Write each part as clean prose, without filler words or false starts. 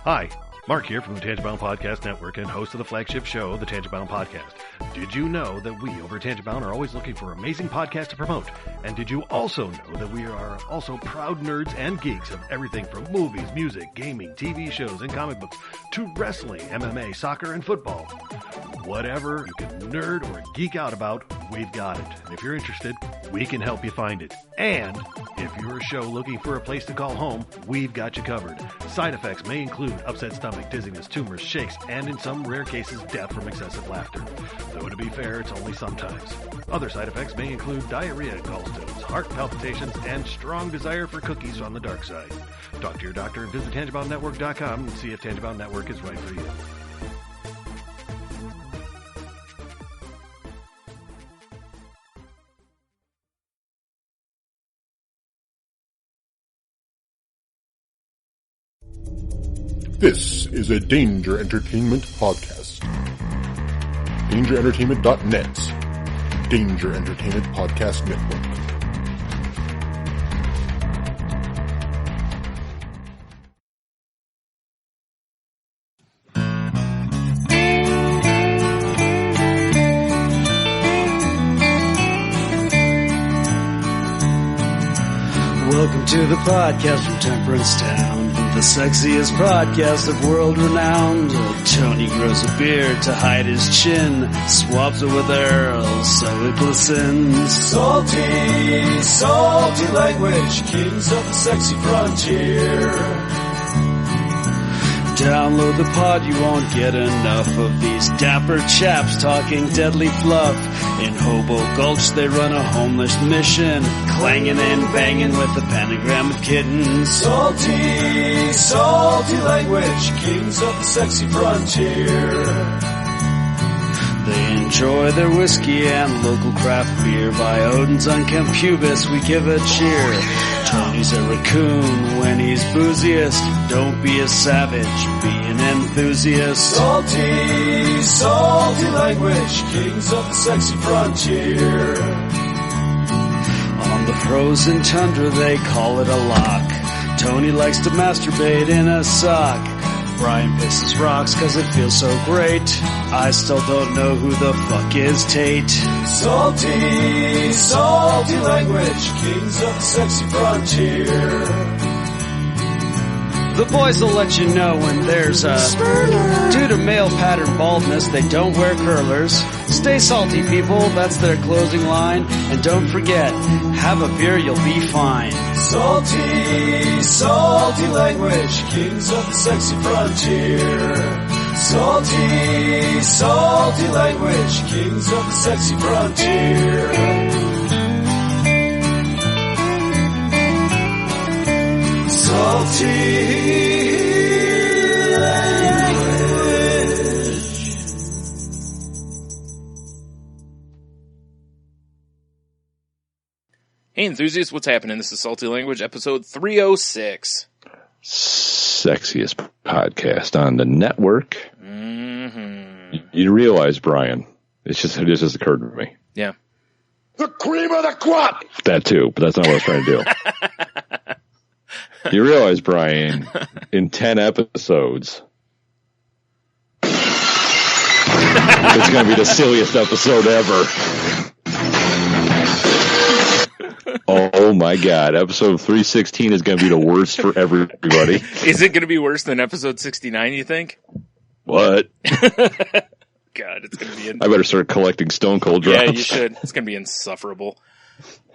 Hi, Mark here from the Tangent-Bound Podcast Network and host of the flagship show, the Tangent-Bound Podcast. Did you know that we over at Tangent-Bound are always looking for amazing podcasts to promote? And did you also know that we are also proud nerds and geeks of everything from movies, music, gaming, TV shows, and comic books to wrestling, MMA, soccer, and football? Whatever you can nerd or geek out about, we've got it. And if you're interested, we can help you find it. And if you're a show looking for a place to call home, we've got you covered. Side effects may include upset stomach, dizziness, tumors, shakes, and in some rare cases, death from excessive laughter. Though to be fair, it's only sometimes. Other side effects may include diarrhea, gallstones, heart palpitations, and strong desire for cookies on the dark side. Talk to your doctor and visit TangentBoundNetwork.com and see if Tangent-Bound Network is right for you. This is a Danger Entertainment podcast. DangerEntertainment.net. Danger Entertainment Podcast Network. Welcome to the podcast from Temperance Town. The sexiest podcast of world renowned. Tony grows a beard to hide his chin, swaps it with Earl so it glistens. Salty, salty language, kings of the sexy frontier. Download the pod, you won't get enough of these dapper chaps talking deadly fluff. In Hobo Gulch they run a homeless mission, clanging and banging with the pentagram of kittens. Salty, salty language, kings of the sexy frontier. They enjoy their whiskey and local craft beer. By Odin's unkempt pubis we give a cheer. Tony's a raccoon when he's booziest. Don't be a savage, be an enthusiast. Salty, salty language, kings of the sexy frontier. On the frozen tundra they call it a lock. Tony likes to masturbate in a sock. Brian pisses rocks cause it feels so great. I still don't know who the fuck is Tate. Salty, salty language, kings of the sexy frontier. The boys will let you know when there's a spurler. Due to male pattern baldness, they don't wear curlers. Stay salty, people, that's their closing line. And don't forget, have a beer, you'll be fine. Salty, salty language, kings of the sexy frontier. Salty, salty language, kings of the sexy frontier. Salty language. Hey enthusiasts, what's happening? This is Salty Language, episode 306. Sexiest podcast on the network. Mm-hmm. You realize, Brian, it just occurred to me. Yeah. The cream of the crop! That too, but that's not what I was trying to do. You realize, Brian, in 10 episodes, it's going to be the silliest episode ever. Oh my God, episode 316 is going to be the worst for everybody. Is it going to be worse than episode 69, you think? What? God, it's going to be... I better start collecting Stone Cold drops. Yeah, you should. It's going to be insufferable.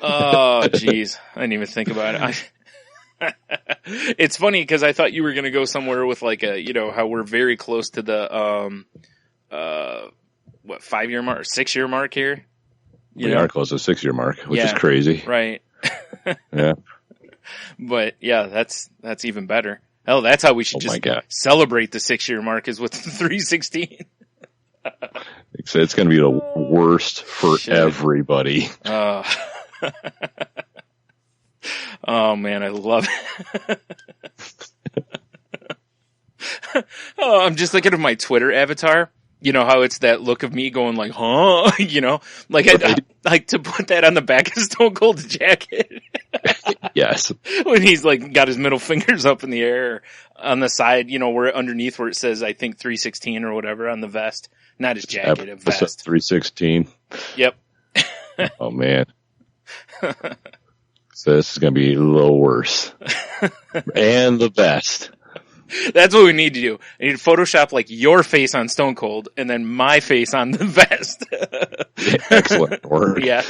Oh, jeez. I didn't even think about it. It's funny because I thought you were going to go somewhere with like a, you know, how we're very close to the, 5-year mark or 6-year mark here? We are close to the 6-year mark, which is crazy. Right. Yeah. But yeah, that's even better. Hell, that's how we should just celebrate the 6-year mark is with the 316. It's going to be the worst for everybody. Oh man, I love it. Oh, I'm just thinking of my Twitter avatar. You know how it's that look of me going like, huh? You know, like I like to put that on the back of Stone Cold's jacket. Yes. When he's like got his middle fingers up in the air on the side, where underneath where it says, I think 316 or whatever on the vest, not his jacket, a vest. 316. Yep. Oh man. So this is going to be a little worse. And the best. That's what we need to do. I need to Photoshop like your face on Stone Cold and then my face on the vest. Excellent work. Yeah.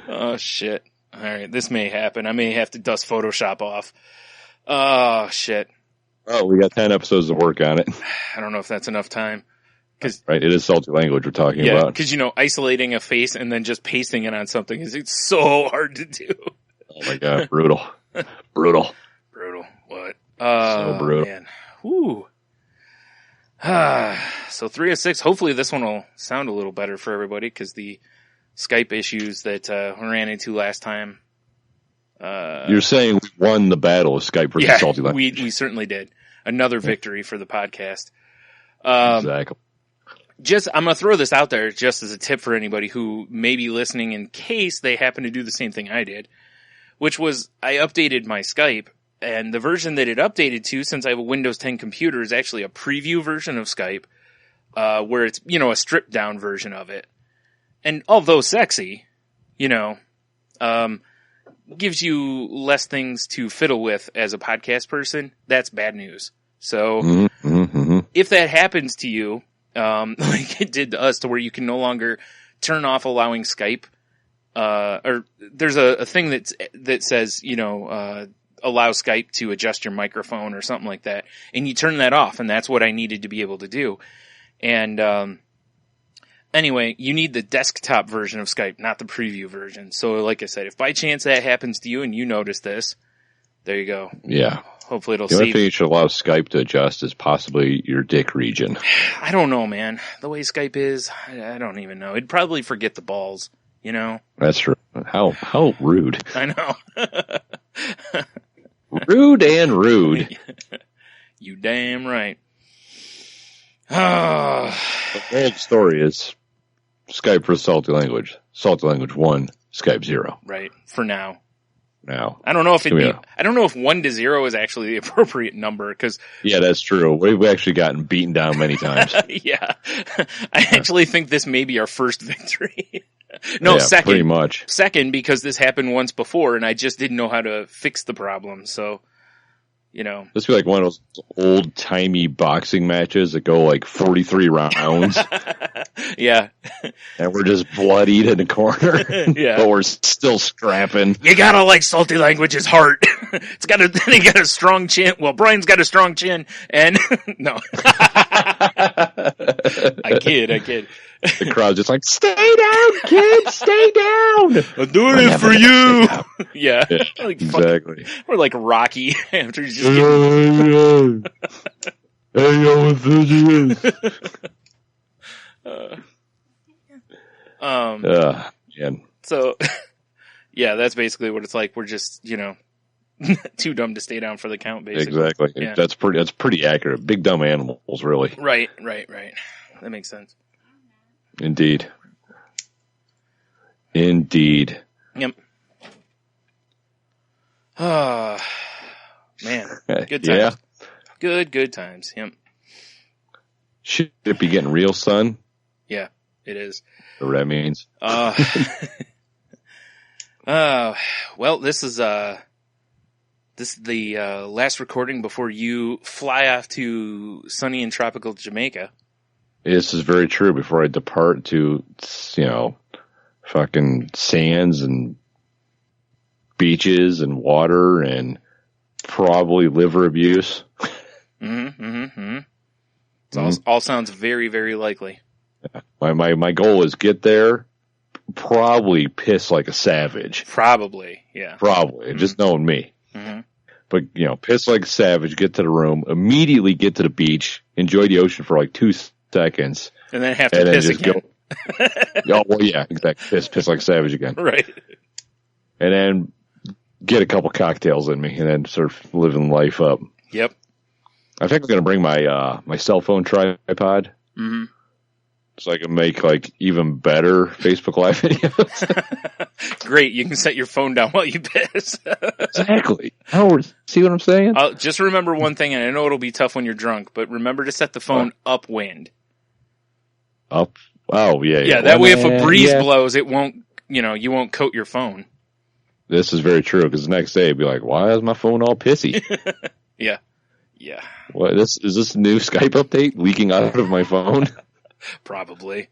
Oh shit. All right. This may happen. I may have to dust Photoshop off. Oh shit. Oh, we got 10 episodes to work on it. I don't know if that's enough time. Right. It is salty language we're talking about. Because, isolating a face and then just pasting it on something it's so hard to do. Oh my God. Brutal. Brutal. What? So brutal. Man. Whew. So 3 of 6. Hopefully this one will sound a little better for everybody because the Skype issues that we ran into last time. You're saying we won the battle of Skype versus salty language. We certainly did. Another victory for the podcast. Exactly. I'm going to throw this out there just as a tip for anybody who may be listening in case they happen to do the same thing I did, which was I updated my Skype, and the version that it updated to, since I have a Windows 10 computer, is actually a preview version of Skype, where it's, a stripped down version of it. And although sexy, gives you less things to fiddle with as a podcast person, that's bad news. So if that happens to you, like it did to us, to where you can no longer turn off allowing Skype, or there's a thing that says, allow Skype to adjust your microphone or something like that. And you turn that off, and that's what I needed to be able to do. And, anyway, you need the desktop version of Skype, not the preview version. So like I said, if by chance that happens to you and you notice this, there you go. Yeah. Hopefully it'll The only save. thing you should allow Skype to adjust is possibly your dick region. I don't know, man. The way Skype is, I don't even know. It'd probably forget the balls, That's true. How rude. I know. Rude and rude. You damn right. Oh. The whole story is Skype versus salty language. Salty language 1, Skype 0. Right. For now. Now. I don't know if I don't know if 1 to 0 is actually the appropriate number, because. Yeah, that's true. We've actually gotten beaten down many times. Yeah. I actually think this may be our first victory. No, yeah, second. Pretty much. Second, because this happened once before and I just didn't know how to fix the problem. So, This would be like one of those old timey boxing matches that go like 43 rounds. Yeah. And we're just bloodied in the corner. Yeah. But we're still scrapping. You gotta like salty language's heart. He got a strong chin. Well, Brian's got a strong chin, and no. I kid. The crowd's just like, stay down, kids, stay down. I'm doing it for you. Yeah. Like exactly. We're like Rocky after he's just getting... Hey, yo, what's this? Yeah. So, yeah, that's basically what it's like. We're just, too dumb to stay down for the count, basically. Exactly. Yeah. That's pretty accurate. Big dumb animals, really. Right. That makes sense. Indeed. Yep. Ah, man. Good times. Yeah. Good times. Yep. Should it be getting real, son? Yeah, it is. Whatever that means. Well, this is the last recording before you fly off to sunny and tropical Jamaica. This is very true. Before I depart to, fucking sands and beaches and water and probably liver abuse. It all sounds very, very likely. My goal is get there, probably piss like a savage. Probably, yeah. Probably, just knowing me. Mm-hmm. But, piss like a savage, get to the room, immediately get to the beach, enjoy the ocean for like 2 seconds. And then have to piss again. Oh, well, yeah, exactly. Piss like a savage again. Right. And then get a couple cocktails in me and then sort of living life up. Yep. I think I'm going to bring my cell phone tripod. Mm-hmm. So I can make like even better Facebook Live videos. Great, you can set your phone down while you piss. Exactly. Oh, see what I'm saying? Just remember one thing, and I know it'll be tough when you're drunk, but remember to set the phone upwind. Up. Oh, yeah. Yeah, that way if a breeze blows, it won't, you won't coat your phone. This is very true, because the next day it'd be like, why is my phone all pissy? Yeah. Yeah. What, is this a new Skype update leaking out of my phone? Probably.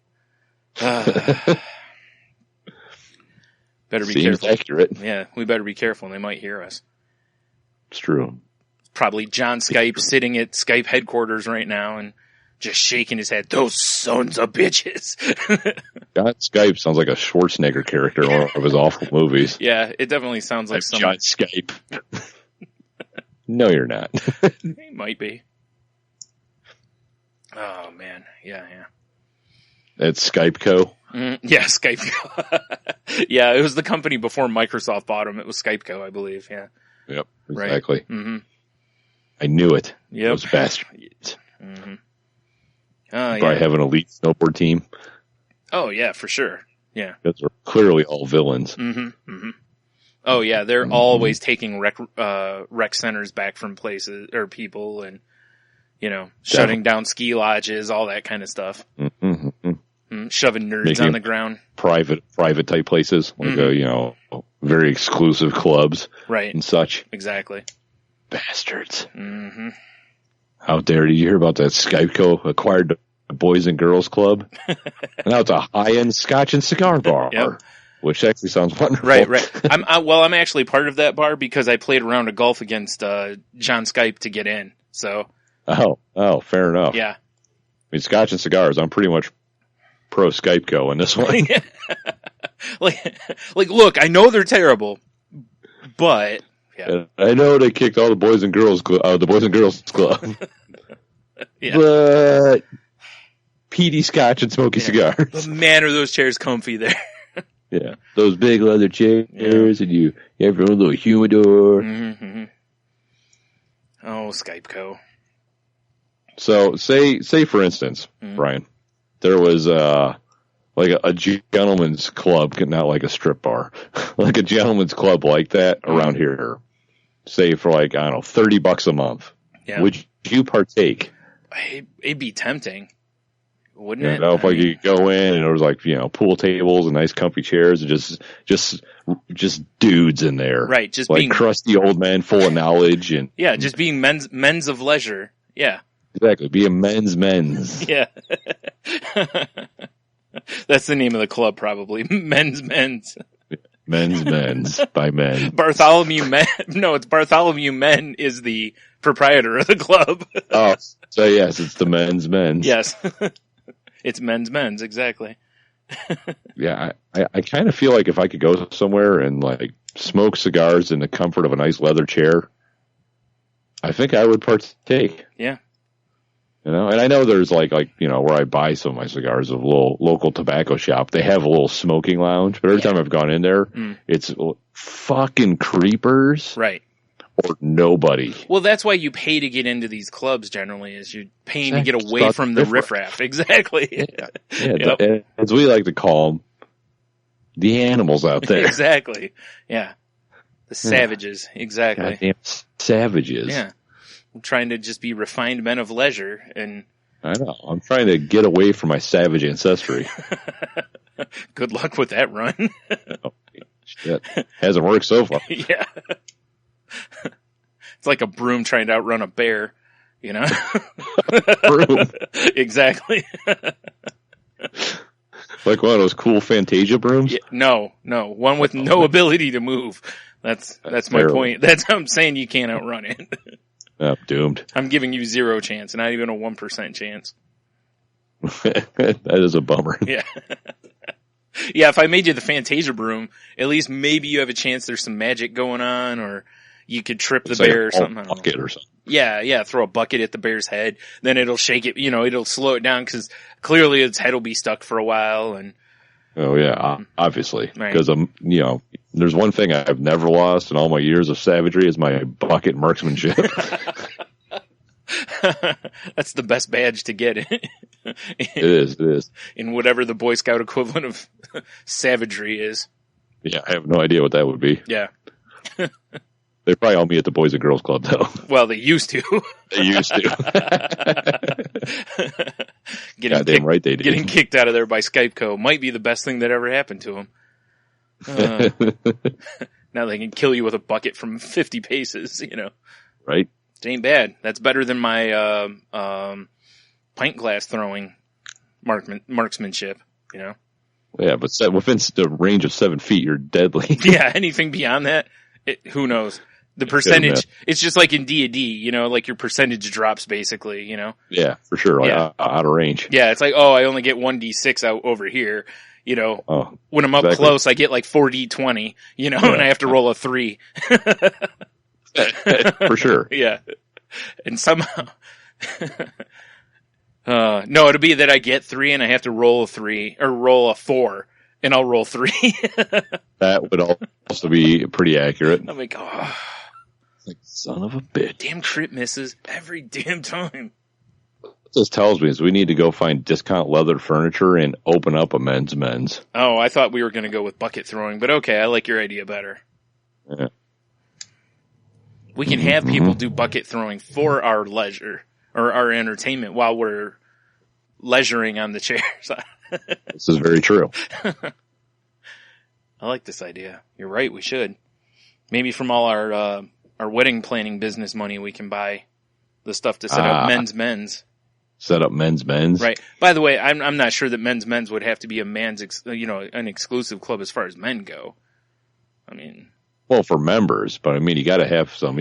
Better be Seems careful. accurate. Yeah, we better be careful. They might hear us. It's true. Probably John Skype sitting at Skype headquarters right now and just shaking his head. Those sons of bitches. John Skype sounds like a Schwarzenegger character in one of his awful movies. Yeah, it definitely sounds like John Skype. No, you're not. It might be. Oh, man. Yeah. It's Skypeco. Yeah, Skypeco. Yeah, it was the company before Microsoft bought them. It was Skypeco, I believe. Yeah. Yep, exactly. Right. Mm-hmm. I knew it. Yep. Those bastards. Mm-hmm. Probably have an elite snowboard team. Oh, yeah, for sure. Yeah. Because they're clearly all villains. Mm-hmm. Mm-hmm. Oh, yeah, they're always taking rec centers back from places or people and, shutting down ski lodges, all that kind of stuff. Mm-hmm. Shoving nerds Making on the ground. Private type places, like very exclusive clubs, right, and such. Exactly. Bastards. Mm-hmm. How dare you hear about that Skypeco acquired the Boys and Girls Club? Now it's a high-end Scotch and cigar bar. Yep. Which actually sounds wonderful. Right. I'm actually part of that bar because I played a round of golf against John Skype to get in. So. Oh, fair enough. Yeah. I mean, Scotch and cigars. I'm pretty much pro Skypeco in this one. like, look, I know they're terrible, but yeah. I know they kicked all the Boys and Girls Club. Yeah. But peaty Scotch and smoky cigars. But man, are those chairs comfy there. Yeah, those big leather chairs, and you have your own little humidor. Mm-hmm. Oh, Skypeco. So, say for instance, Brian, there was like a gentleman's club, not like a strip bar, like a gentleman's club like that around here. Say for like, I don't know, $30 a month. Yeah. Would you partake? It'd be tempting. Wouldn't it? If like you go in and there was like, pool tables and nice comfy chairs and just dudes in there. Right. Just like being crusty old men full of knowledge and. Yeah. Just being men's of leisure. Yeah. Exactly. Be a men's. Yeah. That's the name of the club probably. Men's. Men's by men. Bartholomew Men. No, it's Bartholomew Men is the proprietor of the club. Oh, so yes, it's the men's. Yes. It's men's, exactly. Yeah, I kind of feel like if I could go somewhere and like smoke cigars in the comfort of a nice leather chair, I think I would partake. Yeah. And I know there's like where I buy some of my cigars, a little local tobacco shop. They have a little smoking lounge, but every time I've gone in there, it's fucking creepers. Right. Or nobody. Well, that's why you pay to get into these clubs generally, is you're paying to get away from the riffraff. Exactly. Yeah. Yep. As we like to call them, the animals out there. Exactly. Yeah. The savages. Exactly. Goddamn savages. Yeah. I'm trying to just be refined men of leisure, and I know. I'm trying to get away from my savage ancestry. Good luck with that run. Oh, shit. Hasn't worked so far. Yeah. It's like a broom trying to outrun a bear, Broom. Exactly. Like one of those cool Fantasia brooms? Yeah, no. One with no ability to move. That's my point. That's how I'm saying you can't outrun it. Oh, doomed. I'm giving you 0 chance, not even a 1% chance. That is a bummer. Yeah. Yeah, if I made you the Fantasia broom, at least maybe you have a chance there's some magic going on, or you could trip the bear or something. Bucket or something. Yeah, throw a bucket at the bear's head, then it'll shake it, it'll slow it down, because clearly its head will be stuck for a while, and... Oh, yeah, obviously. Right. Because, there's one thing I've never lost in all my years of savagery is my bucket marksmanship. That's the best badge to get. It is. In whatever the Boy Scout equivalent of savagery is. Yeah, I have no idea what that would be. Yeah. They probably all meet at the Boys and Girls Club, though. Well, they used to. They used to. Goddamn right they did. Getting kicked out of there by Skypeco might be the best thing that ever happened to them. Now they can kill you with a bucket from 50 paces, you know. Right. It ain't bad. That's better than my pint glass throwing marksmanship, you know. Yeah, but within the range of 7 feet, you're deadly. Yeah, anything beyond that, who knows? The percentage, it's just like in D&D, you know, like your percentage drops basically, you know? Yeah, for sure. Like out of range. Yeah, it's like, oh, I only get 1d6 out over here, you know? Oh, when I'm up close, I get like 4d20, you know, and I have to roll a 3. For sure. Yeah. And somehow, no, it'll be that I get 3 and I have to roll a 3, or roll a 4, and I'll roll 3. That would also be pretty accurate. I'm like, oh. Like, son of a bitch. Damn crit misses every damn time. What this tells me is we need to go find discount leather furniture and open up a men's. Oh, I thought we were going to go with bucket throwing, but okay, I like your idea better. Yeah. We can have people do bucket throwing for our leisure, or our entertainment, while we're leisuring on the chairs. This is very true. I like this idea. You're right, we should. Maybe from all our wedding planning business money, we can buy the stuff to set up men's. Set up men's. Right. By the way, I'm not sure that men's would have to be a an exclusive club as far as men go. I mean, well, for members, but I mean, you got to have some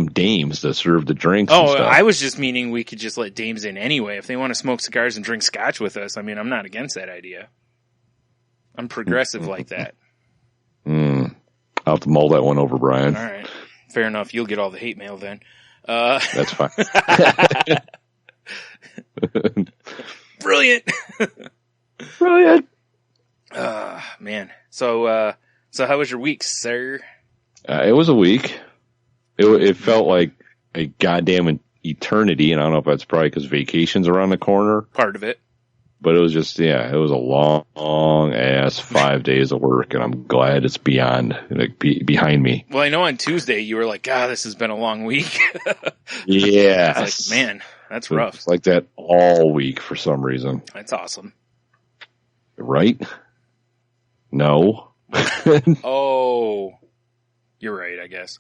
dames to serve the drinks. Oh, and stuff. I was just meaning we could just let dames in anyway if they want to smoke cigars and drink scotch with us. I mean, I'm not against that idea. I'm progressive like that. I'll have to mull that one over, Brian. All right. Fair enough. You'll get all the hate mail then. That's fine. Brilliant. Brilliant. Man. So how was your week, sir? It was a week. It felt like a goddamn eternity, and I don't know if that's probably because vacation's around the corner. Part of it. But it was just, it was a long ass 5 days of work, and I'm glad it's behind me. Well, I know on Tuesday you were like, God, this has been a long week. Yeah. I was like, man, that's rough. It's like that all week for some reason. That's awesome. Right? No. Oh, you're right, I guess.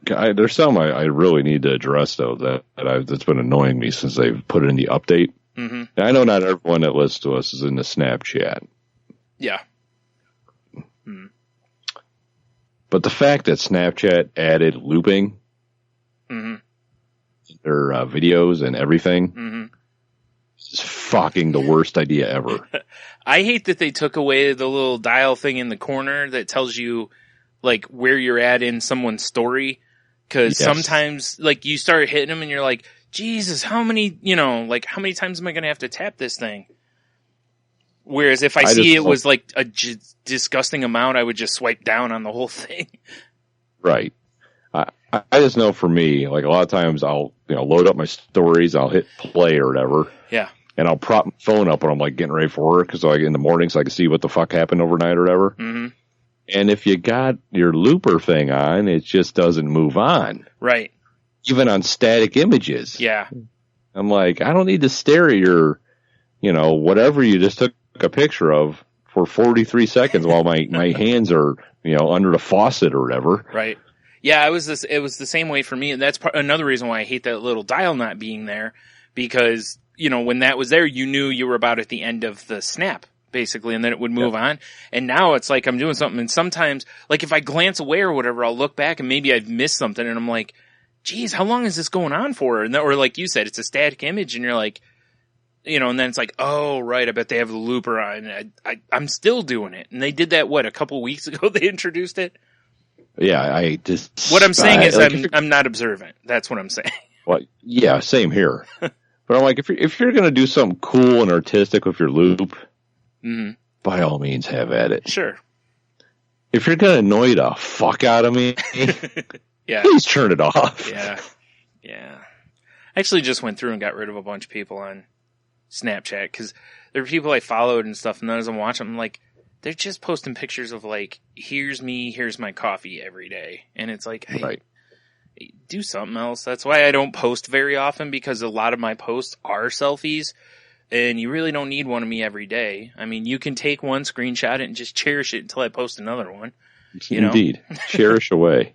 There's some I really need to address, though, that's been annoying me since they've put it in the update. Mm-hmm. I know not everyone that listens to us is in the Snapchat. Yeah. But the fact that Snapchat added looping in their videos and everything is fucking the worst idea ever. I hate that they took away the little dial thing in the corner that tells you like where you're at in someone's story. Cause sometimes like you start hitting them and you're like, Jesus, how many times am I going to have to tap this thing? Whereas if I see it was like a disgusting amount, I would just swipe down on the whole thing. Right. I just know for me, like a lot of times I'll, load up my stories, I'll hit play or whatever. Yeah. And I'll prop my phone up when I'm like getting ready for work. Cause like in the morning so I can see what the fuck happened overnight or whatever. Mm-hmm. And if you got your looper thing on, it just doesn't move on. Right. Even on static images. Yeah. I'm like, I don't need to stare at your, whatever you just took a picture of for 43 seconds while my hands are, under the faucet or whatever. Right. Yeah, it was the same way for me. And that's another reason why I hate that little dial not being there. Because, when that was there, you knew you were about at the end of the snap. Basically, and then it would move on. And now it's like I'm doing something, and sometimes, like if I glance away or whatever, I'll look back and maybe I've missed something, and I'm like, geez, how long is this going on for? And or like you said, it's a static image, and you're like, and then it's like, oh, right, I bet they have the looper on. And I'm still doing it. And they did that, a couple weeks ago they introduced it? Yeah, what I'm saying is I'm not observant. That's what I'm saying. Well, yeah, same here. But I'm like, if you're going to do something cool and artistic with your loop, by all means, have at it. Sure. If you're going to annoy the fuck out of me, please turn it off. Yeah. I actually just went through and got rid of a bunch of people on Snapchat because there were people I followed and stuff, and then as I'm watching, I'm like, they're just posting pictures of like, here's me, here's my coffee every day. And it's like, Right. do something else. That's why I don't post very often, because a lot of my posts are selfies, and you really don't need one of me every day. I mean, you can take one, screenshot it, and just cherish it until I post another one. You Indeed. Cherish away.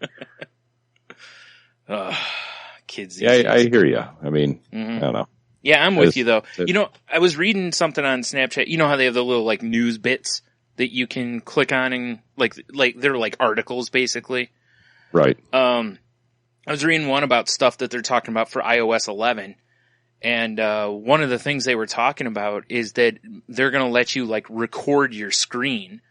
Kids. Yeah, I hear you. I mean, I don't know. Yeah, I'm with you though. You know, I was reading something on Snapchat. You know how they have the little like news bits that you can click on, and like they're like articles basically. Right. I was reading one about stuff that they're talking about for iOS 11. And one of the things they were talking about is that they're going to let you like record your screen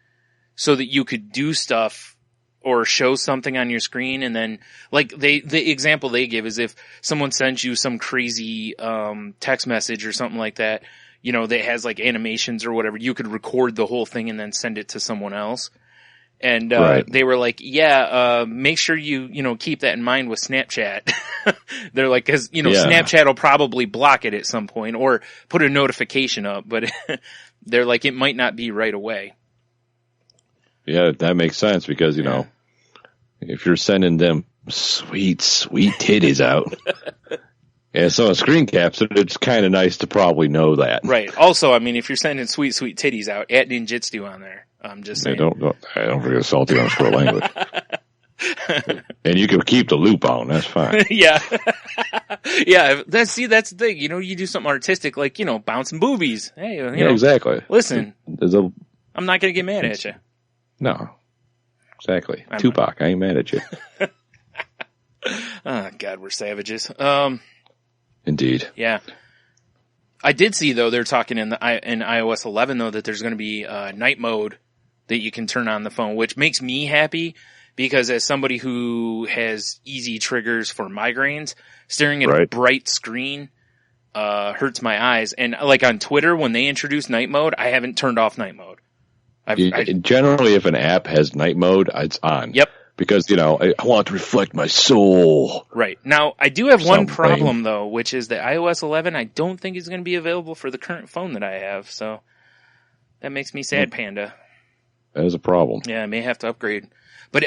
so that you could do stuff or show something on your screen. And then like the example they give is if someone sends you some crazy text message or something like that, you know, that has like animations or whatever, you could record the whole thing and then send it to someone else. And they were like, make sure you keep that in mind with Snapchat. They're like, cause, Snapchat will probably block it at some point or put a notification up, but they're like, it might not be right away. Yeah, that makes sense because, if you're sending them sweet, sweet titties out, and someone screen caps it, it's kind of nice to probably know that. Right. Also, I mean, if you're sending sweet, sweet titties out, at Ninjitsu on there. I'm just saying. Don't forget salty on squirrel language. And you can keep the loop on. That's fine. Yeah. Yeah. That's the thing. You do something artistic like, bouncing boobies. Hey, exactly. Listen, I'm not going to get mad at you. No. Exactly. Tupac, I ain't mad at you. Oh, God, we're savages. Indeed. Yeah. I did see, though, they're talking in iOS 11, though, that there's going to be night mode that you can turn on the phone, which makes me happy because as somebody who has easy triggers for migraines, staring at a bright screen hurts my eyes. And like on Twitter, when they introduce night mode, I haven't turned off night mode. Generally, if an app has night mode, it's on. Yep. Because, I want to reflect my soul. Right. Now, I do have one problem, though, which is that iOS 11, I don't think is going to be available for the current phone that I have. So that makes me sad, Panda. That is a problem. Yeah, I may have to upgrade. But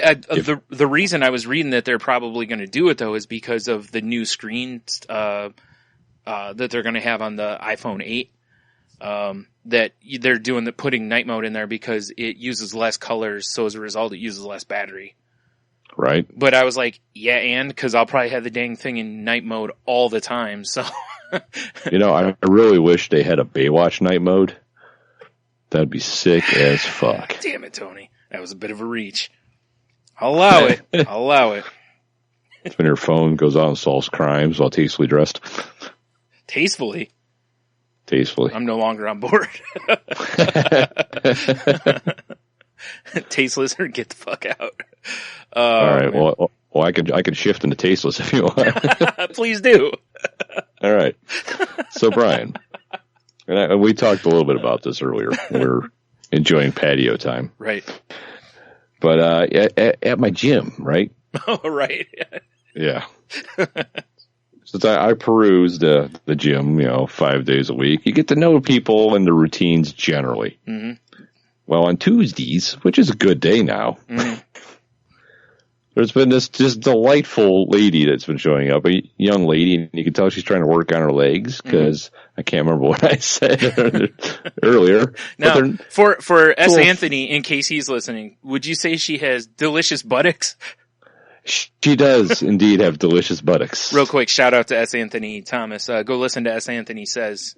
the reason I was reading that they're probably going to do it, though, is because of the new screens that they're going to have on the iPhone 8. That they're putting night mode in there because it uses less colors. So as a result, it uses less battery. Right. But I was like, because I'll probably have the dang thing in night mode all the time. So, I really wish they had a Baywatch night mode. That'd be sick as fuck. Damn it, Tony. That was a bit of a reach. I'll allow it. I'll allow it. When your phone goes out and solves crimes while tastefully dressed. Tastefully? Tastefully. I'm no longer on board. Tasteless or get the fuck out. All right. Man. Well, I can shift into tasteless if you want. Please do. All right. So, Brian, and we talked a little bit about this earlier. We were enjoying patio time. Right. But at my gym, right? Oh, right. Yeah. Since I peruse the gym, 5 days a week, you get to know people and the routines generally. Mm-hmm. Well, on Tuesdays, which is a good day now, there's been this just delightful lady that's been showing up, a young lady, and you can tell she's trying to work on her legs because I can't remember what I said earlier. Now, for S. Anthony, in case he's listening, would you say she has delicious buttocks? She does indeed have delicious buttocks. Real quick, shout out to S. Anthony Thomas. Go listen to S. Anthony Says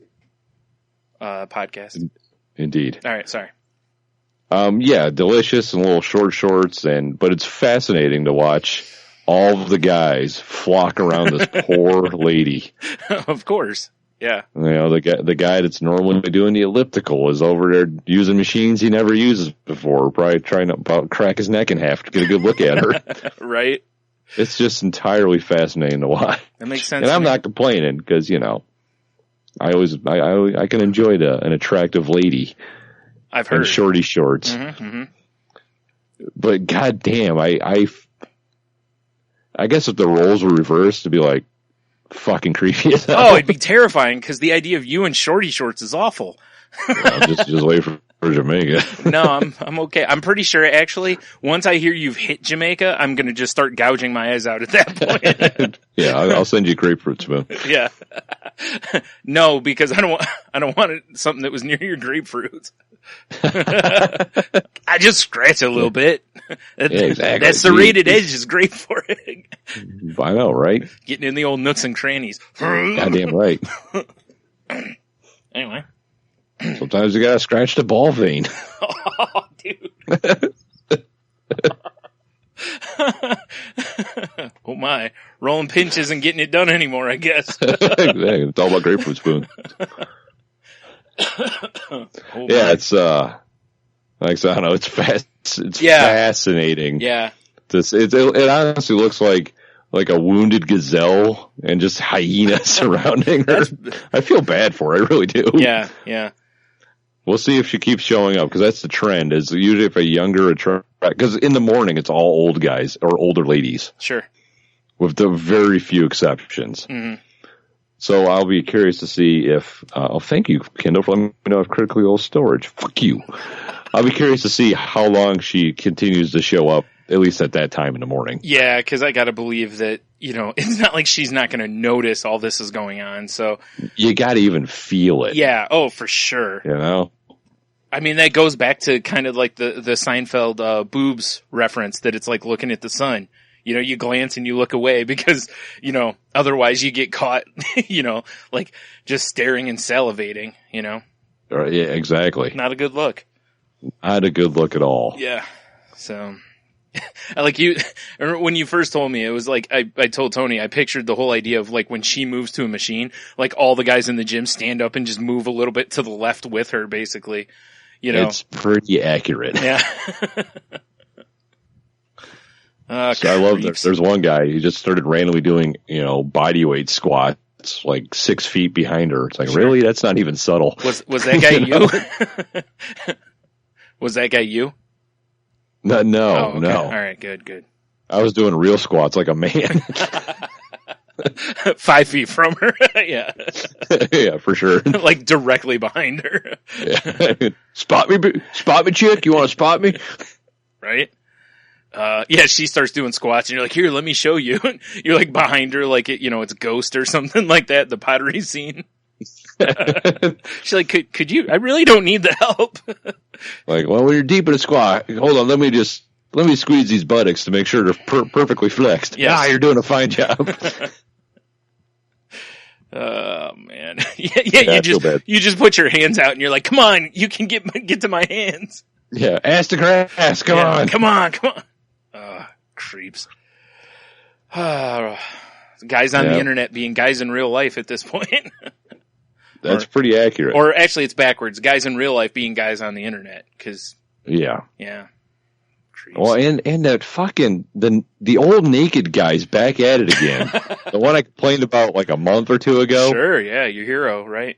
podcast. Indeed. All right, sorry. Yeah, delicious and little short shorts, but it's fascinating to watch all of the guys flock around this poor lady. Of course. Yeah. The guy that's normally doing the elliptical is over there using machines he never uses before, probably trying to about crack his neck in half to get a good look at her. Right. It's just entirely fascinating to watch. That makes sense. And I'm not complaining because, I can enjoy an attractive lady. I've heard. And shorty shorts. Mm-hmm, mm-hmm. But goddamn, I guess if the roles were reversed, it'd be like fucking creepy as hell. Oh, it'd be terrifying because the idea of you in shorty shorts is awful. Just wait for Jamaica. No, I'm okay. I'm pretty sure actually once I hear you've hit Jamaica, I'm going to just start gouging my eyes out at that point. Yeah, I'll send you grapefruit spoon. Yeah. No, because I don't want something that was near your grapefruits. I just scratch a little bit. Yeah, exactly. That serrated edge is great for it. I know, right? Getting in the old nooks and crannies. Goddamn right. Anyway. Sometimes you gotta scratch the ball vein. Oh, dude. Oh my. Rolling pinch isn't getting it done anymore, I guess. It's all about grapefruit spoon. Yeah, it's like I don't know, it's fast. It's fascinating. Yeah. It honestly looks like a wounded gazelle and just hyenas surrounding her. I feel bad for her, I really do. Yeah, yeah. We'll see if she keeps showing up, because that's the trend, is usually if a younger because in the morning it's all old guys or older ladies. Sure. With the very few exceptions. Mm-hmm. So I'll be curious to see if, thank you, Kendall, for letting me know I have critically low storage. Fuck you. I'll be curious to see how long she continues to show up, at least at that time in the morning. Yeah, because I got to believe that, it's not like she's not going to notice all this is going on. So you got to even feel it. Yeah. Oh, for sure. I mean, that goes back to kind of like the Seinfeld boobs reference, that it's like looking at the sun. You glance and you look away because, otherwise you get caught, like just staring and salivating, Yeah, exactly. Not a good look. Not a good look at all. Yeah. So, like when you first told me, it was like, I told Tony, I pictured the whole idea of like when she moves to a machine, like all the guys in the gym stand up and just move a little bit to the left with her, basically. It's pretty accurate. Yeah. So I love that. There's one guy who just started randomly doing, body weight squats like 6 feet behind her. It's like, really? That's not even subtle. Was that guy you? Was that guy you? No, Oh, okay. no. All right, good. I was doing real squats like a man. 5 feet from her. Yeah. Yeah, for sure. Like directly behind her. Yeah. Spot me, chick. You want to spot me? Right? Yeah, she starts doing squats and you're like, here, let me show you. You're like behind her, like it's Ghost or something like that, the pottery scene. She's like, could you, I really don't need the help. Like, well, when you're deep in a squat, hold on, let me squeeze these buttocks to make sure they're perfectly flexed. Yes. You're doing a fine job. Oh man. Yeah, you just put your hands out and you're like, come on, you can get to my hands. Yeah, ass to grass, come on. Come on. Creeps. Guys on the internet being guys in real life at this point. That's pretty accurate. Or actually it's backwards. Guys in real life being guys on the internet. Yeah. Creeps. Well, and that fucking, the old naked guy's back at it again. The one I complained about like a month or two ago. Sure, yeah, your hero, right?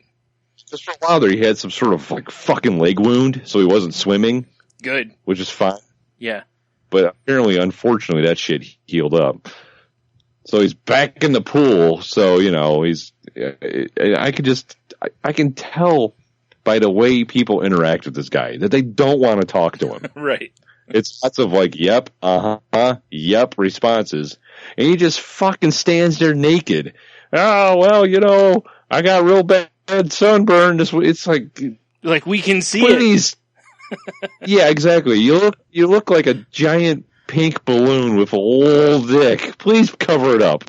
Just for a while there, he had some sort of like fucking leg wound, so he wasn't swimming. Good. Which is fine. Yeah. But apparently, unfortunately, that shit healed up. So he's back in the pool. So, I can tell by the way people interact with this guy that they don't want to talk to him. Right. It's lots of like, yep, yep responses. And he just fucking stands there naked. Oh, well, I got real bad sunburn. It's like we can see it. Yeah, exactly. You look like a giant pink balloon with a old dick. Please cover it up.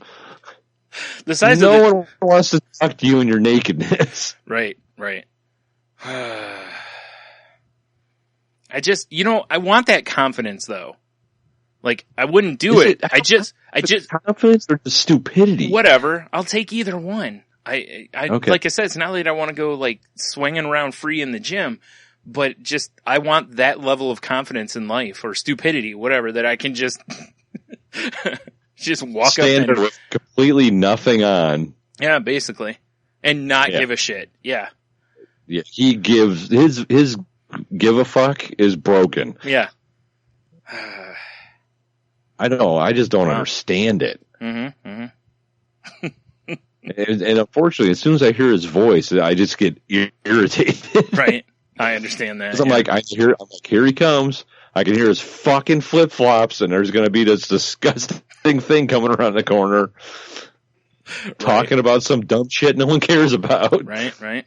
The size no one wants to talk to you in your nakedness. Right. I just, I want that confidence though. Like, I wouldn't do it. I just confidence or the stupidity. Whatever. I'll take either one. Okay. Like I said, it's not that I want to go like swinging around free in the gym, but just, I want that level of confidence in life or stupidity, whatever, that I can just, just walk Stand up and with completely nothing on. Yeah, basically. And not give a shit. Yeah. Yeah. He gives his give a fuck is broken. Yeah. I don't know. I just don't understand it. Mm-hmm. And unfortunately, as soon as I hear his voice, I just get irritated. Right. I understand that. 'Cause I'm like, here he comes. I can hear his fucking flip-flops, and there's going to be this disgusting thing coming around the corner talking about some dumb shit no one cares about. Right.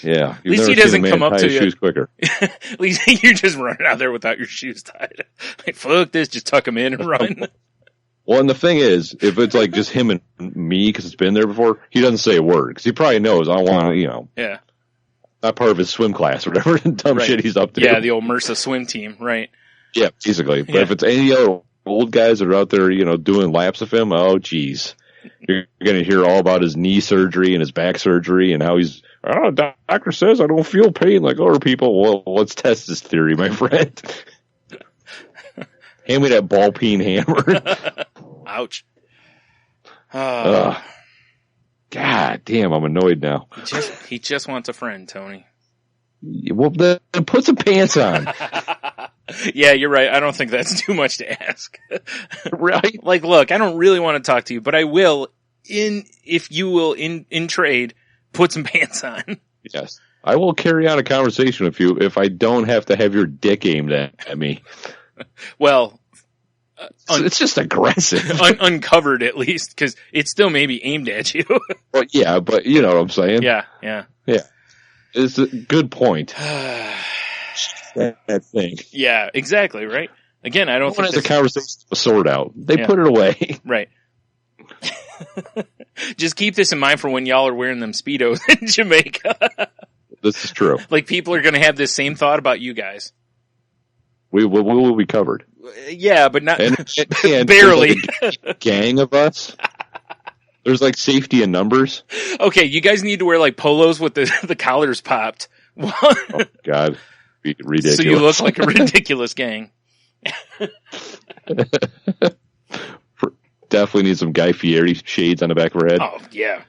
Yeah. At least he doesn't come up to you. Shoes quicker. At least you're just running out there without your shoes tied. Like, fuck this, just tuck them in and run. Well, and the thing is, if it's like just him and me, because it's been there before, he doesn't say a word, because he probably knows I want to, Yeah. Not part of his swim class or whatever dumb shit he's up to. Yeah, the old MRSA swim team, right. Yeah, basically. But if it's any other old guys that are out there, doing laps of him, oh, geez. You're going to hear all about his knee surgery and his back surgery and how he's, doctor says I don't feel pain like other people. Well, let's test this theory, my friend. Hand me that ball peen hammer. Ouch. God damn, I'm annoyed now. He just wants a friend, Tony. Well, then put some pants on. Yeah, you're right. I don't think that's too much to ask. Right? Like, look, I don't really want to talk to you, but I will, if you will, in trade, put some pants on. Yes. I will carry on a conversation with you if I don't have to have your dick aimed at me. Well, it's just aggressive. Uncovered, at least, because it still may be aimed at you. Well, yeah, but you know what I'm saying? Yeah. It's a good point. That thing. Yeah, exactly, right? Again, I don't think there's a conversation with a sword out. They put it away. Right. Just keep this in mind for when y'all are wearing them Speedos in Jamaica. This is true. Like, people are going to have this same thought about you guys. We will be covered. Yeah, but not and barely. Like a gang of us. There's like safety in numbers. Okay, you guys need to wear like polos with the collars popped. Oh, God. Ridiculous. So you look like a ridiculous gang. Definitely need some Guy Fieri shades on the back of our head. Oh, yeah.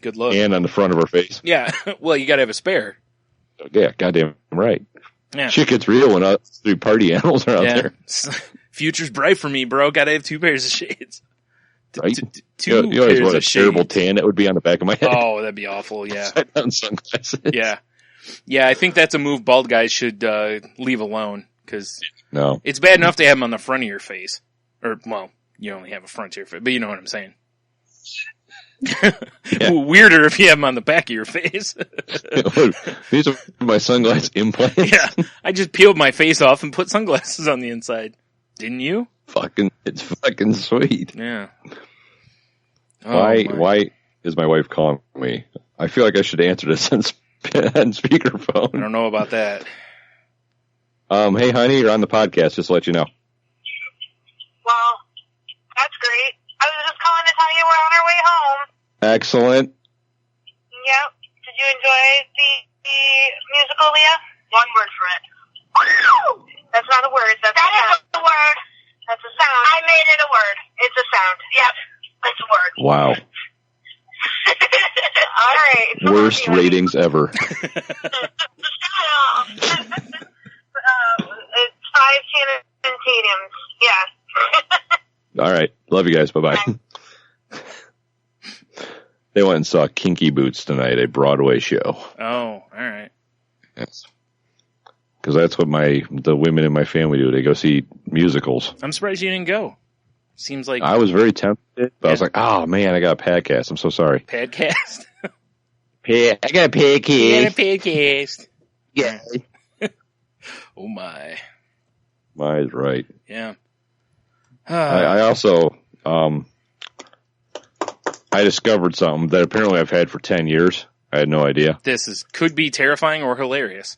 Good look. And on the front of our face. Yeah. Well, you got to have a spare. Yeah, goddamn right. Yeah. Shit gets real when us three party animals are out there. Future's bright for me, bro. Got to have two pairs of shades. Right? Two you always pairs want a of terrible shades. tan that would be on the back of my head. Oh, that'd be awful, yeah. Upside-down sunglasses. Yeah. Yeah, I think that's a move bald guys should leave alone, because it's bad enough to have them on the front of your face. Or, well, you only have a front to your face, but you know what I'm saying. Weirder if you have them on the back of your face. These are my sunglass implants. Yeah, I just peeled my face off and put sunglasses on the inside. Didn't you? It's fucking sweet. Yeah. Why is my wife calling me? I feel like I should answer this on speakerphone. I don't know about that. Hey, honey, you're on the podcast. Just to let you know. Well, that's great. I was just calling to tell you we're on our way home. Excellent. Yep. Did you enjoy the musical, Leah? One word for it. That's not a word. That is a word. That's a sound. I made it a word. It's a sound. Yep. It's a word. Wow. All right. Worst ratings ever. It's 5 Channing Tatum's. Yeah. All right. Love you guys. Bye-bye. They went and saw Kinky Boots tonight, a Broadway show. Oh, all right. Yes. Because that's what the women in my family do. They go see musicals. I'm surprised you didn't go. Seems like I was very tempted, but I was like, oh, man, I got a podcast. I'm so sorry. Podcast? I got a podcast. Yeah. Oh, my. My is right. Yeah. I also, I discovered something that apparently I've had for 10 years. I had no idea. This could be terrifying or hilarious.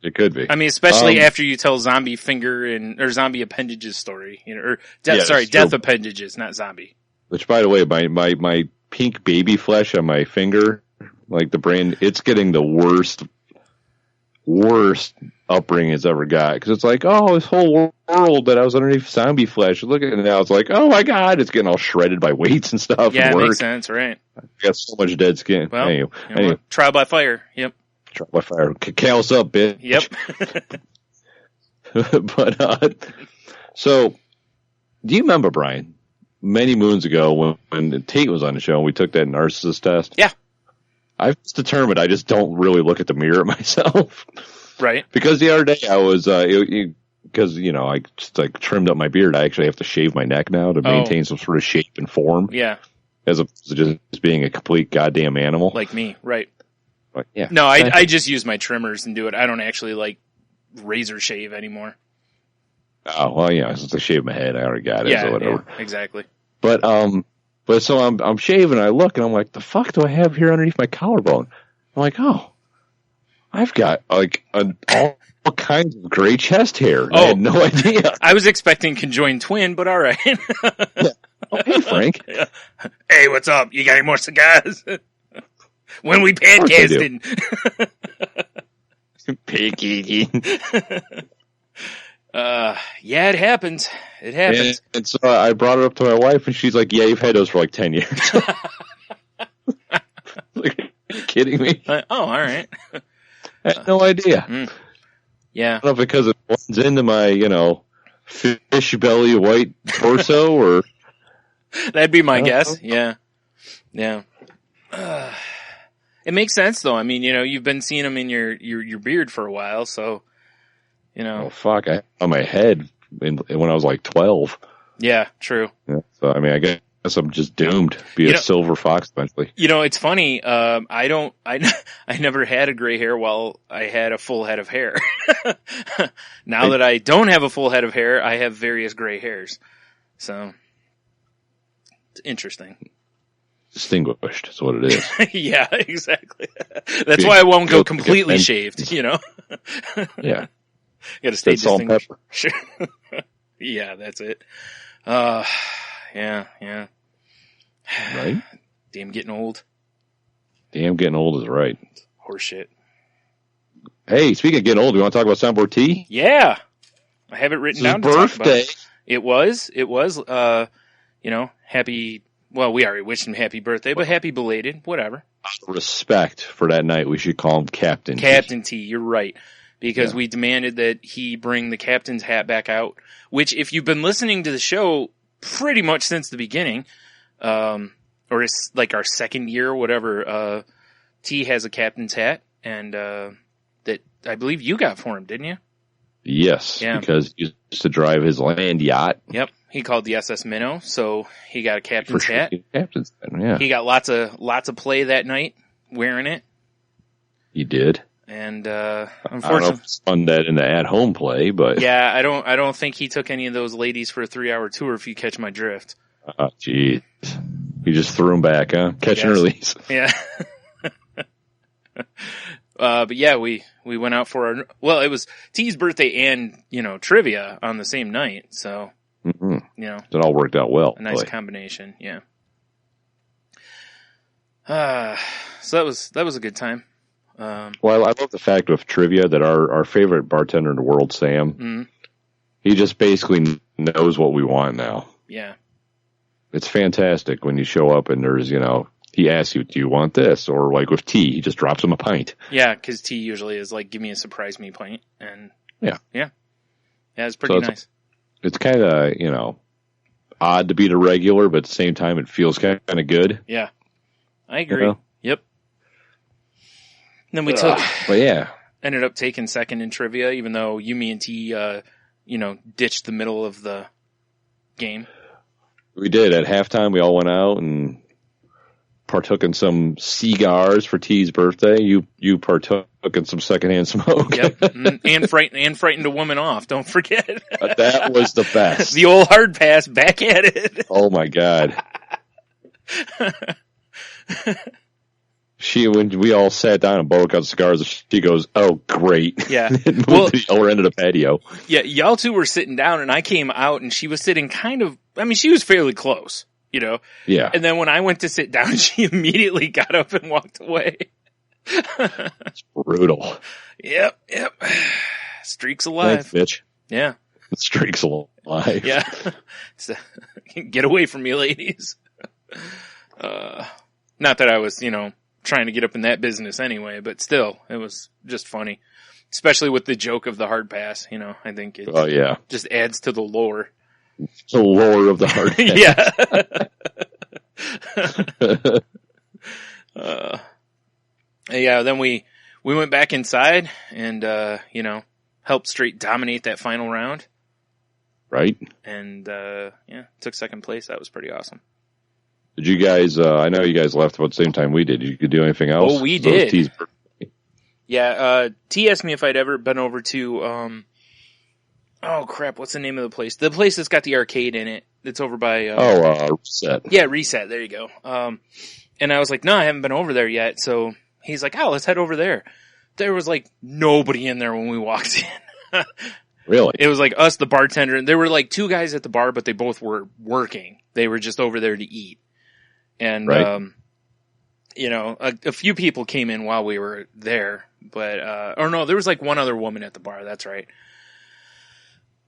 It could be. I mean, especially after you tell zombie finger or zombie appendages story, or death appendages, not zombie. Which, by the way, my pink baby flesh on my finger, like the brand, it's getting the worst upbringing it's ever got. Because it's like, oh, this whole world that I was underneath zombie flesh. Look at it now. It's like, oh my God, it's getting all shredded by weights and stuff. Yeah, it makes sense, right? I got so much dead skin. Well, anyway. Trial by fire. Yep. Trial by fire. Callus up, bitch. Yep. But, so, do you remember, Brian, many moons ago when Tate was on the show and we took that narcissist test? Yeah. I've just determined I just don't really look at the mirror myself. Right. Because the other day I was, because, I just like trimmed up my beard. I actually have to shave my neck now to maintain some sort of shape and form. Yeah. As opposed to just being a complete goddamn animal. Like me. Right. But, yeah. No, I just use my trimmers and do it. I don't actually like razor shave anymore. Oh, well, yeah, since I shaved my head, I already got it, so whatever. Yeah, exactly. But so I'm shaving, and I look, and I'm like, the fuck do I have here underneath my collarbone? I'm like, oh, I've got, like, all kinds of gray chest hair. I had no idea. I was expecting conjoined twin, but all right. Yeah. Oh, hey, Frank. Hey, what's up? You got any more cigars? When we pancasting. Pig eating. Yeah, it happens. It happens. And so I brought it up to my wife, and she's like, yeah, you've had those for like 10 years. Like, are you kidding me? All right. I had no idea. Yeah. I don't know if because it blends into my, fish belly white torso, or... That'd be my guess. Yeah. Yeah. It makes sense, though. I mean, you've been seeing them in your beard for a while, so... Oh, fuck. I had on my head when I was like 12. Yeah, true. Yeah, so, I mean, I guess I'm just doomed to be a silver fox eventually. It's funny. I never had a gray hair while I had a full head of hair. Now that I don't have a full head of hair, I have various gray hairs. So, it's interesting. Distinguished is what it is. Yeah, exactly. That's why I won't go completely shaved, Yeah. Got to stay distinguished. Sure. Yeah, that's it. Yeah. Right? Damn getting old. Damn getting old is right. Horseshit. Hey, speaking of getting old, do you want to talk about Soundboard T? Yeah. I have it written down to talk about it. It was, happy, well, we already wished him happy birthday, but happy belated, whatever. Out of respect for that night, we should call him Captain T. Captain T, you're right. Because we demanded that he bring the captain's hat back out, which if you've been listening to the show pretty much since the beginning, or it's like our second year or whatever, T has a captain's hat, and that I believe you got for him, didn't you? Yes, because he used to drive his land yacht. Yep, he called the SS Minnow, so he got a captain's hat. Captain's hat, yeah. He got lots of play that night wearing it. He did. And unfortunately, I don't know if it's fun that in the at-home play, but yeah, I don't think he took any of those ladies for a 3-hour tour. If you catch my drift. Oh, jeez, you just threw him back, huh? Catch and release. Yeah. But yeah, we went out for it was T's birthday and trivia on the same night, so it all worked out well. A nice combination, yeah. So that was a good time. Well, I love the fact with trivia that our favorite bartender in the world, Sam, he just basically knows what we want now. Yeah. It's fantastic when you show up and there's, he asks you, do you want this? Or like with T, he just drops him a pint. Yeah, because T usually is like, give me a surprise me pint. And yeah, it's pretty nice. It's kind of, odd to be the regular, but at the same time, it feels kind of good. Yeah, I agree. Yep. And then we ended up taking second in trivia, even though you, me, and T, ditched the middle of the game. We did. At halftime, we all went out and partook in some cigars for T's birthday. You partook in some secondhand smoke. Yep. And frightened a woman off. Don't forget. That was the best. The old hard pass, back at it. Oh my God. When we all sat down and broke out cigars, she goes, "Oh, great!" Yeah, moved to the other end of the patio. Yeah, y'all two were sitting down, and I came out, and she was sitting she was fairly close, Yeah. And then when I went to sit down, she immediately got up and walked away. It's brutal. Yep. Streak's alive, thanks, bitch. Yeah, streak's alive. Yeah, get away from me, ladies. Not that I was, trying to get up in that business anyway, but still, it was just funny. Especially with the joke of the hard pass, I think it just adds to the lore. The lore of the hard pass. Yeah. Yeah, then we went back inside and, helped straight dominate that final round. Right. And, took second place. That was pretty awesome. Did you guys, I know you guys left about the same time we did. You could do anything else? Oh, we did. Yeah, T asked me if I'd ever been over to, oh crap, what's the name of the place? The place that's got the arcade in it. It's over by, Reset. Yeah, Reset. There you go. And I was like, no, I haven't been over there yet. So he's like, oh, let's head over there. There was like nobody in there when we walked in. Really? It was like us, the bartender, and there were like two guys at the bar, but they both were working. They were just over there to eat. And, right. A few people came in while we were there, but, or no, there was like one other woman at the bar. That's right.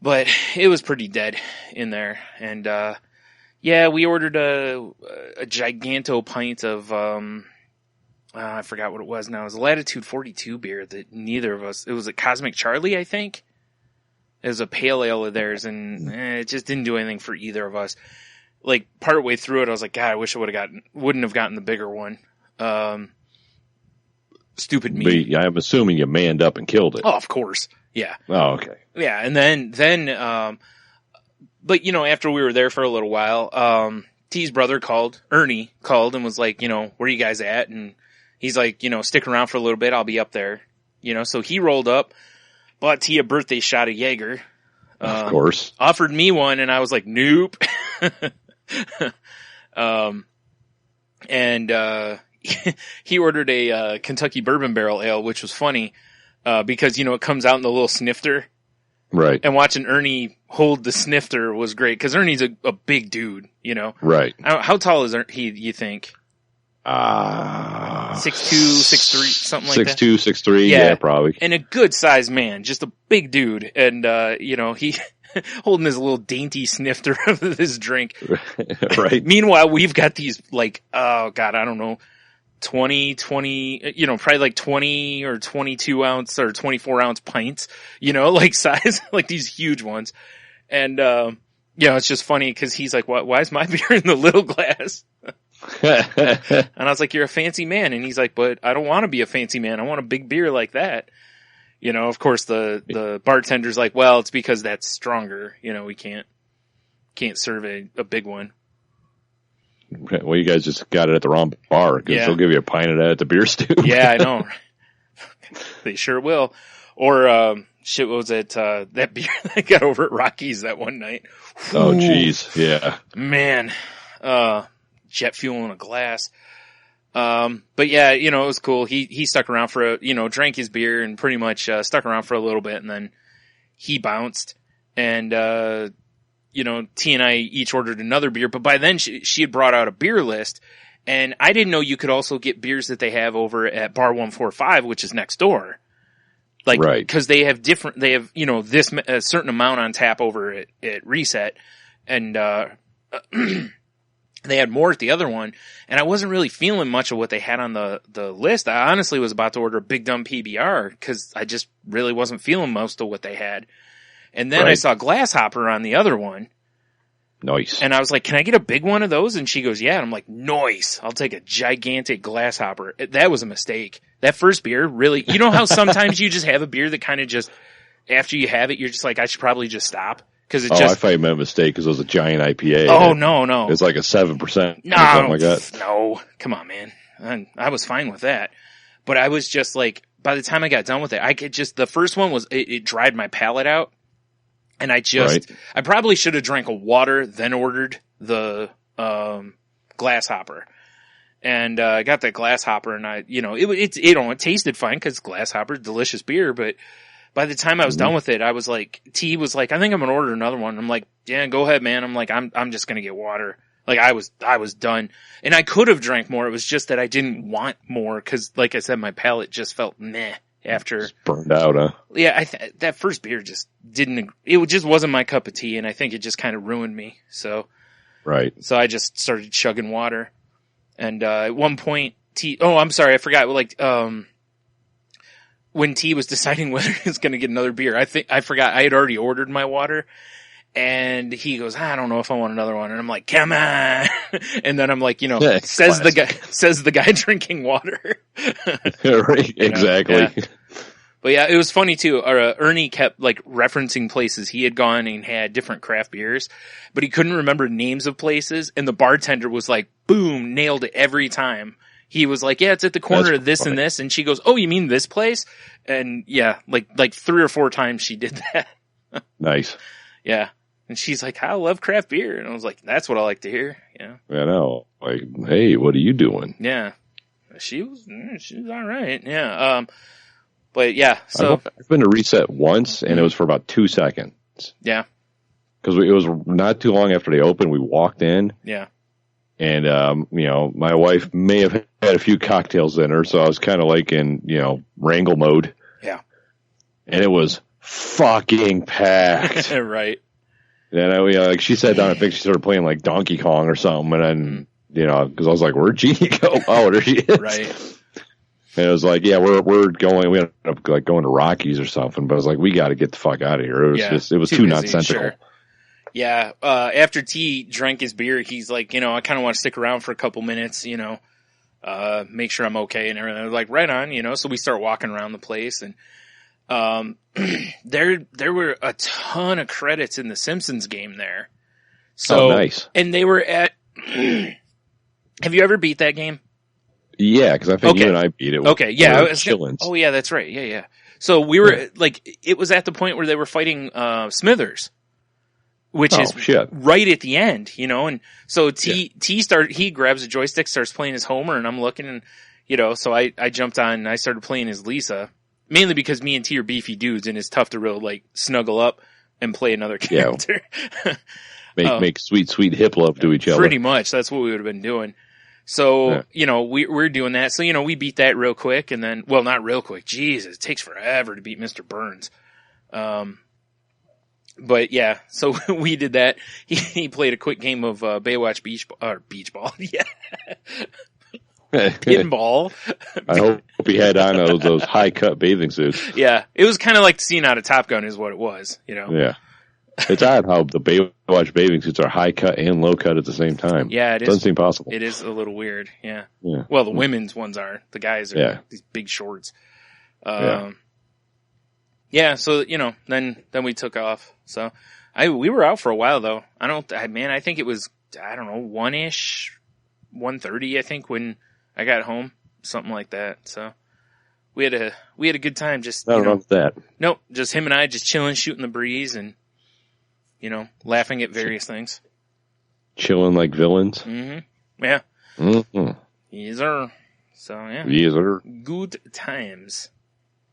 But it was pretty dead in there. And, we ordered a giganto pint of, I forgot what it was now. It was a Latitude 42 beer that neither of us, it was a Cosmic Charlie, I think. It was a pale ale of theirs, and it just didn't do anything for either of us. Like, partway through it, I was like, God, I wish I wouldn't have gotten the bigger one. Stupid me. But I'm assuming you manned up and killed it. Oh, of course. Yeah. Oh, okay. Yeah, and then, but after we were there for a little while, T's brother Ernie called and was like, where are you guys at? And he's like, stick around for a little bit, I'll be up there. So he rolled up, bought T a birthday shot of Jaeger. Of course. Offered me one, and I was like, nope. He ordered a Kentucky Bourbon Barrel Ale, which was funny, because, it comes out in the little snifter. Right. And watching Ernie hold the snifter was great, because Ernie's a big dude, Right. How tall is he, you think? 6'2", 6'3", something like that? 6'2", 6'3", yeah, probably. And a good sized man, just a big dude. And, he holding his little dainty snifter of his drink. Right. Meanwhile, we've got these, like, oh God, I don't know, 20, probably like 20 or 22 ounce or 24 ounce pints, like size, like these huge ones. And, it's just funny because he's like, why is my beer in the little glass? And I was like, you're a fancy man. And he's like, but I don't want to be a fancy man. I want a big beer like that. Of course the bartender's like, well, it's because that's stronger. We can't serve a big one. Well, you guys just got it at the wrong bar, because they'll give you a pint of that at the beer stew. Yeah, I know. They sure will. Or, what was it, that beer that I got over at Rocky's that one night. Oh, jeez. Yeah. Man. Jet fuel in a glass. But yeah, it was cool. He stuck around for drank his beer and pretty much, stuck around for a little bit, and then he bounced. And, T and I each ordered another beer, but by then she had brought out a beer list, and I didn't know you could also get beers that they have over at Bar 145, which is next door. Like, right. Cause they have this, a certain amount on tap over at Reset, and, they had more at the other one, and I wasn't really feeling much of what they had on the list. I honestly was about to order a Big Dumb PBR, cause I just really wasn't feeling most of what they had. And then I saw Glasshopper on the other one. Nice. And I was like, can I get a big one of those? And she goes, yeah. And I'm like, nice. I'll take a gigantic Glasshopper. That was a mistake. That first beer really, how sometimes you just have a beer that kind of just, after you have it, you're just like, I should probably just stop. Cause it I thought you meant a mistake because it was a giant IPA. Oh, no. It's like a 7%. No, or something like that. No. Come on, man. I was fine with that. But I was just like, by the time I got done with it, the first one was, it dried my palate out. And I probably should have drank a water, then ordered the, Glasshopper. And, I got that Glasshopper, and it tasted fine because Glasshopper's delicious beer, but by the time I was done with it, I was like, T was like, I think I'm going to order another one. I'm like, yeah, go ahead, man. I'm like, I'm just going to get water. Like I was done, and I could have drank more. It was just that I didn't want more. Cause like I said, my palate just felt meh. After it's burned out, huh? Yeah, that first beer just it just wasn't my cup of tea, and I think it just kind of ruined me. So I just started chugging water, and at one point, I'm sorry, I forgot. Like, when T was deciding whether he was going to get another beer, I forgot I had already ordered my water, And he goes, I don't know if I want another one. And I'm like, come on. And then I'm like, Yeah, says the guy drinking water. Right, exactly. Yeah. But yeah, it was funny too. Ernie kept like referencing places he had gone and had different craft beers, but he couldn't remember names of places. And the bartender was like, boom, nailed it every time. He was like, yeah, it's at the corner of this and this. And she goes, oh, you mean this place? And yeah, like 3 or 4 times she did that. Nice. Yeah. And she's like, I love craft beer. And I was like, that's what I like to hear. Yeah. I know. Like, hey, what are you doing? Yeah. She was all right. Yeah. But yeah, so I've been to Reset once, and it was for about 2 seconds. Yeah. Because it was not too long after they opened. We walked in. Yeah. And, my wife may have had a few cocktails in her, so I was kind of like in, wrangle mode. Yeah. And it was fucking packed. Right. And like she sat down, I think she started playing like Donkey Kong or something. And then, because I was like, where'd Jeannie go? Oh, there she is. Right. And it was like, yeah, we're going. We ended up like going to Rockies or something. But I was like, we got to get the fuck out of here. It was it was too nonsensical. Sure. Yeah. After T drank his beer, he's like, I kind of want to stick around for a couple minutes. Make sure I'm okay and everything. I was like, right on. So we start walking around the place, and there were a ton of credits in the Simpsons game there. So nice. And they were at. Have you ever beat that game? Yeah, because I think you and I beat it. Okay, yeah. Oh, yeah, that's right. Yeah. So we were, it was at the point where they were fighting Smithers, which is right at the end, and so T he grabs a joystick, starts playing his Homer, and I'm looking, and, so I jumped on and I started playing as Lisa, mainly because me and T are beefy dudes, and it's tough to really, snuggle up and play another character. Yeah. Make sweet hip love to each other. Pretty much. That's what we would have been doing. So, we're doing that. So, we beat that real quick, and then, well, not real quick. Jesus, it takes forever to beat Mr. Burns. But yeah, so we did that. He played a quick game of, Baywatch beach ball. Yeah. Pinball. I hope he had on those high cut bathing suits. Yeah. It was kind of like the scene out of Top Gun is what it was, Yeah. It's odd how the Baywatch bathing suits are high cut and low cut at the same time. Yeah, it doesn't seem possible. It is a little weird. Yeah. Well, the women's ones are. The guys are these big shorts. So then we took off. So we were out for a while though. I think it was 1-ish, 1:30 I think when I got home, something like that. So we had a good time. Just I don't know that. Nope, just him and I just chilling, shooting the breeze, and laughing at various things. Chilling like villains? Mm-hmm. Yeah. Mm-hmm. Yes, sir. So, yeah. Yes, sir. Good times.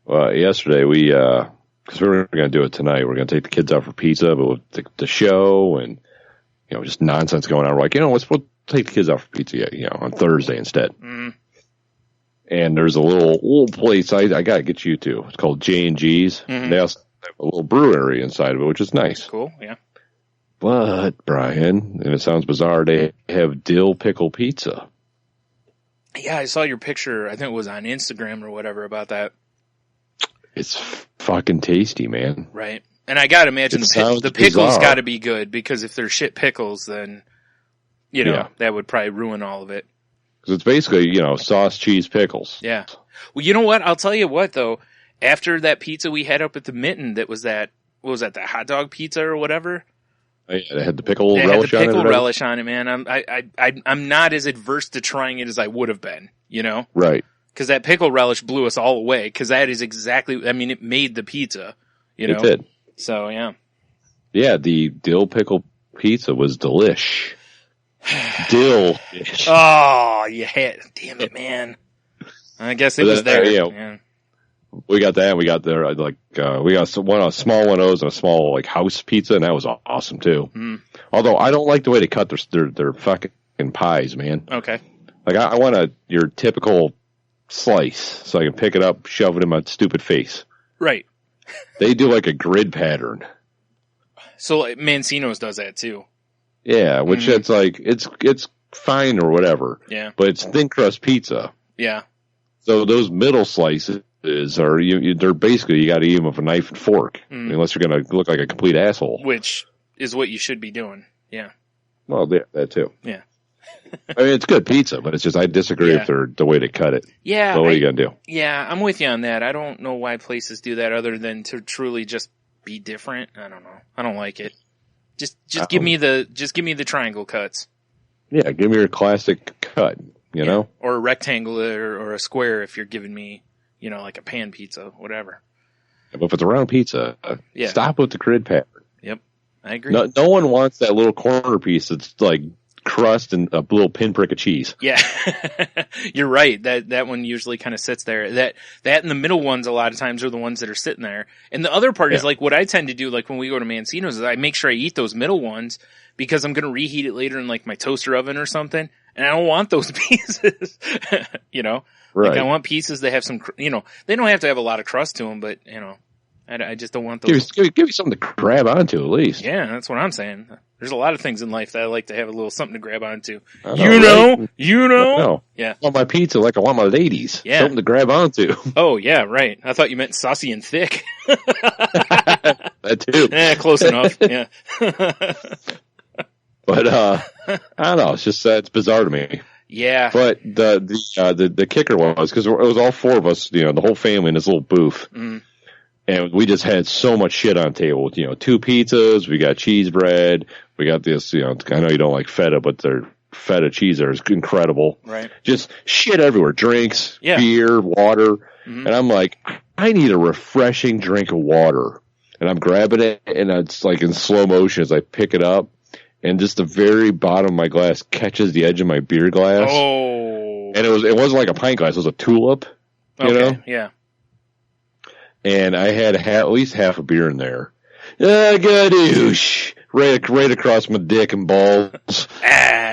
Well, yesterday because we were going to do it tonight, we're going to take the kids out for pizza, but with the show and, just nonsense going on. We're like, we'll take the kids out for pizza, on Thursday instead. Mm-hmm. And there's a little place I got to get you to. It's called J&G's. Mm-hmm. They also have a little brewery inside of it, which is nice. Cool, yeah. But, Brian, and it sounds bizarre, they have dill pickle pizza. Yeah, I saw your picture. I think it was on Instagram or whatever about that. It's fucking tasty, man. Right. And I gotta imagine the pickles gotta be good, because if they're shit pickles, then, that would probably ruin all of it. Because it's basically, sauce, cheese, pickles. Yeah. Well, you know what? I'll tell you what, though. After that pizza we had up at the Mitten, what was that, the hot dog pizza or whatever? They had the pickle relish on it. Had the pickle relish on it, man. I'm not as adverse to trying it as I would have been, Right. Because that pickle relish blew us all away, because that is exactly, it made the pizza, It did. So, yeah. Yeah, the dill pickle pizza was delish. Dill. Oh, you had, damn it, man. I guess it was there. Yeah. We got that. We got there, we got a small one of those and a small, house pizza, and that was awesome, too. Mm. Although, I don't like the way they cut their fucking pies, man. Okay. I want your typical slice, so I can pick it up, shove it in my stupid face. Right. They do a grid pattern. So Mancino's does that too. Yeah, which it's it's fine or whatever. Yeah. But it's thin crust pizza. Yeah. So those middle slices are they're basically you got to eat them with a knife and fork, unless you're going to look like a complete asshole. Which is what you should be doing. Yeah. Well, yeah, that too. Yeah. I mean, it's good pizza, but it's just I disagree with the way they cut it. Yeah. So what are you gonna do? Yeah, I'm with you on that. I don't know why places do that other than to truly just be different. I don't know. I don't like it. Just give me the triangle cuts. Yeah, give me your classic cut. You know, or a rectangle or a square if you're giving me, like a pan pizza, whatever. But if it's a round pizza, stop with the grid pattern. Yep, I agree. No one wants that little corner piece that's like crust and a little pinprick of cheese. Yeah, you're right. That one usually kind of sits there. That and the middle ones a lot of times are the ones that are sitting there. And the other part is like what I tend to do, like when we go to Mancino's, is I make sure I eat those middle ones because I'm going to reheat it later in like my toaster oven or something. And I don't want those pieces, Right. Like I want pieces that have some, they don't have to have a lot of crust to them, but, I just don't want those. Give you something to grab onto at least. Yeah, that's what I'm saying. There's a lot of things in life that I like to have a little something to grab onto. Right? No. Yeah. I want my pizza like I want my ladies. Yeah. Something to grab onto. Oh, yeah, right. I thought you meant saucy and thick. That too. Close enough. Yeah. But, I don't know. It's just, it's bizarre to me. Yeah. But the kicker was, cause it was all four of us, the whole family in this little booth. Mm. And we just had so much shit on table. 2 pizzas, we got cheese bread, we got this, I know you don't like feta, but their feta cheese there is incredible. Right. Just shit everywhere. Drinks, beer, water. Mm-hmm. And I'm like, I need a refreshing drink of water. And I'm grabbing it, and it's like in slow motion as I pick it up. And just the very bottom of my glass catches the edge of my beer glass. Oh. And it wasn't like a pint glass, it was a tulip. You know? Yeah. And I had at least half a beer in there. Gadoosh. Right across my dick and balls.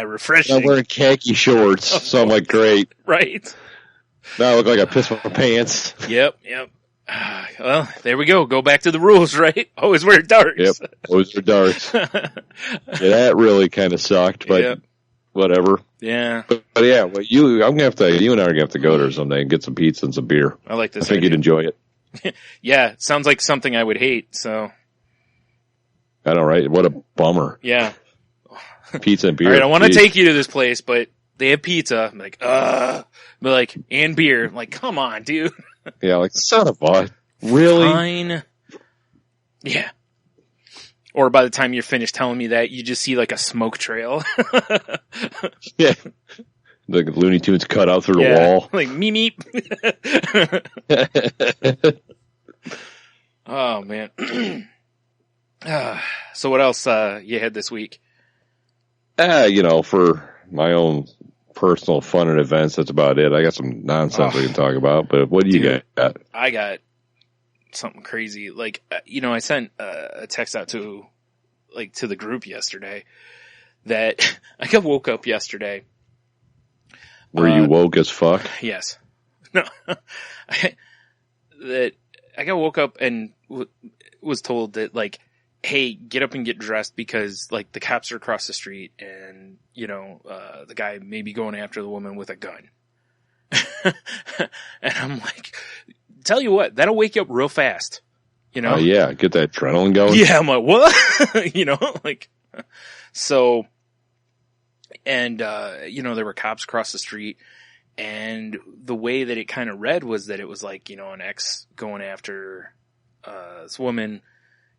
Refreshing. I'm wearing khaki shorts, so I'm like, great. Right. Now I look like I pissed my pants. Yep. Well, there we go. Go back to the rules, right? Always wear darks. Yep, always wear darks. That really kind of sucked, but whatever. Yeah. But yeah, well, you and I are gonna have to go there someday and get some pizza and some beer. I like this. I think you'd enjoy it. Yeah, sounds like something I would hate. So. I know, right? What a bummer. Yeah. Pizza and beer. All right, I want to take you to this place, but they have pizza. I'm like, and beer. I'm like, come on, dude. Yeah, like, son of a, really? Fine. Yeah. Or by the time you're finished telling me that, you just see like a smoke trail. Yeah. Like Looney Tunes cut out through the wall. Like, meep. Oh, man. So what else you had this week? For my own personal fun and events, that's about it. I got some nonsense we can talk about, but what do you got? I got something crazy. Like, I sent a text out to the group yesterday that I got woke up yesterday. Were you woke as fuck? Yes. No. That I got woke up and was told that, like, hey, get up and get dressed because, like, the cops are across the street and, the guy may be going after the woman with a gun. And I'm like, tell you what, that'll wake you up real fast, Oh, yeah, get that adrenaline going. Yeah, I'm like, what? So, and, there were cops across the street, and the way that it kind of read was that it was like, an ex going after, this woman.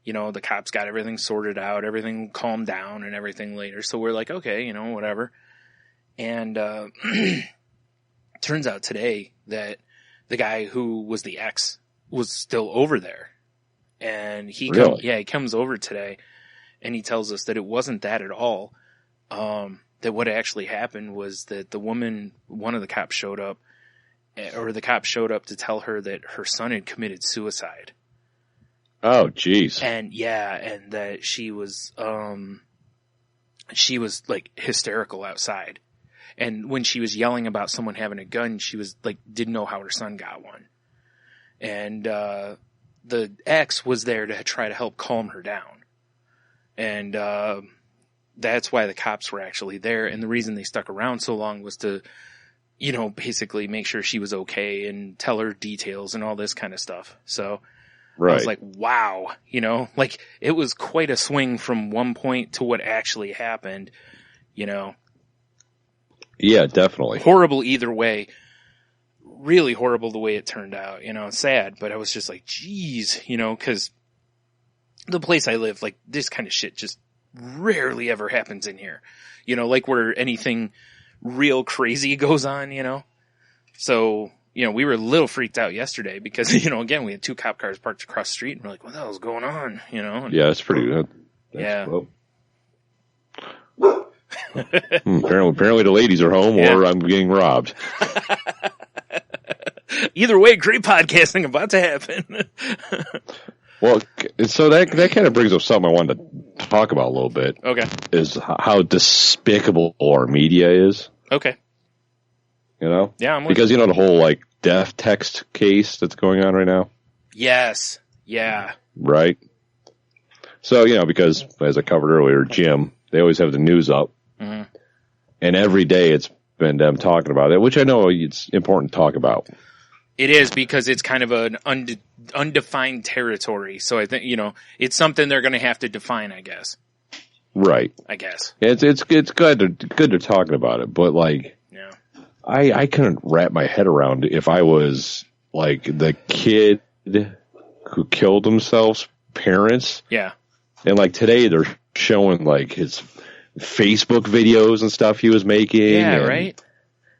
The cops got everything sorted out, everything calmed down and everything later. So we're like, okay, whatever. And, turns out today that the guy who was the ex was still over there. And he comes over today and he tells us that it wasn't that at all. That what actually happened was that one of the cops showed up, or the cop showed up to tell her that her son had committed suicide. Oh, jeez. And and that she was like hysterical outside. And when she was yelling about someone having a gun, she was like, didn't know how her son got one. And, the ex was there to try to help calm her down. And, that's why the cops were actually there. And the reason they stuck around so long was to, basically make sure she was okay and tell her details and all this kind of stuff. So, Right. I was like, wow, you know, like it was quite a swing from one point to what actually happened, you know. Yeah, definitely. Horrible either way. Really horrible the way it turned out, you know, sad, but I was just like, geez, you know, cause the place I live, like this kind of shit just rarely ever happens in here, you know, like where anything real crazy goes on, you know. So, you know, we were a little freaked out yesterday because, you know, again, we had 2 cop cars parked across the street and we're like, what the hell's going on? You know? And, yeah, it's pretty good. Yeah. Apparently the ladies are home or I'm getting robbed. Either way, great podcasting about to happen. Well, so that kind of brings up something I wanted to talk about a little bit. Okay. Is how despicable our media is. Okay. You know? Yeah, I'm with because you know the whole like death text case that's going on right now. Yes. Yeah. Right. So you know, because as I covered earlier, Jim, they always have the news up, and every day it's been them talking about it, which I know it's important to talk about. It is because it's kind of an undefined territory. So I think, you know, it's something they're going to have to define, I guess. Right. I guess. It's good they're talking about it, but like, yeah. I couldn't wrap my head around if I was like the kid who killed himself's parents. Yeah. And like today they're showing like his Facebook videos and stuff he was making. Yeah, right?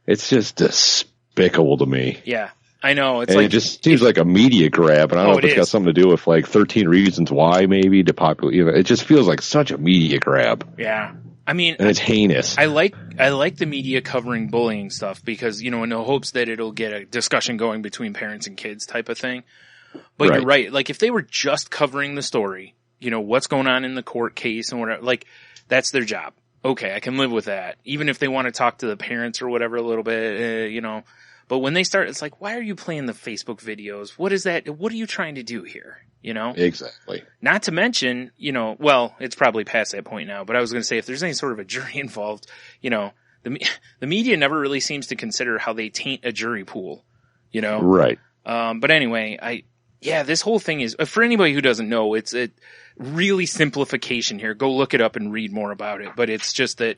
It's just despicable to me. Yeah. I know. It's and like it just seems like a media grab, and I don't know if it's got something to do with like 13 Reasons Why, maybe to popular. You know, it just feels like such a media grab. Yeah, I mean, and it's heinous. I like the media covering bullying stuff because, you know, in the hopes that it'll get a discussion going between parents and kids type of thing. But You're right. Like if they were just covering the story, you know, what's going on in the court case and whatever, like that's their job. Okay, I can live with that. Even if they want to talk to the parents or whatever a little bit, you know. But when they start, it's like, why are you playing the Facebook videos? What is that? What are you trying to do here? You know? Exactly. Not to mention, you know, well, it's probably past that point now, but I was going to say if there's any sort of a jury involved, you know, the media never really seems to consider how they taint a jury pool, you know? Right. But anyway, this whole thing is, for anybody who doesn't know, it's a really simplification here. Go look it up and read more about it. But it's just that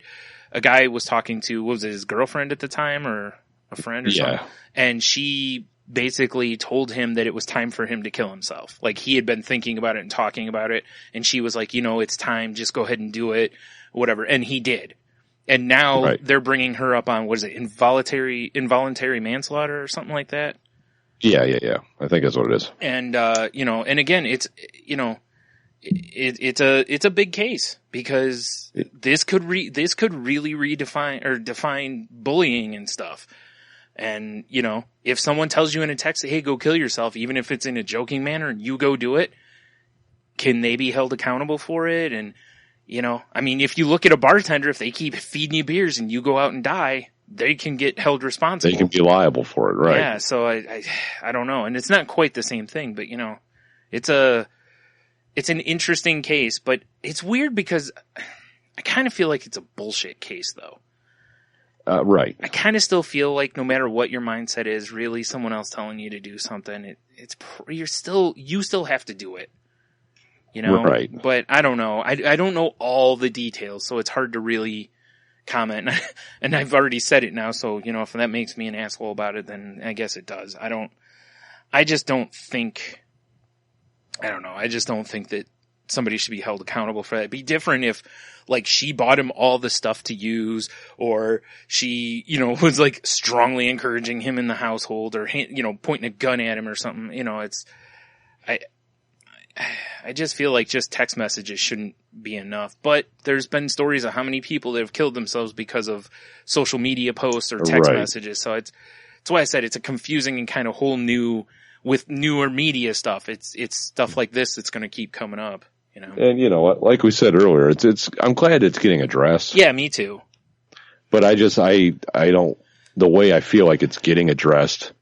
a guy was talking to, what was it, his girlfriend at the time or a friend or something? And she basically told him that it was time for him to kill himself. Like he had been thinking about it and talking about it. And she was like, you know, it's time. Just go ahead and do it. Whatever. And he did. And now they're bringing her up on, what is it, involuntary manslaughter or something like that? Yeah. I think that's what it is. And, you know, and again, it's, you know, it's a big case because this could really redefine or define bullying and stuff. And, you know, if someone tells you in a text, hey, go kill yourself, even if it's in a joking manner and you go do it, can they be held accountable for it? And, you know, I mean, if you look at a bartender, if they keep feeding you beers and you go out and die, they can get held responsible. They can be liable for it, right? Yeah, so I don't know. And it's not quite the same thing, but, you know, it's an interesting case, but it's weird because I kind of feel like it's a bullshit case, though. Right. I kind of still feel like no matter what your mindset is, really someone else telling you to do something, you still have to do it. You know? Right. But I don't know. I don't know all the details, so it's hard to really comment. And I've already said it now, so, you know, if that makes me an asshole about it, then I guess it does. I just don't think that somebody should be held accountable for that. It'd be different if, like, she bought him all the stuff to use, or she, you know, was, like, strongly encouraging him in the household, or, you know, pointing a gun at him or something. You know, I just feel like just text messages shouldn't be enough. But there's been stories of how many people that have killed themselves because of social media posts or text messages. So it's why I said it's a confusing and kind of whole new, with newer media stuff. It's stuff like this that's going to keep coming up, you know. And you know what, like we said earlier, I'm glad it's getting addressed. Yeah, me too. But I don't, the way I feel like it's getting addressed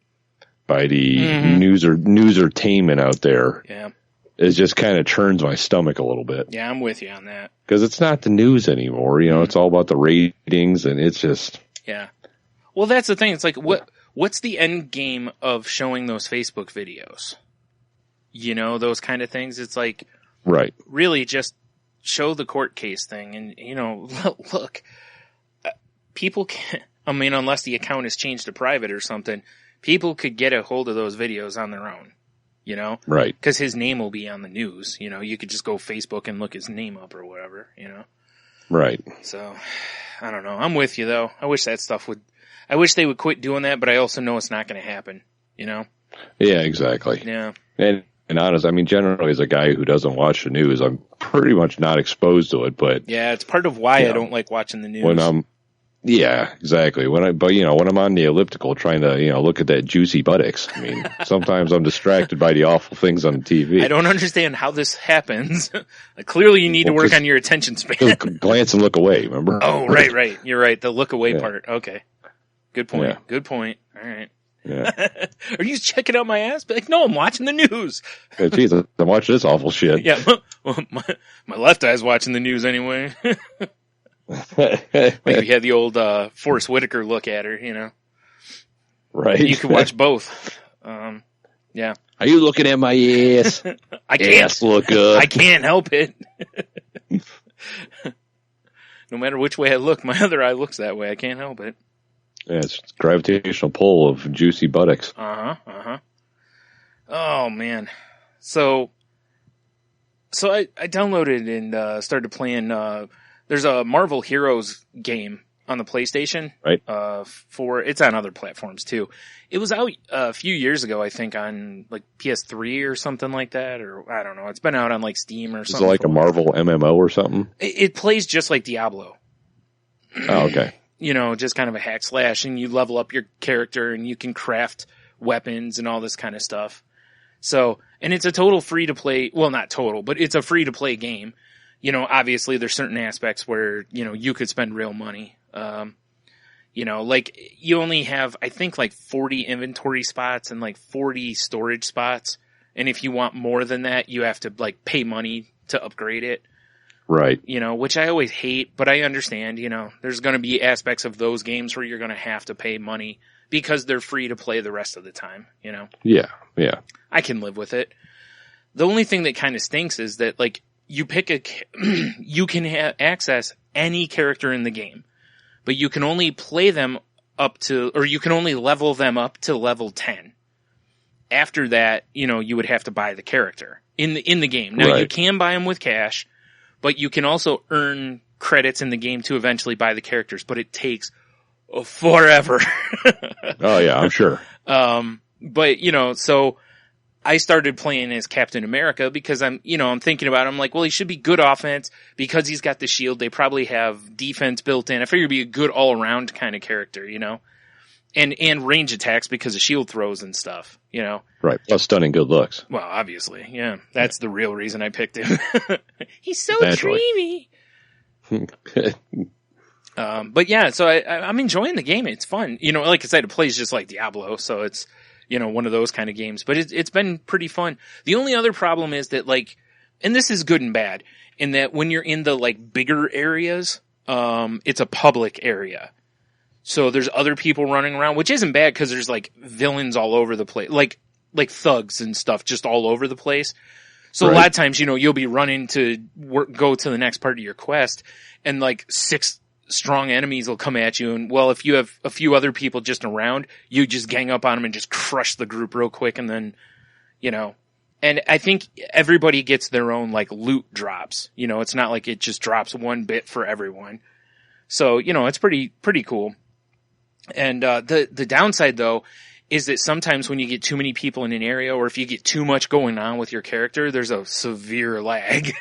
by the newsertainment out there. Yeah. It just kind of churns my stomach a little bit. Yeah, I'm with you on that. Because it's not the news anymore, you know, it's all about the ratings, and it's just... Yeah. Well, that's the thing. It's like, what's the end game of showing those Facebook videos? You know, those kind of things. It's like, Right. really just show the court case thing. And, you know, look, people can, I mean, unless the account is changed to private or something, people could get a hold of those videos on their own, you know? Right. Because his name will be on the news. You know, you could just go Facebook and look his name up or whatever, you know? Right. So, I don't know. I'm with you, though. I wish I wish they would quit doing that, but I also know it's not going to happen, you know? Yeah, exactly. Yeah. And honest, I mean, generally as a guy who doesn't watch the news, I'm pretty much not exposed to it, but. Yeah, it's part of why I don't like watching the news. Yeah, exactly. When I'm on the elliptical trying to, look at that juicy buttocks, I mean, sometimes I'm distracted by the awful things on TV. I don't understand how this happens. Clearly you need to work on your attention span. Glance and look away, remember? Oh, right. You're right. The look away part. Okay. Good point. Yeah. Good point. All right. Yeah. Are you checking out my ass? Like, no, I'm watching the news. Yeah, geez, I'm watching this awful shit. Yeah. My left eye's watching the news anyway. Like we had the old Forrest Whitaker look at her, you know. Right. You could watch both. Yeah. Are you looking at my ass? I can't. Ass look up. I can't help it. No matter which way I look, my other eye looks that way. I can't help it. Yeah, it's gravitational pull of juicy buttocks. Oh man. So I downloaded and started playing there's a Marvel Heroes game on the PlayStation. Right. It's on other platforms too. It was out a few years ago, I think, on like PS3 or something like that, or I don't know. It's been out on like Steam or something. Is it like a Marvel MMO or something? It plays just like Diablo. Oh, okay. You know, just kind of a hack slash, and you level up your character and you can craft weapons and all this kind of stuff. So, and it's a total free to play, well, not total, but it's a free to play game. You know, obviously there's certain aspects where, you know, you could spend real money. You know, like you only have, I think, like 40 inventory spots and like 40 storage spots. And if you want more than that, you have to like pay money to upgrade it. Right. You know, which I always hate, but I understand, you know, there's going to be aspects of those games where you're going to have to pay money because they're free to play the rest of the time, you know? Yeah. Yeah. I can live with it. The only thing that kind of stinks is that, like, you pick you can access any character in the game, but you can only play them up to, or you can only level them up to level 10. After that, you know, you would have to buy the character in the game. Now, You can buy them with cash, but you can also earn credits in the game to eventually buy the characters, but it takes forever. Oh yeah, I'm sure. But you know, so I started playing as Captain America because I'm thinking about it. I'm like, well, he should be good offense because he's got the shield. They probably have defense built in. I figure he'd be a good all around kind of character, you know, and range attacks because of shield throws and stuff, you know. Right. Plus stunning good looks. Well, obviously, yeah. That's the real reason I picked him. He's so Naturally. dreamy. But yeah, so I'm enjoying the game. It's fun. You know, like I said, it plays just like Diablo, so it's, you know, one of those kind of games, but it's been pretty fun. The only other problem is that, like, and this is good and bad, in that when you're in the, like, bigger areas, it's a public area. So there's other people running around, which isn't bad because there's, like, villains all over the place, like thugs and stuff just all over the place. So a lot of times, you know, you'll be running to go to the next part of your quest, and, like, 6 strong enemies will come at you, and well, if you have a few other people just around, you just gang up on them and just crush the group real quick, and then, you know, and I think everybody gets their own, like, loot drops. You know, it's not like it just drops one bit for everyone. So, you know, it's pretty cool. And the downside, though, is that sometimes when you get too many people in an area, or if you get too much going on with your character, there's a severe lag.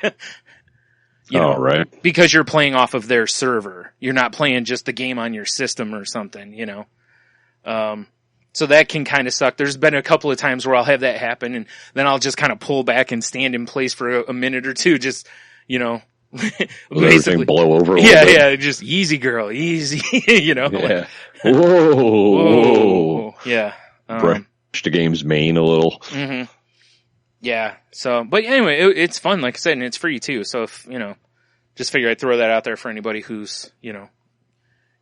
You know, right. Because you're playing off of their server. You're not playing just the game on your system or something, you know. So that can kind of suck. There's been a couple of times where I'll have that happen, and then I'll just kind of pull back and stand in place for a minute or two, just, you know. Everything blow over a little Yeah, bit. yeah, just easy girl, easy, you know. Yeah. Like, Whoa. Yeah. Brush the game's main a little. Mm-hmm. Yeah. So, but anyway, it's fun, like I said, and it's free too. So if, you know, just figure I'd throw that out there for anybody who's, you know,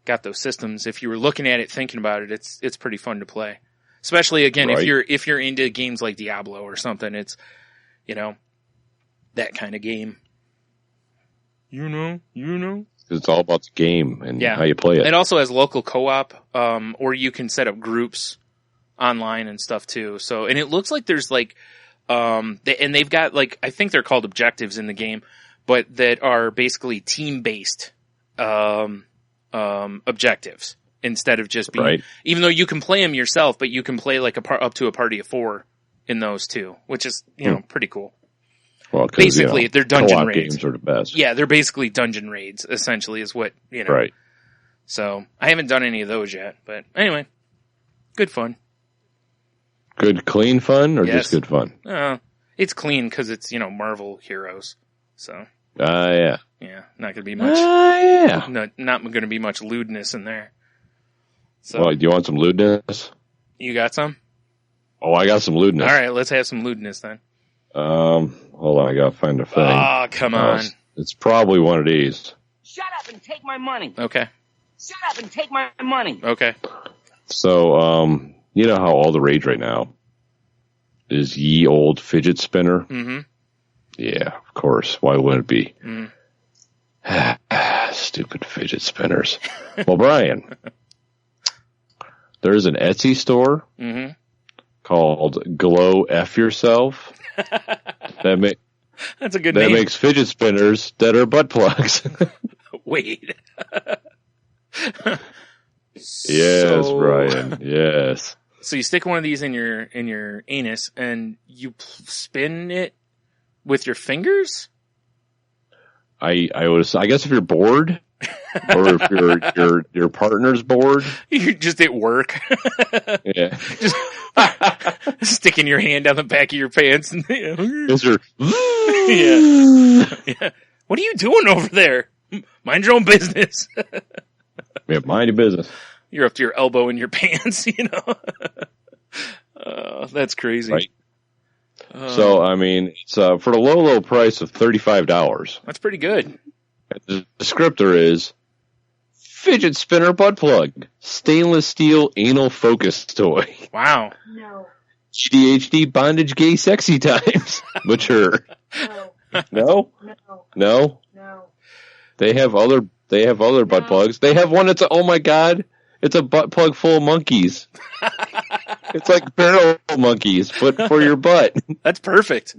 got those systems. If you were looking at it, thinking about it, it's pretty fun to play. Especially again, if you're into games like Diablo or something, that kind of game. You know. It's all about the game and Yeah. how you play it. It also has local co-op, or you can set up groups online and stuff too. So, and it looks like there's like, and they've got like, I think they're called objectives in the game, but that are basically team-based, objectives instead of just being, Right. even though you can play them yourself, but you can play like up to a party of 4 in those too, which is, pretty cool. Well, 'cause, Basically, they're dungeon co-op raids. games are the best. Yeah, they're basically dungeon raids, essentially, is what, Right. So, I haven't done any of those yet, but anyway, good fun. Good, clean fun, or Yes. just good fun? It's clean because it's, Marvel heroes. So, Yeah. yeah, not gonna be much, Yeah. not gonna be much lewdness in there. So, Well, do you want some lewdness? you got some? Oh, I got some lewdness. Alright, let's have some lewdness then. Hold on, I gotta find a thing. Ah, come on. It's probably one of these. Shut up and take my money. Okay, Shut up and take my money. okay. So, you know how all the rage right now is ye old fidget spinner? Mm-hmm. Yeah, of course. Why wouldn't it be? Mm. Stupid fidget spinners. Well, Brian, there's an Etsy store Mm-hmm. called Glow F Yourself that That's a good that name. makes fidget spinners that are butt plugs. Wait. Yes, Brian. Yes. So you stick one of these in your anus and you spin it with your fingers? I guess if you're bored, or if your partner's bored, You're just at work. yeah, Just sticking your hand down the back of your pants. And, is your yeah. What are you doing over there? Mind your own business. yeah, mind your business. You're up to your elbow in your pants, That's crazy. Right. So I mean, it's for the low price of $35. That's pretty good. The descriptor is fidget spinner butt plug, stainless steel anal focus toy, Wow. No. ADHD bondage gay sexy times, mature. No. No, No. no. No. They have other butt plugs. They have one that's oh my god, it's a butt plug full of monkeys. It's like barrel monkeys, but for your butt. That's perfect.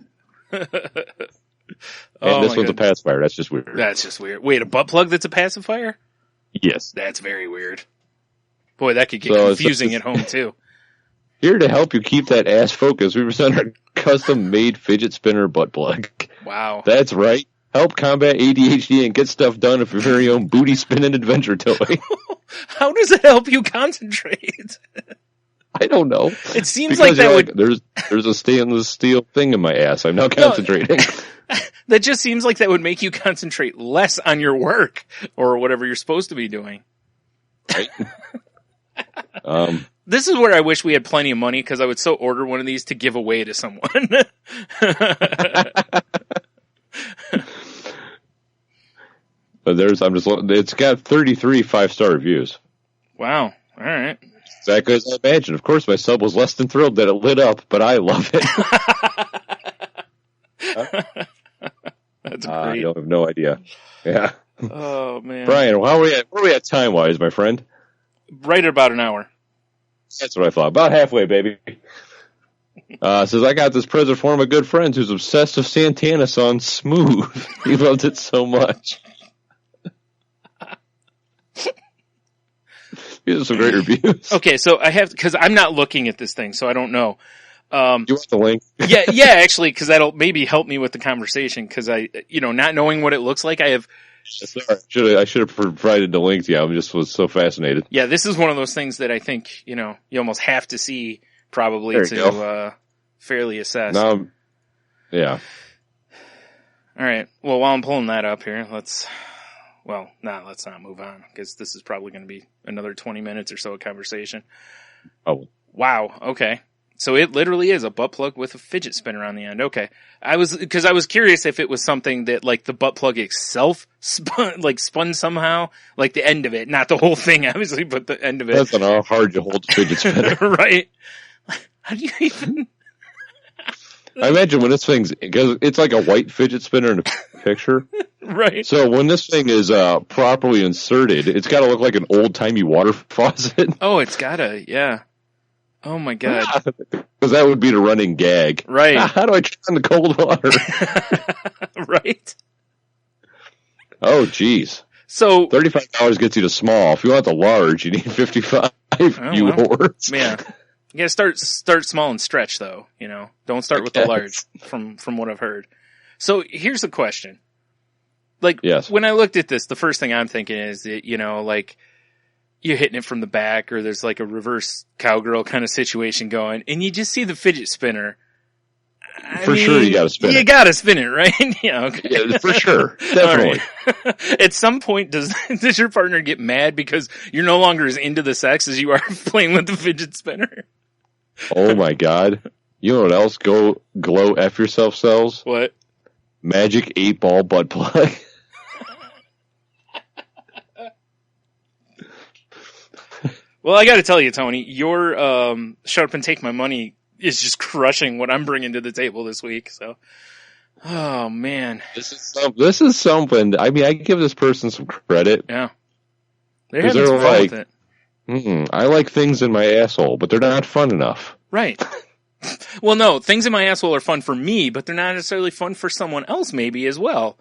And this my one's a goodness. pacifier. That's just weird. That's just weird. Wait, a butt plug that's a pacifier? Yes. That's very weird. Boy, that could get So confusing at home too. Here to help you keep that ass focused, we present our custom-made fidget spinner butt plug. Wow. That's right. Help combat ADHD and get stuff done with your very own booty spinning adventure toy. How does it help you concentrate? I don't know. It seems Because like that you're would there's a stainless steel thing in my ass. I'm now concentrating. that just seems like that would make you concentrate less on your work or whatever you're supposed to be doing. Right? This is where I wish we had plenty of money because I would so order one of these to give away to someone. But it's got 33 5-star reviews. Wow. All right. Exactly as I imagined. Of course, my sub was less than thrilled that it lit up, but I love it. That's I great. don't have no idea. Yeah. Oh man. Brian, where are we at time-wise, my friend? Right at about an hour. That's what I thought. About halfway, baby. Says, I got this present for my good friends who's obsessed with Santana song Smooth. He loved it so much. These are some great reviews. Okay, so I have, cause I'm not looking at this thing, so I don't know. Do you want the link? yeah, actually, cause that'll maybe help me with the conversation, cause not knowing what it looks like, I should have provided the link to you. I was so fascinated. yeah, this is one of those things that I think, you almost have to see probably There you to, go. fairly assess. Now, yeah. Alright, well, while I'm pulling that up here, let's not move on, cause this is probably gonna be another 20 minutes or so of conversation. Oh, Wow. Okay. So it literally is a butt plug with a fidget spinner on the end. Okay. I was curious if it was something that like the butt plug itself spun somehow, like the end of it, not the whole thing, obviously, but the end of it. that's on how hard you hold the fidget spinner. Right. How do you even? I imagine when this thing's, because it's like a white fidget spinner in a picture. Right. So when this thing is properly inserted, it's got to look like an old-timey water faucet. Oh, it's gotta, yeah. Oh my God. Because that would be the running gag. Right. How do I turn on the cold water? Right. Oh, geez. So $35 gets you to small. If you want the large, you need 55. You whores. Yeah. You gotta start small and stretch though, you know. Don't start with the large from what I've heard. So here's the question. Like, yes. When I looked at this, the first thing I'm thinking is that, you know, like, you're hitting it from the back or there's like a reverse cowgirl kind of situation going and you just see the fidget spinner. I mean, sure you gotta spin it. You gotta spin it, right? Yeah, okay. Yeah, for sure. Definitely. Right. At some point, does your partner get mad because you're no longer as into the sex as you are playing with the fidget spinner? Oh my God. You know what else glow F yourself sells? What? Magic 8-ball butt plug. Well, I gotta tell you, Tony, your shut up and take my money is just crushing what I'm bringing to the table this week. So, oh man, This is something. I mean, I give this person some credit. Yeah, they're having some fun with it. I like things in my asshole, but they're not fun enough. Right. Well, no, things in my asshole are fun for me, but they're not necessarily fun for someone else, maybe as well,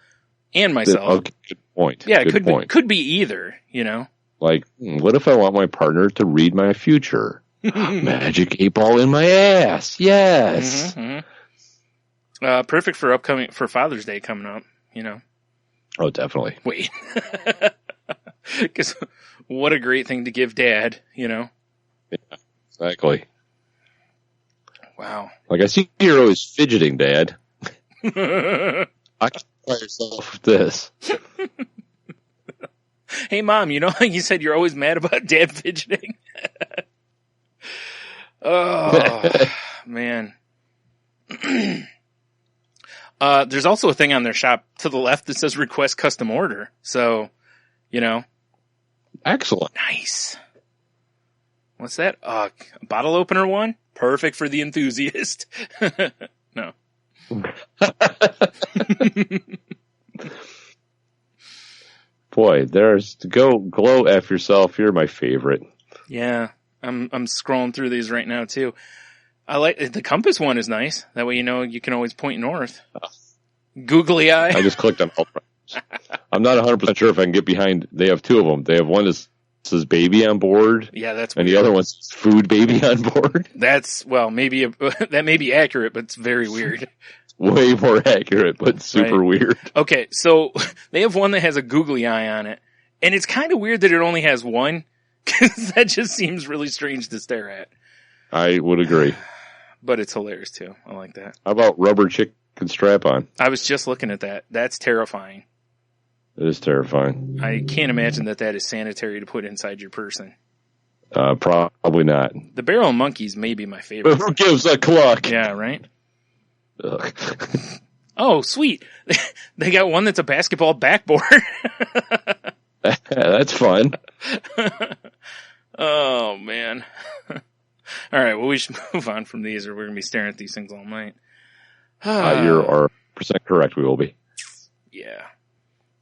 and myself. Okay, good point. Yeah, Good could be either. You know. Like, what if I want my partner to read my future? Magic 8-ball in my ass. Yes. Mm-hmm, mm-hmm. Perfect for Father's Day coming up, you know. Oh, definitely. Wait. Because what a great thing to give Dad, you know. Yeah, exactly. Wow. Like, I see you're always fidgeting, Dad. I can try yourself with this. Hey, Mom, you know, you said you're always mad about Dad fidgeting. Oh, man. There's also a thing on their shop to the left that says request custom order. So, you know. Excellent. Nice. What's that? A bottle opener one? Perfect for the enthusiast. No. Boy, there's to go glow F yourself. You're my favorite. Yeah. I'm scrolling through these right now too. I like the compass one is nice. That way, you know, you can always point north. Googly eye. I just clicked on all. I'm not 100% sure if I can get behind. They have two of them. They have one that says baby on board. Yeah, that's and weird. the other one says food baby on board. That's, well, maybe that may be accurate, but it's very weird. Way more accurate, but super weird. Okay, so they have one that has a googly eye on it, and it's kind of weird that it only has one, because that just seems really strange to stare at. I would agree. But it's hilarious too. I like that. How about rubber chicken strap-on? I was just looking at that. That's terrifying. It is terrifying. I can't imagine that is sanitary to put inside your person. Probably not. The barrel monkeys may be my favorite. Who gives a cluck? Yeah, right? Ugh. Oh, sweet. They got one that's a basketball backboard. That's fun. Oh, man. All right, well, we should move on from these or we're going to be staring at these things all night. You're 100% correct. We will be. Yeah.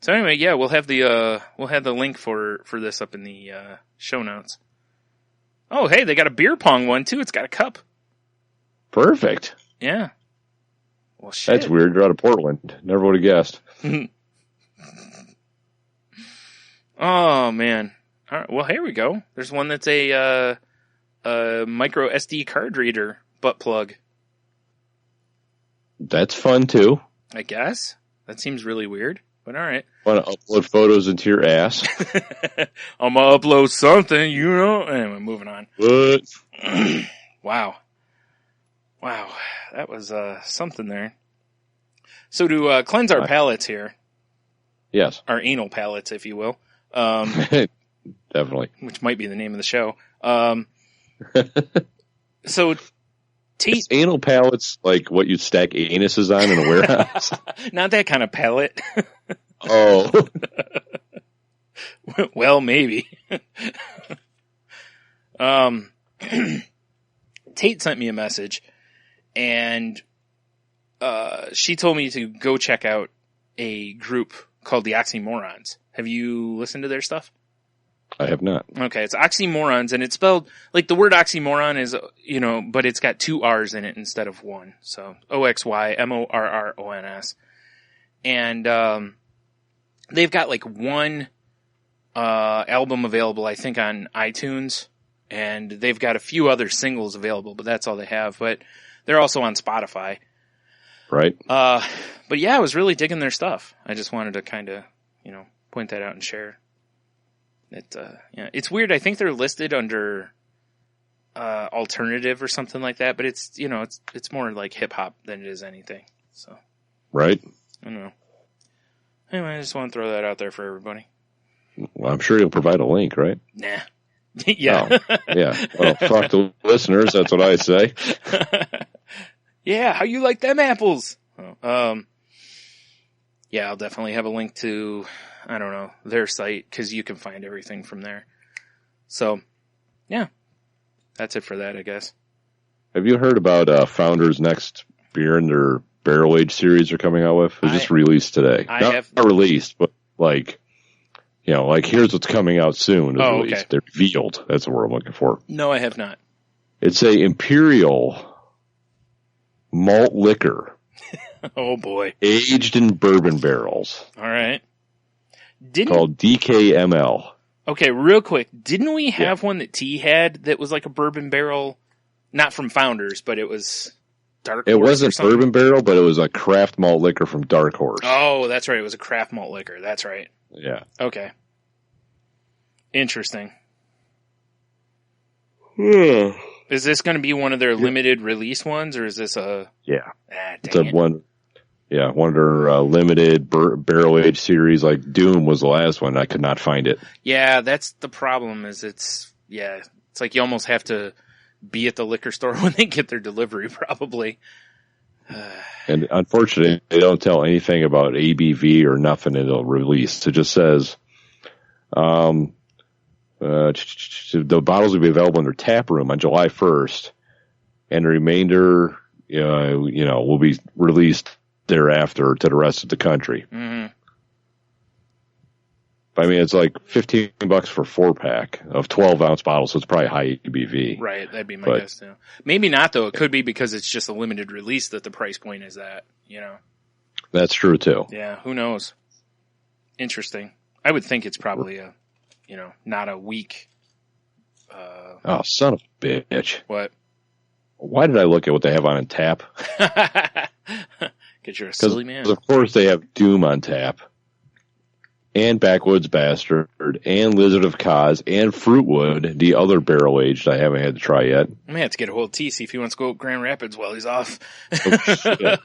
So anyway, yeah, we'll have the link for this up in the show notes. Oh, hey, they got a beer pong one too. It's got a cup. Perfect. Yeah. Well, shit. That's weird. You're out of Portland. Never would have guessed. Oh man. All right. Well, here we go. There's one that's a micro SD card reader butt plug. That's fun too. I guess. That seems really weird, but all right. Want to upload photos into your ass? I'm gonna upload something, you know. Anyway, moving on. What? Wow. That was something there. So to cleanse our palates here. Yes. Our anal palates, if you will. Definitely. Which might be the name of the show. So Is anal pallets like what you stack anuses on in a warehouse? Not that kind of pallet. Oh. Well, maybe. Tate sent me a message, and she told me to go check out a group called the Oxymorons. Have you listened to their stuff? I have not. Okay, it's Oxymorons, and it's spelled like the word oxymoron is, but it's got 2 R's in it instead of 1. So Oxymorrons. And they've got like 1 album available, I think, on iTunes, and they've got a few other singles available, but that's all they have. But they're also on Spotify. Right. But yeah, I was really digging their stuff. I just wanted to kind of, point that out and share. It's weird. I think they're listed under alternative or something like that, but it's more like hip hop than it is anything. So, right. I don't know. Anyway, I just want to throw that out there for everybody. Well, I'm sure you'll provide a link, right? Nah. Yeah. Oh, yeah. Well, fuck the listeners. That's what I say. Yeah. How you like them apples? Yeah, I'll definitely have a link to, I don't know, their site, because you can find everything from there. So, yeah. That's it for that, I guess. Have you heard about Founder's next beer in their barrel age series they're coming out with? It was just released today. Not released, but here's what's coming out soon. Released. Okay. They're revealed. That's the word I'm looking for. No, I have not. It's a Imperial malt liquor. Oh boy. Aged in bourbon barrels. All right. Called DKML. Okay, real quick. Didn't we have one that T had that was like a bourbon barrel? Not from Founders, but it was Dark Horse. It wasn't bourbon barrel, but it was a craft malt liquor from Dark Horse. Oh, that's right. It was a craft malt liquor. That's right. Yeah. Okay. Interesting. Is this going to be one of their limited release ones, or is this a... Yeah. It's one of their limited barrel age series. Like Doom was the last one. I could not find it. Yeah, that's the problem. It's like you almost have to be at the liquor store when they get their delivery, probably. And unfortunately, they don't tell anything about ABV or nothing in the release. It just says, the bottles will be available in their tap room on July 1st, and the remainder, will be released thereafter to the rest of the country. Mm-hmm. I mean, it's like $15 for 4-pack of 12-ounce bottles, so it's probably high ABV. Right, that'd be my guess too. Maybe not though. It could be because it's just a limited release that the price point is at. That's true too. Yeah, who knows? Interesting. I would think it's probably a, not a week. Oh, son of a bitch! What? Why did I look at what they have on tap? Because you're a silly man. Of course, they have Doom on tap, and Backwoods Bastard, and Lizard of Kaz, and Fruitwood, the other barrel aged I haven't had to try yet. I may have to get a hold of T, see if he wants to go to Grand Rapids while he's off. Oh, shit.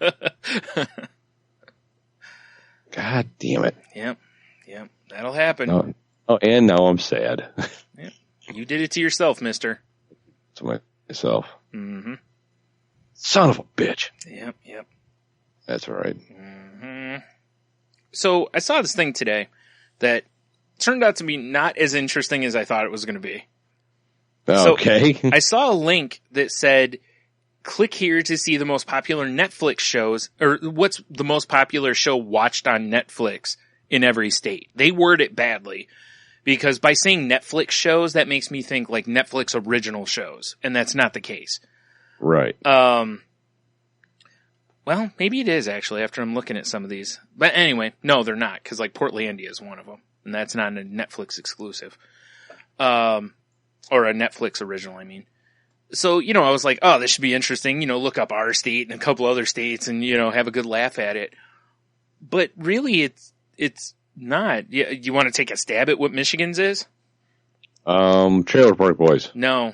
God damn it. Yep. That'll happen. Oh, and now I'm sad. Yep. You did it to yourself, mister. To myself. Mm-hmm. Son of a bitch. Yep. That's all right. Mm-hmm. So I saw this thing today that turned out to be not as interesting as I thought it was going to be. Okay. So I saw a link that said, click here to see the most popular Netflix shows, or what's the most popular show watched on Netflix in every state. They word it badly because by saying Netflix shows, that makes me think like Netflix original shows, and that's not the case. Right. Well, maybe it is actually after I'm looking at some of these. But anyway, no, they're not, because like Portlandia is one of them, and that's not a Netflix exclusive. Or a Netflix original, I mean. So, I was like, oh, this should be interesting, look up our state and a couple other states and, have a good laugh at it. But really, it's not. You want to take a stab at what Michigan's is? Trailer Park Boys. No.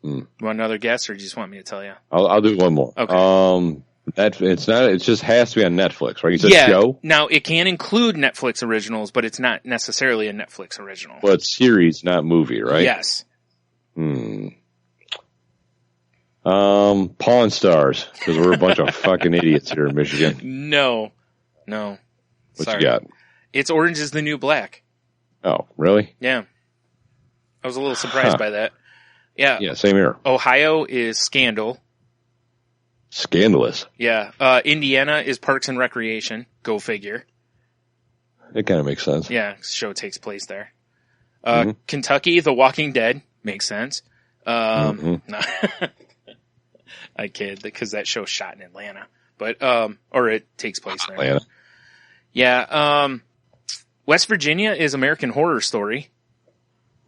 Want another guess, or do you just want me to tell you? I'll do one more. Okay. It just has to be on Netflix, right? You said show? Now, it can include Netflix originals, but it's not necessarily a Netflix original. But series, not movie, right? Yes. Pawn Stars, because we're a bunch of fucking idiots here in Michigan. No. What you got? It's Orange is the New Black. Oh, really? Yeah. I was a little surprised by that. Yeah. Yeah, same here. Ohio is Scandal. Scandalous. Yeah. Indiana is Parks and Recreation. Go figure. It kind of makes sense. Yeah, show takes place there. Kentucky, The Walking Dead. Makes sense. No. I kid, because that show's shot in Atlanta. But, or it takes place there. Atlanta. Yeah, West Virginia is American Horror Story.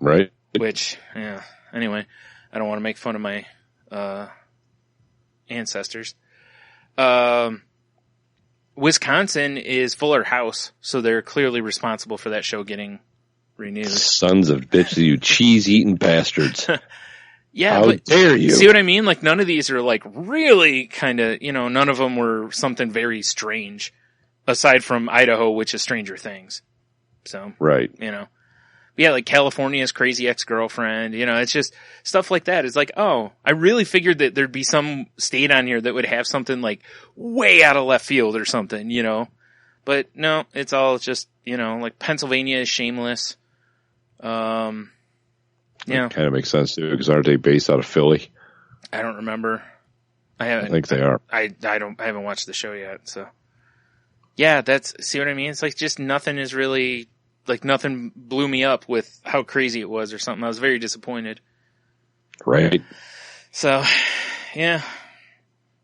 Right. Which, yeah, anyway, I don't want to make fun of my, ancestors. Wisconsin is Fuller House, so they're clearly responsible for that show getting renewed. Sons of bitches, you cheese-eating bastards. Yeah, how dare you? See what I mean? Like, none of these are like really kind of, none of them were something very strange, aside from Idaho, which is Stranger Things. So, right. Yeah, like California's Crazy Ex-Girlfriend, it's just stuff like that. It's like, oh, I really figured that there'd be some state on here that would have something like way out of left field or something, but no, it's all just, like Pennsylvania is Shameless. Yeah. It kind of makes sense too, because aren't they based out of Philly? I don't remember. I think they are. I haven't watched the show yet, so. Yeah, see what I mean? It's like just nothing is really, like nothing blew me up with how crazy it was or something. I was very disappointed. Right. So, yeah.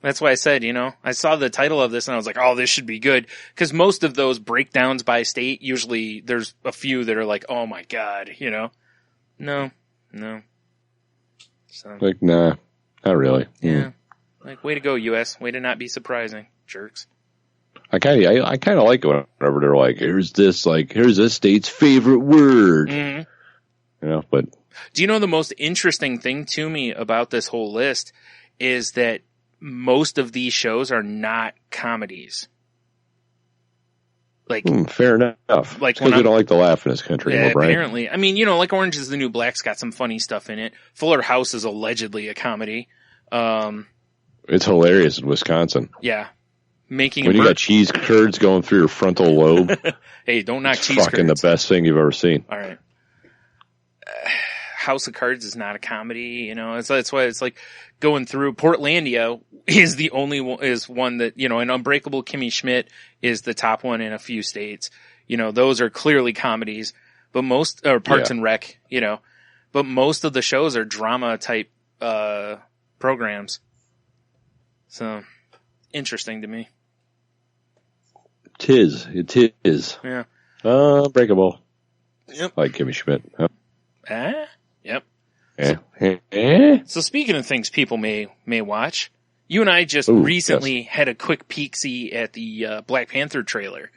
That's why I said, I saw the title of this and I was like, oh, this should be good. Because most of those breakdowns by state, usually there's a few that are like, oh my God, No. So, like, nah, not really. Yeah. Like, way to go, U.S. Way to not be surprising, jerks. I kind of like it whenever they're like, here's this state's favorite word. Mm-hmm. But. Do you know the most interesting thing to me about this whole list is that most of these shows are not comedies. Like, fair enough. Like, because we don't like to laugh in this country anymore, right? Apparently. I mean, like Orange is the New Black's got some funny stuff in it. Fuller House is allegedly a comedy. It's hilarious in Wisconsin. Yeah. When you got cheese curds going through your frontal lobe. Hey, don't knock cheese curds. Fucking the best thing you've ever seen. All right. House of Cards is not a comedy, that's why it's like going through. Portlandia is the only one that, and Unbreakable Kimmy Schmidt is the top one in a few states. Those are clearly comedies, but Parks and Rec, but most of the shows are drama type, programs. So interesting to me. It is. Yeah. Unbreakable. Yep. Like Kimmy Schmidt. Huh? Yep. So speaking of things people may watch, you and I just recently had a quick peek-see at the Black Panther trailer.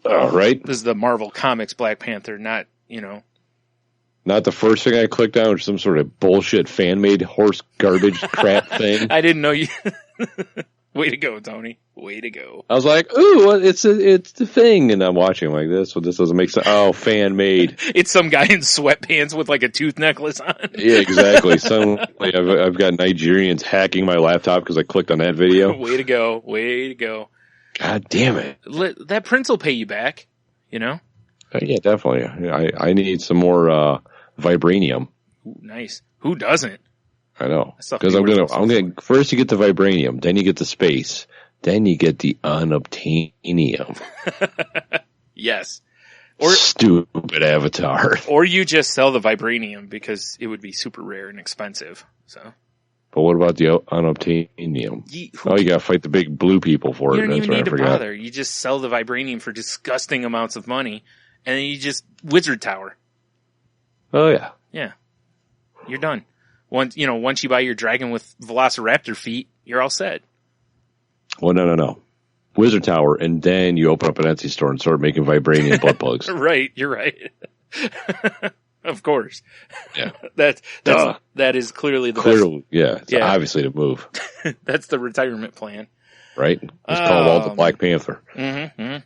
Oh, right. This is the Marvel Comics Black Panther, not, Not the first thing I clicked on, which is some sort of bullshit fan-made horse garbage crap thing. I didn't know you... Way to go, Tony. Way to go. I was like, ooh, it's the thing. And I'm watching like this. Well, this doesn't make sense. Oh, fan-made. It's some guy in sweatpants with like a tooth necklace on. Yeah, exactly. I've got Nigerians hacking my laptop because I clicked on that video. Way to go. Way to go. God damn it. That prince will pay you back, Yeah, definitely. I need some more vibranium. Ooh, nice. Who doesn't? I know. Because I'm gonna first you get the vibranium, then you get the space, then you get the unobtainium. Yes. Or stupid Avatar. Or you just sell the vibranium because it would be super rare and expensive. So. But what about the unobtainium? You gotta fight the big blue people for it. You don't even need to bother. You just sell the vibranium for disgusting amounts of money, and then you just Wizard Tower. Oh yeah. Yeah. You're done. Once you buy your dragon with Velociraptor feet, you're all set. Well, no. Wizard Tower, and then you open up an Etsy store and start making vibranium butt plugs. Right, you're right. Of course. Yeah. That is clearly the best. Yeah, it's obviously the move. That's the retirement plan. Right? It's called the Black Panther. Mm-hmm.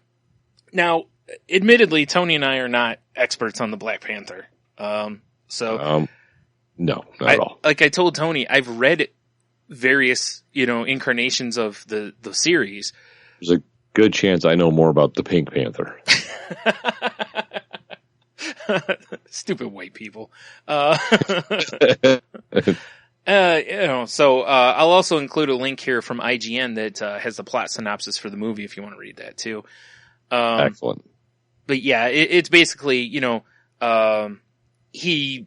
Now, admittedly, Tony and I are not experts on the Black Panther. No, not at all. Like I told Tony, I've read various, incarnations of the series. There's a good chance I know more about the Pink Panther. Stupid white people. I'll also include a link here from IGN that has the plot synopsis for the movie if you want to read that too. Excellent. But yeah, it's basically, he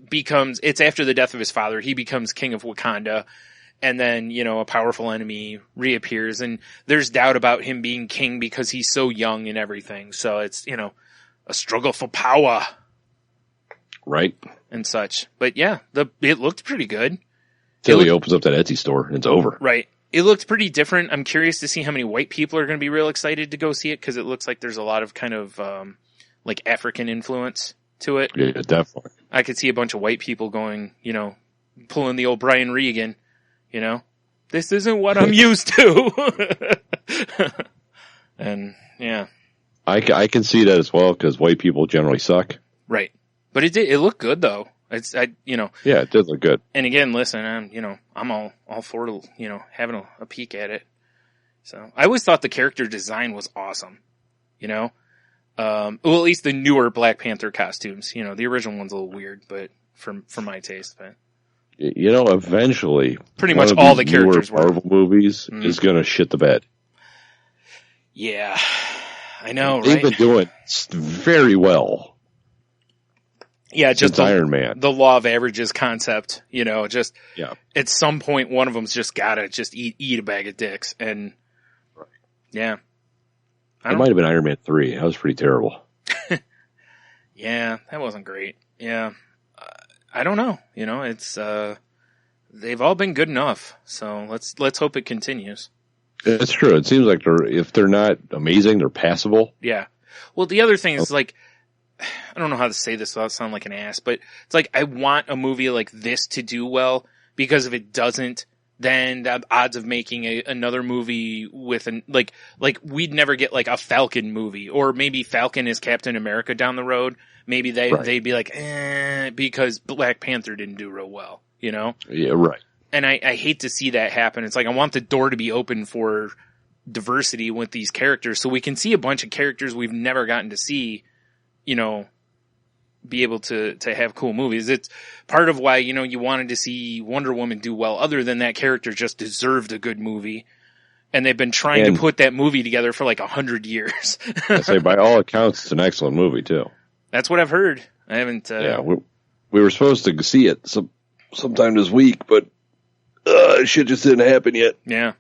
becomes, it's after the death of his father, he becomes king of Wakanda, and then, a powerful enemy reappears, and there's doubt about him being king because he's so young and everything. So it's, a struggle for power. Right. And such. But yeah, it looked pretty good. Till he opens up that Etsy store and it's over. Right. It looked pretty different. I'm curious to see how many white people are going to be real excited to go see it, because it looks like there's a lot of kind of like African influence to it. Yeah, definitely. I could see a bunch of white people going, pulling the old Brian Regan, this isn't what I'm used to. And yeah. I can see that as well, because white people generally suck. Right. But it looked good though. Yeah, it did look good. And again, listen, I'm all for, having a peek at it. So I always thought the character design was awesome, well, at least the newer Black Panther costumes, the original one's a little weird, but for my taste, but eventually pretty much all the characters were. Marvel movies is going to shit the bed. Yeah, I know, right? They've been doing very well. Yeah, just Iron Man. The law of averages concept, at some point one of them's just gotta just eat a bag of dicks, and yeah. It might have been Iron Man 3. That was pretty terrible. Yeah, that wasn't great. Yeah. I don't know. It's, they've all been good enough. So let's hope it continues. It's true. It seems like if they're not amazing, they're passable. Yeah. Well, the other thing is I don't know how to say this without sounding like an ass, but it's I want a movie like this to do well, because if it doesn't, then the odds of making another movie with we'd never get a Falcon movie, or maybe Falcon is Captain America down the road. Maybe they'd be because Black Panther didn't do real well, Yeah, right. And I hate to see that happen. It's I want the door to be open for diversity with these characters, so we can see a bunch of characters we've never gotten to see, be able to have cool movies. It's part of why, you wanted to see Wonder Woman do well. Other than that character just deserved a good movie. And they've been trying to put that movie together for 100 years. I say, by all accounts, it's an excellent movie too. That's what I've heard. I haven't, yeah, we were supposed to see it sometime this week, but, shit just didn't happen yet. Yeah.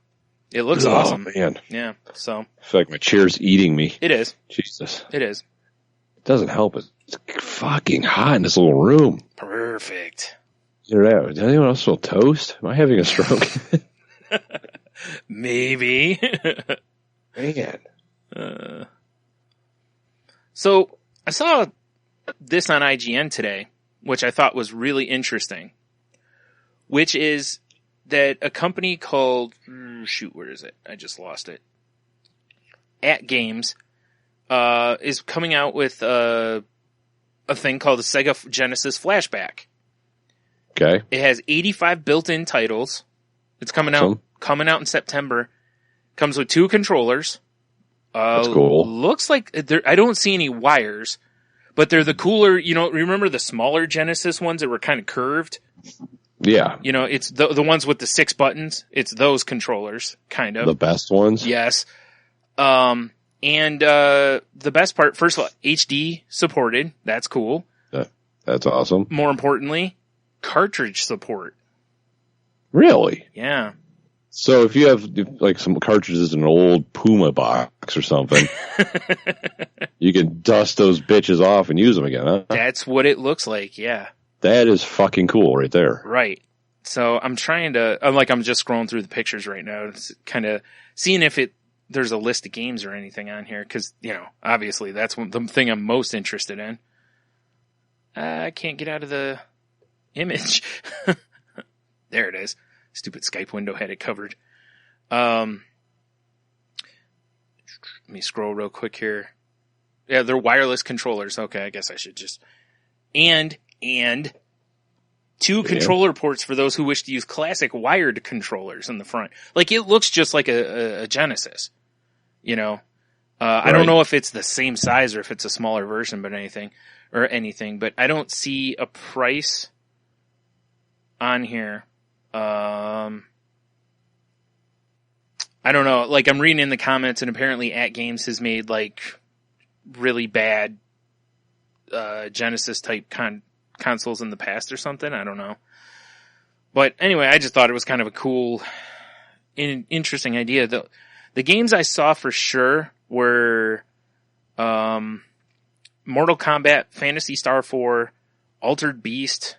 It looks awesome. Man. Yeah. So. I feel like my chair's eating me. It is. Jesus. It is. It doesn't help. It's fucking hot in this little room. Perfect. Does anyone else feel toast? Am I having a stroke? Maybe. Man. So I saw this on IGN today, which I thought was really interesting, which is that a company called, where is it? I just lost it. At Games, is coming out with a thing called the Sega Genesis Flashback. Okay. It has 85 built-in titles. It's coming out in September. Comes with 2 controllers. That's cool. Looks like I don't see any wires, but they're the cooler, remember the smaller Genesis ones that were kind of curved? Yeah. It's the ones with the 6 buttons. It's those controllers, kind of. The best ones? Yes. And the best part, first of all, HD supported. That's cool. That's awesome. More importantly, cartridge support. Really? Yeah. So if you have some cartridges in an old Puma box or something, you can dust those bitches off and use them again, huh? That's what it looks like, yeah. That is fucking cool right there. Right. So I'm trying to, I'm just scrolling through the pictures right now, kind of seeing if there's a list of games or anything on here, because, obviously that's the thing I'm most interested in. I can't get out of the image. There it is. Stupid Skype window had it covered. Let me scroll real quick here. Yeah, they're wireless controllers. Okay, I guess I should just... And 2 controller ports for those who wish to use classic wired controllers in the front. It looks just like a Genesis. Right. I don't know if it's the same size or if it's a smaller version, but anything. But I don't see a price on here. I don't know. Like, I'm reading in the comments, and apparently At Games has made, like, really bad Genesis-type consoles in the past or something. I don't know. But anyway, I just thought it was kind of a cool, interesting idea. The games I saw for sure were Mortal Kombat, Phantasy Star 4, Altered Beast.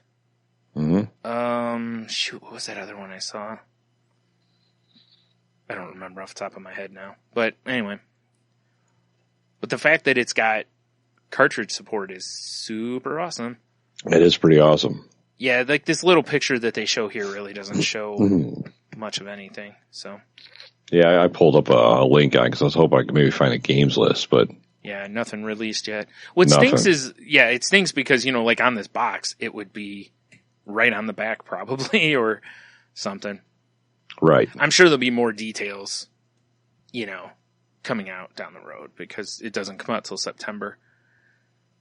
Mm-hmm. Shoot, what was that other one I saw? I don't remember off the top of my head now. But anyway. But the fact that it's got cartridge support is super awesome. It is pretty awesome. Yeah, like this little picture that they show here really doesn't show much of anything. So. Yeah, I pulled up a link on because I was hoping I could maybe find a games list, but. Yeah, nothing released yet. What stinks is, yeah, it stinks because, you know, like on this box, it would be right on the back probably or something. Right. I'm sure there'll be more details, you know, coming out down the road because it doesn't come out till September.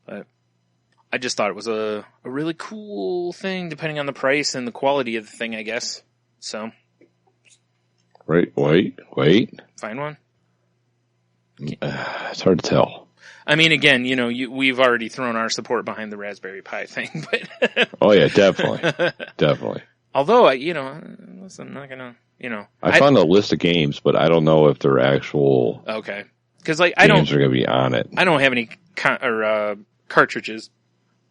But I just thought it was a really cool thing depending on the price and the quality of the thing, I guess. So. Right. Wait. Find one? It's hard to tell. I mean, again, you know, we've already thrown our support behind the Raspberry Pi thing, but. Oh yeah, definitely. Although, listen, I'm not gonna, you know. I found a list of games, but I don't know if they're actual. Okay. Cause like, games are gonna be on it. I don't have any cartridges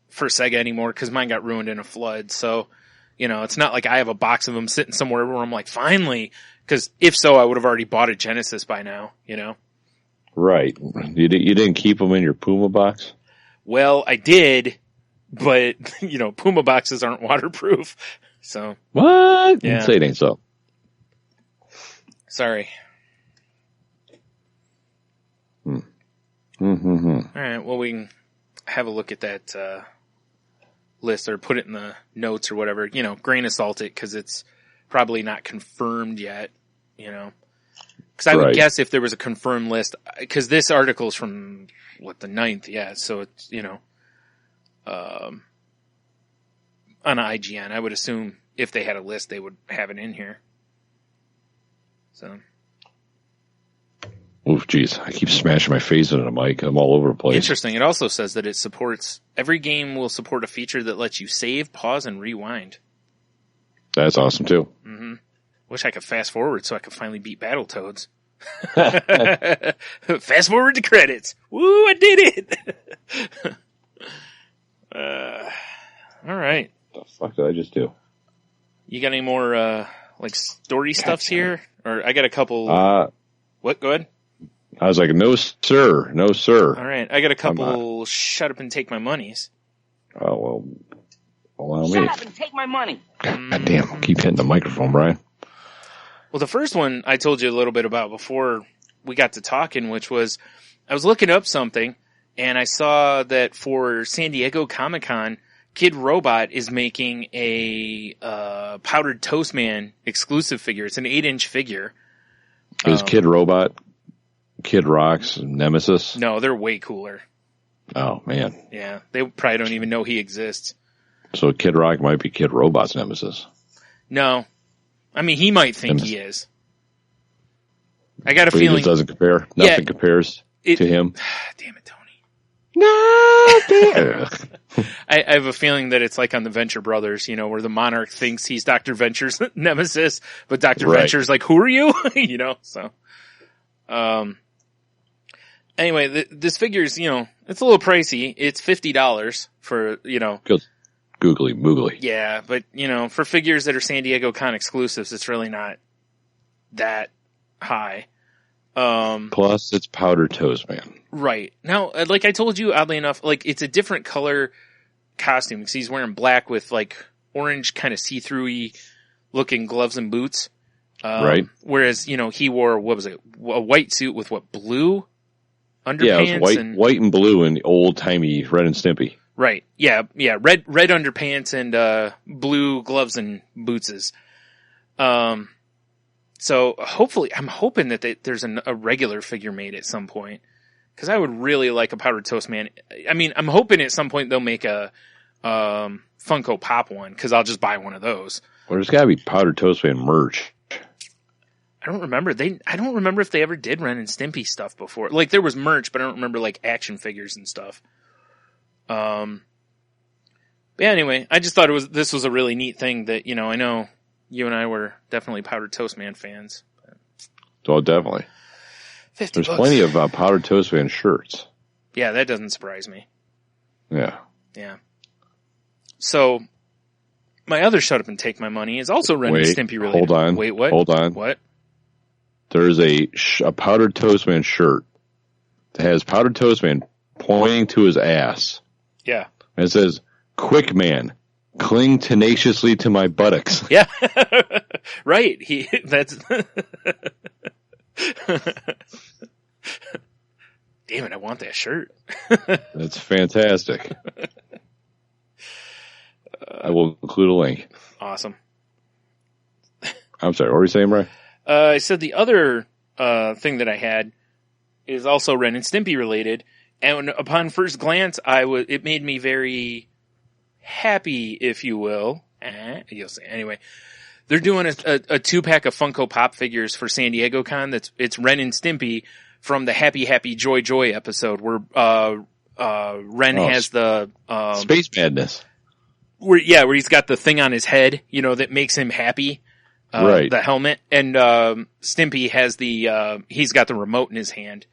for Sega anymore cause mine got ruined in a flood. So, you know, it's not like I have a box of them sitting somewhere where I'm like, finally, cause if so, I would have already bought a Genesis by now, you know? Right. You didn't keep them in your Puma box? Well, I did, but, you know, Puma boxes aren't waterproof. So. What? Yeah. Say it ain't so. Sorry. Mm-hmm. All right. Well, we can have a look at that, list or put it in the notes or whatever, you know, grain of salt it because it's probably not confirmed yet, you know. Because I would guess if there was a confirmed list, because this article is from, the 9th, yeah, so it's, you know, on IGN, I would assume if they had a list, they would have it in here. So. Oof, geez, I keep smashing my face into the mic. I'm all over the place. Interesting. It also says that it supports, every game will support a feature that lets you save, pause, and rewind. That's awesome, too. Mm-hmm. Wish I could fast forward so I could finally beat Battletoads. Fast forward to credits. Woo, I did it! All right. What the fuck did I just do? You got any more, story stuffs here? Or I got a couple... what? Go ahead. I was like, no, sir. No, sir. All right. I got a couple shut up and take my monies. Oh, well, allow me. Shut up and take my money. God damn, I'll keep hitting the microphone, Brian. Well, the first one I told you a little bit about before we got to talking, which was I was looking up something and I saw that for San Diego Comic-Con, Kid Robot is making a Powdered Toast Man exclusive figure. It's an 8-inch figure. Is Kid Robot, Kid Rock's nemesis? No, they're way cooler. Oh, man. Yeah, they probably don't even know he exists. So Kid Rock might be Kid Robot's nemesis. No. I mean, he might think he is. I got a feeling. He just doesn't compare. Nothing compares to him. Damn it, Tony. No. I have a feeling that it's like on the Venture Brothers, you know, where the Monarch thinks he's Dr. Venture's nemesis, but Dr. Venture's like, who are you? You know, so. Anyway, this figure's, you know, it's a little pricey. It's $50 for, you know. Good. Googly moogly. Yeah, but, you know, for figures that are San Diego Con exclusives, it's really not that high. Plus, it's Powdered Toast Man. Right. Now, like I told you, oddly enough, like, it's a different color costume, because he's wearing black with, like, orange kind of see-through-y looking gloves and boots. Right. Whereas, you know, he wore, what was it, a white suit with what, blue underpants? Yeah, it was white and blue and old-timey Ren and Stimpy. Right. Yeah. Red underpants and, blue gloves and bootses. So hopefully, I'm hoping that there's a regular figure made at some point. Cause I would really like a Powdered Toast Man. I mean, I'm hoping at some point they'll make a Funko Pop one, because I'll just buy one of those. Well, there's got to be Powdered Toast Man merch. I don't remember. I don't remember if they ever did Ren and Stimpy stuff before. Like, there was merch, but I don't remember, like, action figures and stuff. But yeah, anyway, I just thought this was a really neat thing that, you know, I know you and I were definitely Powdered Toast Man fans. Oh, definitely. There's plenty of Powdered Toast Man shirts. Yeah, that doesn't surprise me. Yeah. Yeah. So, my other Shut Up and Take My Money is also Ren and Stimpy related. Hold on. Wait, what? Hold on. What? There's a Powdered Toast Man shirt that has Powdered Toast Man pointing to his ass. Yeah. And it says, "Quick man, cling tenaciously to my buttocks." Yeah. Right. That's... Damn it, I want that shirt. That's fantastic. I will include a link. Awesome. I'm sorry, what were you saying, Brian? I said the other thing that I had is also Ren and Stimpy related, and upon first glance, it made me very happy, if you will. You'll see. Anyway, they're doing a 2-pack of Funko Pop figures for San Diego Con. It's Ren and Stimpy from the Happy Happy Joy Joy episode where Ren has the Space Madness. Where he's got the thing on his head, you know, that makes him happy. Right. The helmet. And Stimpy has he's got the remote in his hand.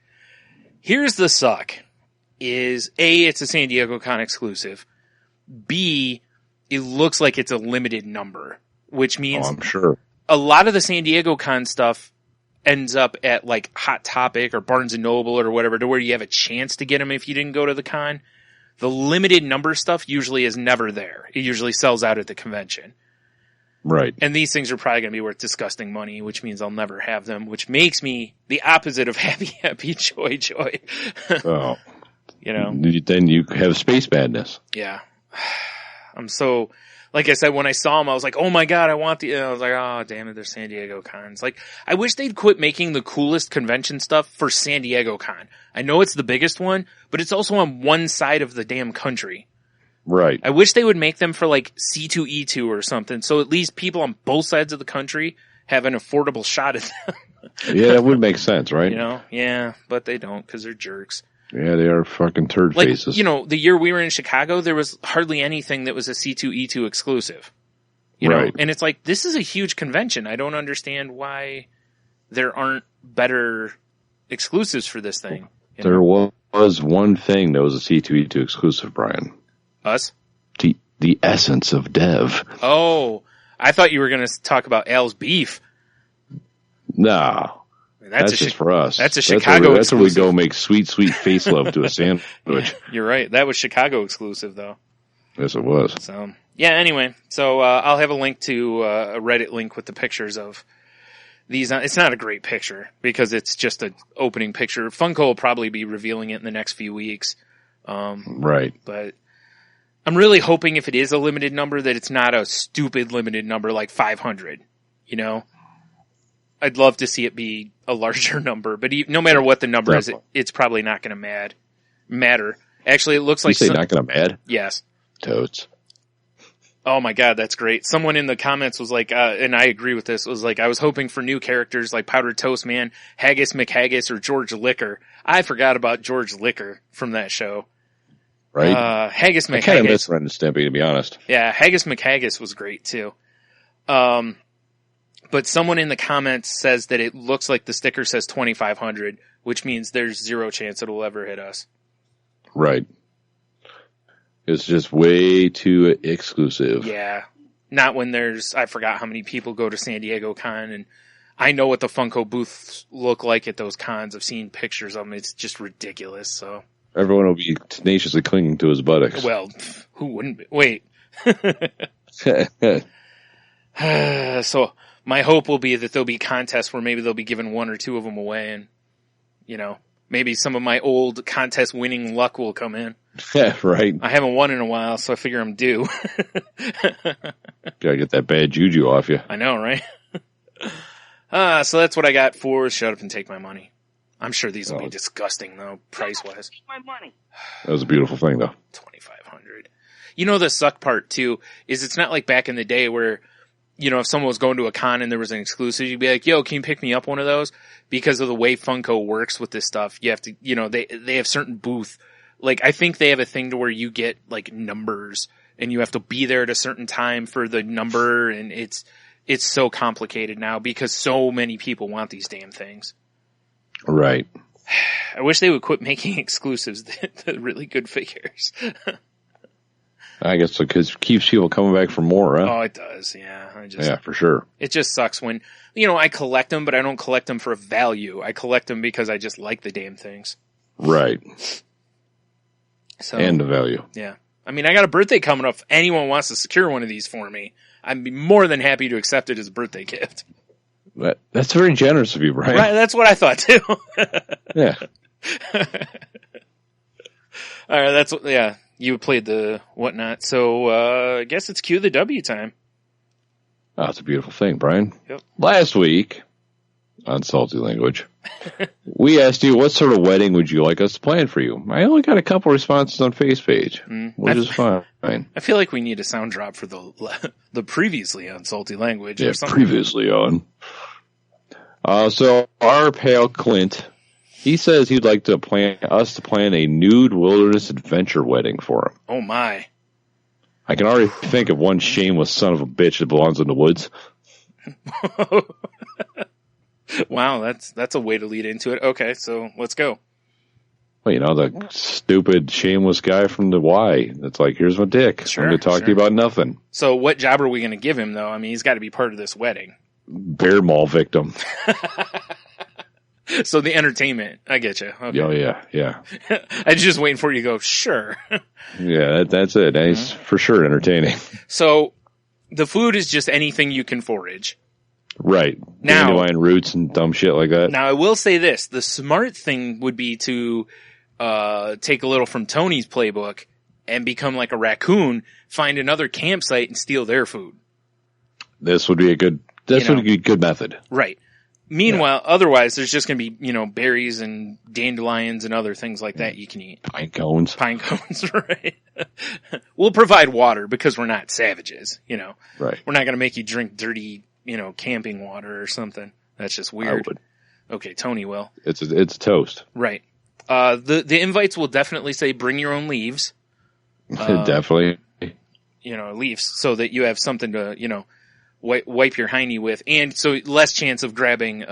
Here's the suck. Is A, it's a San Diego Con exclusive. B, it looks like it's a limited number. Which means I'm sure a lot of the San Diego Con stuff ends up at like Hot Topic or Barnes & Noble or whatever, to where you have a chance to get them if you didn't go to the con. The limited number stuff usually is never there. It usually sells out at the convention. Right. And these things are probably going to be worth disgusting money, which means I'll never have them, which makes me the opposite of happy, happy, joy, joy. Oh. You know? Then you have Space Madness. Yeah. I'm so, like I said, when I saw them, I was like, oh my God, I want the, I was like, oh damn it, they're San Diego Cons. Like, I wish they'd quit making the coolest convention stuff for San Diego Con. I know it's the biggest one, but it's also on one side of the damn country. Right. I wish they would make them for like C2E2 or something, so at least people on both sides of the country have an affordable shot at them. Yeah, that would make sense, right? You know? Yeah, but they don't, because they're jerks. Yeah, they are fucking turd faces. You know, the year we were in Chicago, there was hardly anything that was a C2E2 exclusive. You know? And it's like, this is a huge convention. I don't understand why there aren't better exclusives for this thing. There was one thing that was a C2E2 exclusive, Brian. Us? The essence of Dev. Oh, I thought you were going to talk about Al's beef. No. That's just for us. That's a Chicago exclusive. That's where we go make sweet, sweet face love to a sandwich. You're right. That was Chicago exclusive, though. Yes, it was. So, yeah, anyway. So, I'll have a link to a Reddit link with the pictures of these. It's not a great picture because it's just an opening picture. Funko will probably be revealing it in the next few weeks. Right. But I'm really hoping if it is a limited number that it's not a stupid limited number like 500, you know? I'd love to see it be a larger number, but no matter what the number is, it's probably not going to matter. Actually, it looks like... You say not going to mad? Yes. Totes. Oh my God, that's great. Someone in the comments was like, and I agree with this, was like, I was hoping for new characters like Powdered Toast Man, Haggis McHaggis, or George Liquor. I forgot about George Liquor from that show. Right? Haggis McHaggis. I kind of miss Ren and Stimpy, to be honest. Yeah, Haggis McHaggis was great too. But someone in the comments says that it looks like the sticker says 2,500, which means there's zero chance it'll ever hit us. Right. It's just way too exclusive. Yeah. Not when I forgot how many people go to San Diego Con, and I know what the Funko booths look like at those cons. I've seen pictures of them. It's just ridiculous, so. Everyone will be tenaciously clinging to his buttocks. Well, who wouldn't be? Wait. So, my hope will be that there'll be contests where maybe they'll be giving one or two of them away, and, you know, maybe some of my old contest winning luck will come in. Yeah, right. I haven't won in a while, so I figure I'm due. Gotta get that bad juju off you. I know, right? So that's what I got for Shut Up and Take My Money. I'm sure these will be disgusting though, price-wise. Take my money. That was a beautiful thing though. 2,500. You know, the suck part too is it's not like back in the day where, you know, if someone was going to a con and there was an exclusive, you'd be like, yo, can you pick me up one of those? Because of the way Funko works with this stuff, you have to, you know, they have certain booth. Like, I think they have a thing to where you get like numbers and you have to be there at a certain time for the number. And it's so complicated now because so many people want these damn things. Right. I wish they would quit making exclusives, the really good figures. I guess because it keeps people coming back for more, huh? Oh, it does. Yeah. Yeah, for sure. It just sucks when, you know, I collect them, but I don't collect them for value. I collect them because I just like the damn things. Right. So, and the value. Yeah. I mean, I got a birthday coming up. If anyone wants to secure one of these for me, I'd be more than happy to accept it as a birthday gift. That's very generous of you, Brian. Right. That's what I thought too. Yeah. All right. Yeah. You played the whatnot. So, I guess it's cue the W time. Oh, it's a beautiful thing, Brian. Yep. Last week, on Salty Language, we asked you what sort of wedding would you like us to plan for you. I only got a couple responses on Facebook, which is fine. I feel like we need a sound drop for the previously on Salty Language. Yeah, or something. previously on. So our pal Clint, he says he'd like to plan a nude wilderness adventure wedding for him. Oh my. I can already think of one shameless son of a bitch that belongs in the woods. Wow, that's a way to lead into it. Okay, so let's go. Well, you know, the stupid, shameless guy from the Y. That's like, here's my dick. Sure, I'm going to talk to you about nothing. So what job are we going to give him, though? I mean, he's got to be part of this wedding. Bear mall victim. So the entertainment. I get you. Okay. Oh, yeah. I was just waiting for you to go, sure. Yeah, that's it. He's for sure entertaining. So the food is just anything you can forage. Right. Now, dandelion roots and dumb shit like that. Now, I will say this. The smart thing would be to take a little from Tony's playbook and become like a raccoon, find another campsite and steal their food. This would be a good method. Right. Meanwhile, otherwise, there's just going to be, berries and dandelions and other things like that you can eat. Pine cones, right. We'll provide water because we're not savages, Right. We're not going to make you drink dirty, camping water or something. That's just weird. I would. Okay, Tony will. It's a toast. Right. The invites will definitely say bring your own leaves. Definitely. Leaves so that you have something to, wipe your hiney with, and so less chance of grabbing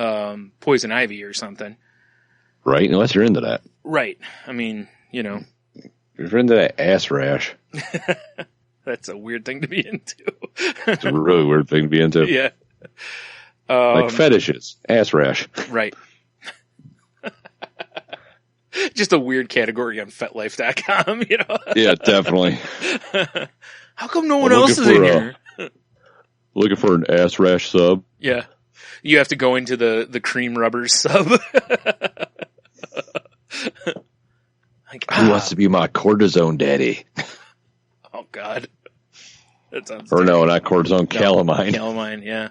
poison ivy or something. Right, unless you're into that. Right. I mean, If you're into that ass rash. That's a weird thing to be into. It's a really weird thing to be into. Yeah. Like fetishes. Ass rash. Right. Just a weird category on FetLife.com, Yeah, definitely. How come no one else is in here? Looking for an ass rash sub. Yeah. You have to go into the cream rubber sub. Who wants to be my cortisone daddy? Oh, God. That sounds Or no, not cortisone, calamine. Calamine, yeah.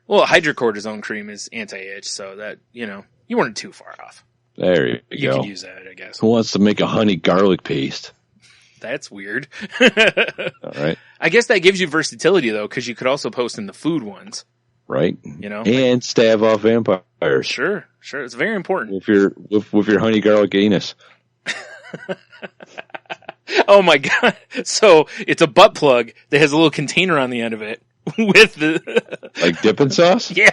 Well, hydrocortisone cream is anti-itch, so that, you weren't too far off. There you go. You can use that, I guess. Who wants to make a honey garlic paste? That's weird. All right. I guess that gives you versatility, though, because you could also post in the food ones. Right. And stave off vampires. Sure. It's very important. With your honey garlic anus. Oh my God. So it's a butt plug that has a little container on the end of it with the like dipping sauce? Yeah.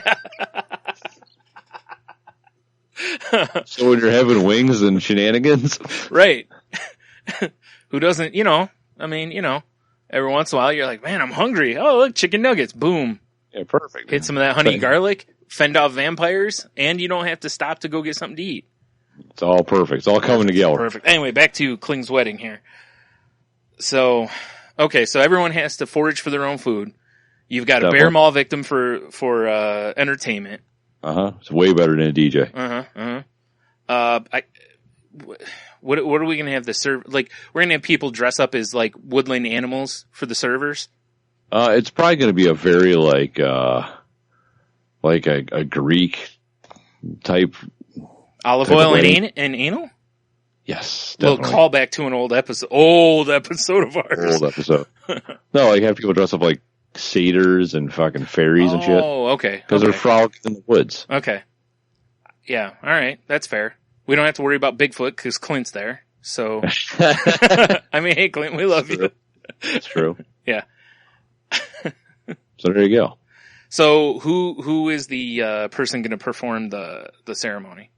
So when you're having wings and shenanigans? Right. Who doesn't, every once in a while you're like, man, I'm hungry. Oh, look, chicken nuggets. Boom. Yeah, perfect. Hit some of that honey garlic, fend off vampires, and you don't have to stop to go get something to eat. It's all perfect. It's all coming together. Perfect. Anyway, back to Kling's wedding here. So everyone has to forage for their own food. You've got a bear mall victim for entertainment. It's way better than a DJ. What are we gonna have the serve? Like, we're gonna have people dress up as like woodland animals for the servers. It's probably gonna be a very like a Greek type Olive type of oil wedding. and anal? Yes, Little definitely. callback to an old episode of ours. Old episode. No, like have people dress up like satyrs and fucking fairies and shit. Oh, okay. Because they're frolicking in the woods. Okay. Yeah, all right. That's fair. We don't have to worry about Bigfoot because Clint's there. So, I mean, hey, Clint, we love you. That's true. Yeah. So there you go. So who is the person going to perform the ceremony?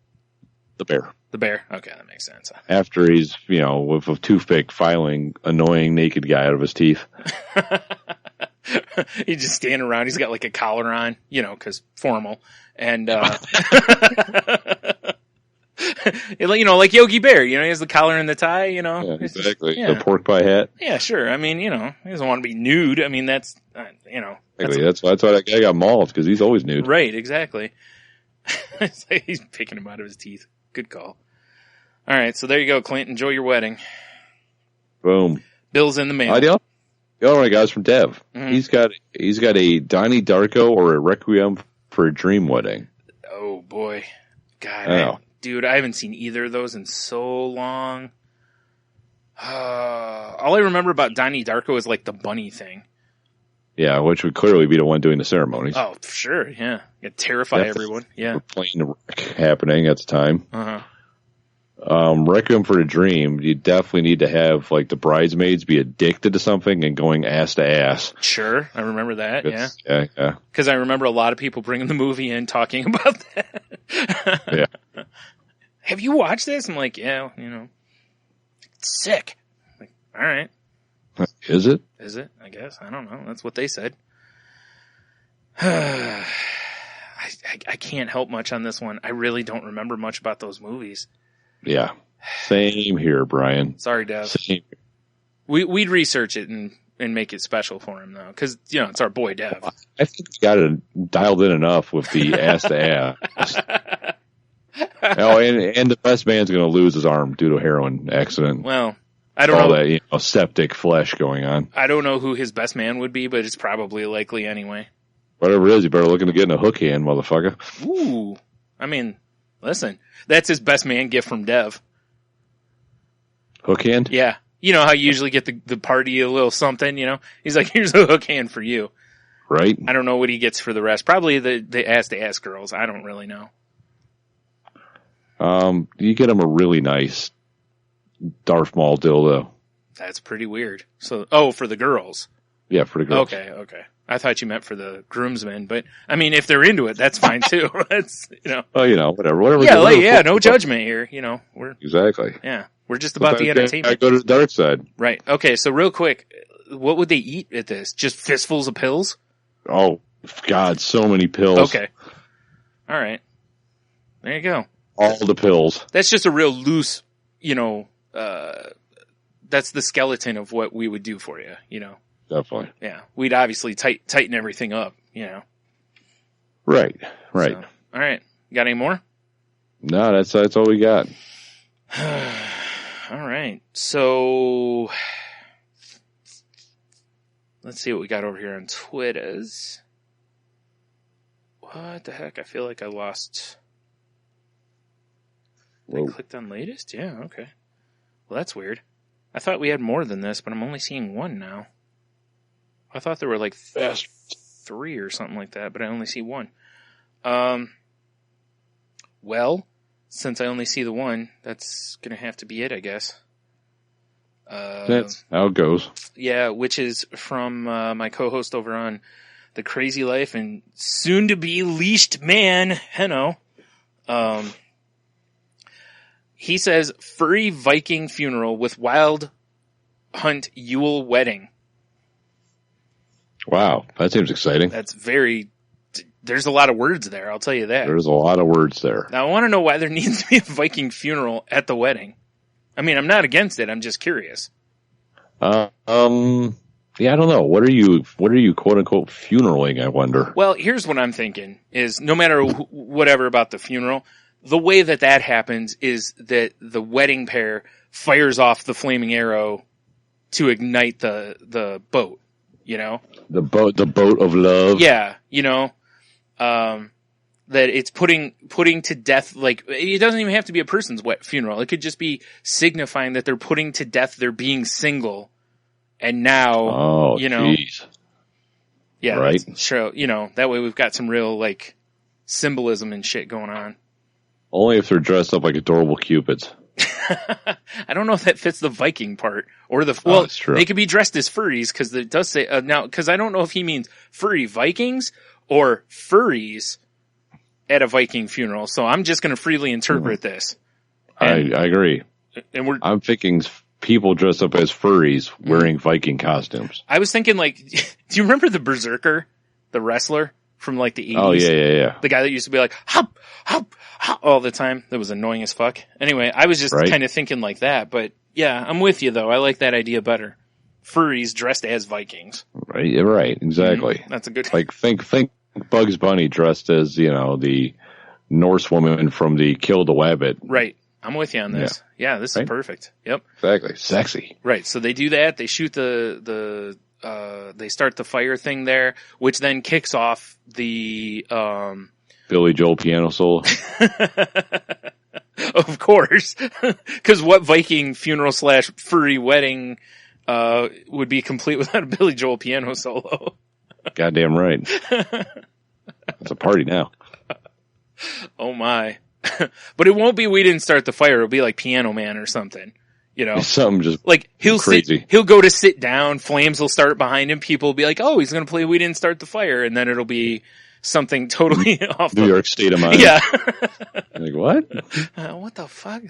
The bear. The bear. Okay, that makes sense. After he's, with a toothpick filing annoying naked guy out of his teeth. He's just standing around. He's got like a collar on, because formal. And, like Yogi Bear, he has the collar and the tie, Yeah, exactly. Yeah. The pork pie hat. Yeah, sure. I mean, he doesn't want to be nude. I mean, that's, Exactly. That's why that guy got mauled, because he's always nude. Right, exactly. It's like he's picking him out of his teeth. Good call. All right, so there you go, Clint. Enjoy your wedding. Boom. Bill's in the mail. The other one I got is from Dev. Mm-hmm. He's got a Donnie Darko or a Requiem for a Dream wedding. Oh boy, God, I know. Dude, I haven't seen either of those in so long. All I remember about Donnie Darko is like the bunny thing. Yeah, which would clearly be the one doing the ceremonies. Oh, for sure, yeah. Terrify everyone. Yeah. Plane wreck happening at the time. Uh-huh. Requiem for a Dream, you definitely need to have like the bridesmaids be addicted to something and going ass to ass. Sure, I remember that. Yeah. Yeah. Because I remember a lot of people bringing the movie in talking about that. Yeah. Have you watched this? I'm like, yeah, it's sick. I'm like, all right. Is it? Is it? I guess. I don't know. That's what they said. I can't help much on this one. I really don't remember much about those movies. Yeah. Same here, Brian. Sorry, Dev. Same. We'd research it and make it special for him, though. Because, it's our boy, Dev. I think we got it dialed in enough with the ass to ass. And the best man's going to lose his arm due to a heroin accident. Well, I don't know. know. All that, septic flesh going on. I don't know who his best man would be, but it's probably likely anyway. Whatever it is, you better look into getting a hook hand, motherfucker. Ooh. I mean, listen. That's his best man gift from Dev. Hook hand? Yeah. You know how you usually get the party a little something, He's like, here's a hook hand for you. Right. I don't know what he gets for the rest. Probably the ass-to-ass girls. I don't really know. You get him a really nice Darth Maul dildo. That's pretty weird. So, for the girls. Yeah, for the girls. Okay. I thought you meant for the groomsmen, but I mean, if they're into it, that's fine too. That's, Oh, whatever. Yeah, no judgment here. We're exactly. Yeah, we're just about the entertainment. I go to the dark side. Right. Okay. So real quick, what would they eat at this? Just fistfuls of pills? Oh God, so many pills. Okay. All right. There you go. All the pills. That's just a real loose, that's the skeleton of what we would do for you, Definitely. Yeah. We'd obviously tighten everything up, Right. So, all right. You got any more? No, that's all we got. All right. So let's see what we got over here on Twitters. What the heck? I feel like I lost. I clicked on latest? Yeah, okay. Well, that's weird. I thought we had more than this, but I'm only seeing one now. I thought there were like 3 or something like that, but I only see one. Well, since I only see the one, that's going to have to be it, I guess. That's how it goes. Yeah, which is from my co-host over on The Crazy Life and soon-to-be leashed man, Henno. He says, furry Viking funeral with wild hunt Yule wedding. Wow, that seems exciting. There's a lot of words there, I'll tell you that. There's a lot of words there. Now, I want to know why there needs to be a Viking funeral at the wedding. I mean, I'm not against it, I'm just curious. Yeah, I don't know. What are you quote unquote funeraling, I wonder? Well, here's what I'm thinking is no matter whatever about the funeral, the way that happens is that the wedding pair fires off the flaming arrow to ignite the boat, The boat of love. Yeah, that it's putting to death, like, it doesn't even have to be a person's funeral. It could just be signifying that they're putting to death their being single. And now, geez. Yeah, right. Sure. That way we've got some real, like, symbolism and shit going on. Only if they're dressed up like adorable cupids. I don't know if that fits the Viking part or that's true. They could be dressed as furries because it does say now. Because I don't know if he means furry Vikings or furries at a Viking funeral. So I'm just going to freely interpret this. I agree. And I'm thinking people dressed up as furries wearing Viking costumes. I was thinking, like, do you remember the Berserker, the wrestler from like the 80s? Oh yeah. The guy that used to be like hop, hop, hop all the time. That was annoying as fuck. Anyway, I was just kind of thinking like that. But yeah, I'm with you though. I like that idea better. Furries dressed as Vikings. Right. Exactly. That's a good. Like think Bugs Bunny dressed as the Norse woman from the Kill the Wabbit. Right. I'm with you on this. Yeah, this is perfect. Yep. Exactly. Sexy. Right. So they do that. They shoot they start the fire thing there, which then kicks off the, Billy Joel piano solo. Of course. Cause what Viking funeral / furry wedding, would be complete without a Billy Joel piano solo? Goddamn right. It's a party now. Oh my. But it won't be We Didn't Start the Fire. It'll be like Piano Man or something. Something just like he'll crazy. He'll go to sit down. Flames will start behind him. People will be like, "Oh, he's going to play We Didn't Start the Fire," and then it'll be something totally off. New York State of Mind. Yeah. Like what? What the fuck?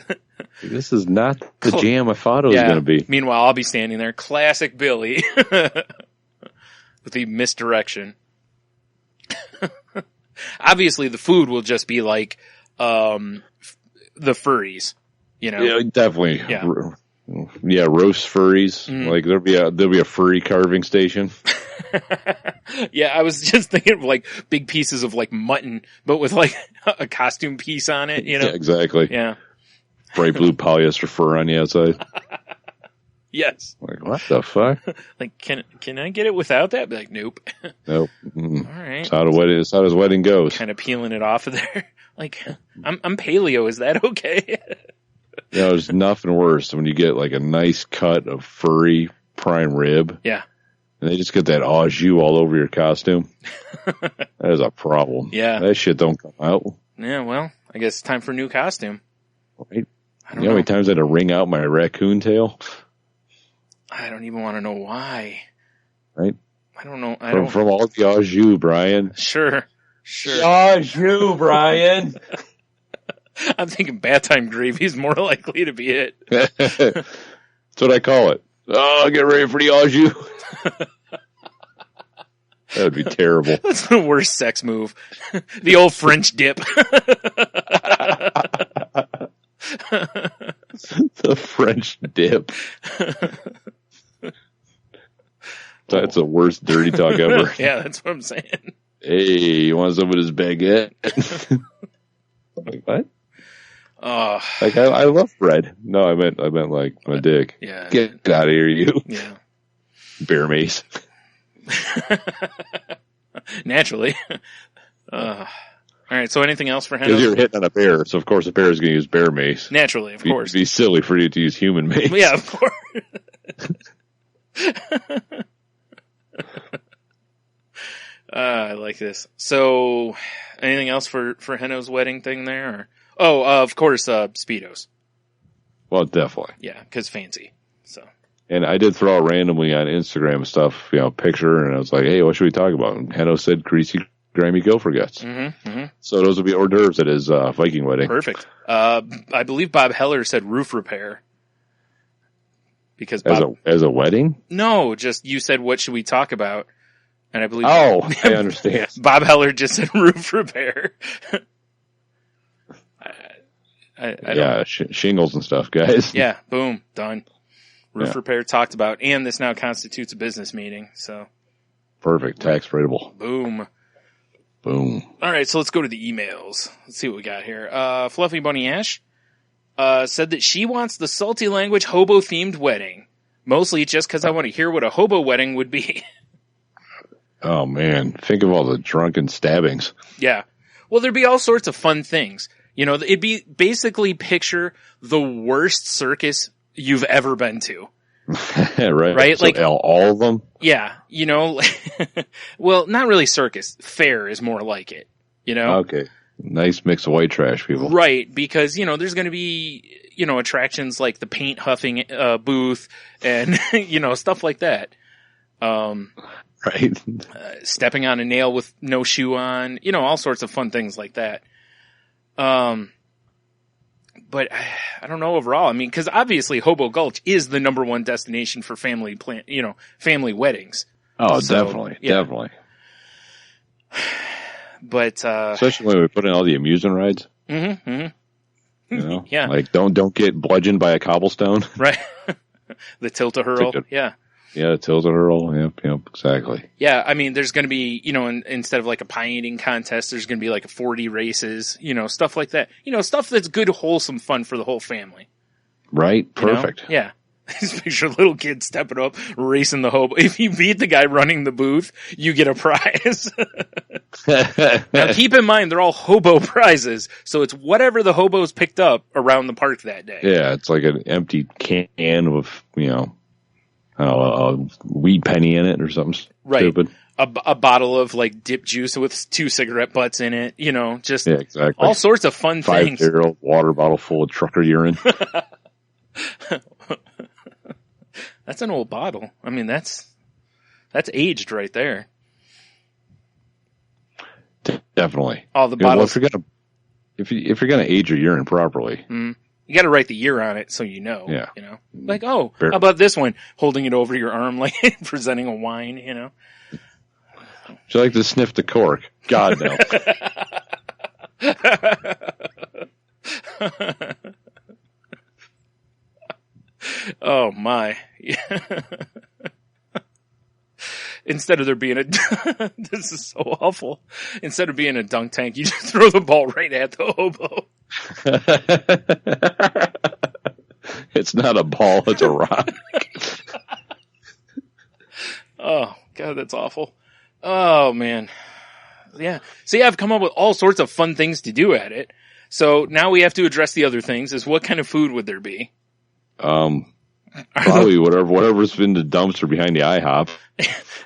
This is not the jam I thought it was going to be. Meanwhile, I'll be standing there, classic Billy, with the misdirection. Obviously, the food will just be like. The furries, Yeah, definitely. Yeah, roast furries. Like there'll be a furry carving station. Yeah, I was just thinking of like big pieces of like mutton, but with like a costume piece on it. Yeah, exactly. Yeah, bright blue polyester fur on the outside. Yes. Like what the fuck? Like can I get it without that? Be like, nope. Nope. All right. That's how his wedding goes. Kind of peeling it off of there. Like, I'm paleo. Is that okay? There's nothing worse when you get like a nice cut of furry prime rib. Yeah. And they just get that au jus all over your costume. That is a problem. Yeah. That shit don't come out. Yeah, well, I guess it's time for a new costume. Right. I don't know how many times I had to wring out my raccoon tail? I don't even want to know why. Right? I don't know. From all the au jus, Brian. Sure. Au jus, Brian. I'm thinking bath time gravy is more likely to be it. That's what I call it. Oh, get ready for the au jus. That would be terrible. That's the worst sex move. The old French dip. The French dip. That's the worst dirty talk ever. Yeah, that's what I'm saying. Hey, you want some of this baguette? Like what? Like I love bread. No, I meant like my dick. Yeah. Get out of here, you. Yeah. Bear mace. Naturally. All right. So anything else for him? Because you're hitting on a bear, so of course the bear is going to use bear mace. Naturally, of course. It'd be silly for you to use human mace. Yeah, of course. I like this. So, anything else for Henno's wedding thing there? Or? Of course, Speedos. Well, definitely. Yeah, because fancy. So. And I did throw out randomly on Instagram and stuff, picture, and I was like, hey, what should we talk about? And Henno said greasy, grimy gopher guts. Mm-hmm, mm-hmm. So those would be hors d'oeuvres at his Viking wedding. Perfect. I believe Bob Heller said roof repair. Because Bob, as a wedding? No, just you said what should we talk about? And I believe I understand. Bob Heller just said roof repair. Shingles and stuff, guys. Yeah, boom, done. Roof repair talked about, and this now constitutes a business meeting. So perfect, tax rateable. Boom. All right, so let's go to the emails. Let's see what we got here. Fluffy Bunny Ash said that she wants the salty language hobo themed wedding, mostly just because I want to hear what a hobo wedding would be. Oh man, think of all the drunken stabbings. Yeah. Well, there'd be all sorts of fun things. You know, it'd be basically picture the worst circus you've ever been to. Right? So like all of them? Yeah. You know, well, not really circus. Fair is more like it. You know? Okay. Nice mix of white trash people. Right. Because, you know, there's going to be, you know, attractions like the paint huffing booth and, you know, stuff like that. Right. Stepping on a nail with no shoe on, you know, all sorts of fun things like that. But I don't know overall. I mean, cause obviously Hobo Gulch is the number one destination for family family weddings. Oh, So, definitely. yeah. Definitely. But, especially when we put in all the amusement rides. You know? Yeah. Like don't get bludgeoned by a cobblestone. Right. The tilt-a-hurl. Yeah. Yeah, tilt-a-hurl. Yep, exactly. Yeah, I mean, there's going to be, you know, instead of like a pie eating contest, there's going to be like a 40 races, you know, stuff like that. You know, stuff that's good, wholesome fun for the whole family. Right? Perfect. You know? Yeah. Just picture little kids stepping up, racing the hobo. If you beat the guy running the booth, you get a prize. Now keep in mind, they're all hobo prizes, so it's whatever the hobos picked up around the park that day. Yeah, it's like an empty can with, you know, a weed penny in it or something stupid. A bottle of like dip juice with 2 cigarette butts in it, you know, just exactly. all sorts of fun things. 5-barrel water bottle full of trucker urine. That's an old bottle. I mean, that's aged right there. Definitely. All the bottles. Well, if you're gonna age your urine properly, you got to write the year on it so you know. Yeah. You know, like how about this one? Holding it over your arm, like presenting a wine. You know. Would you like to sniff the cork? God no. Oh my. Instead of there being this is so awful. Instead of being a dunk tank, you just throw the ball right at the hobo. It's not a ball, it's a rock. Oh God, that's awful. Oh man. Yeah. See, I've come up with all sorts of fun things to do at it. So now we have to address the other things, is what kind of food would there be? Probably whatever's in the dumpster behind the IHOP.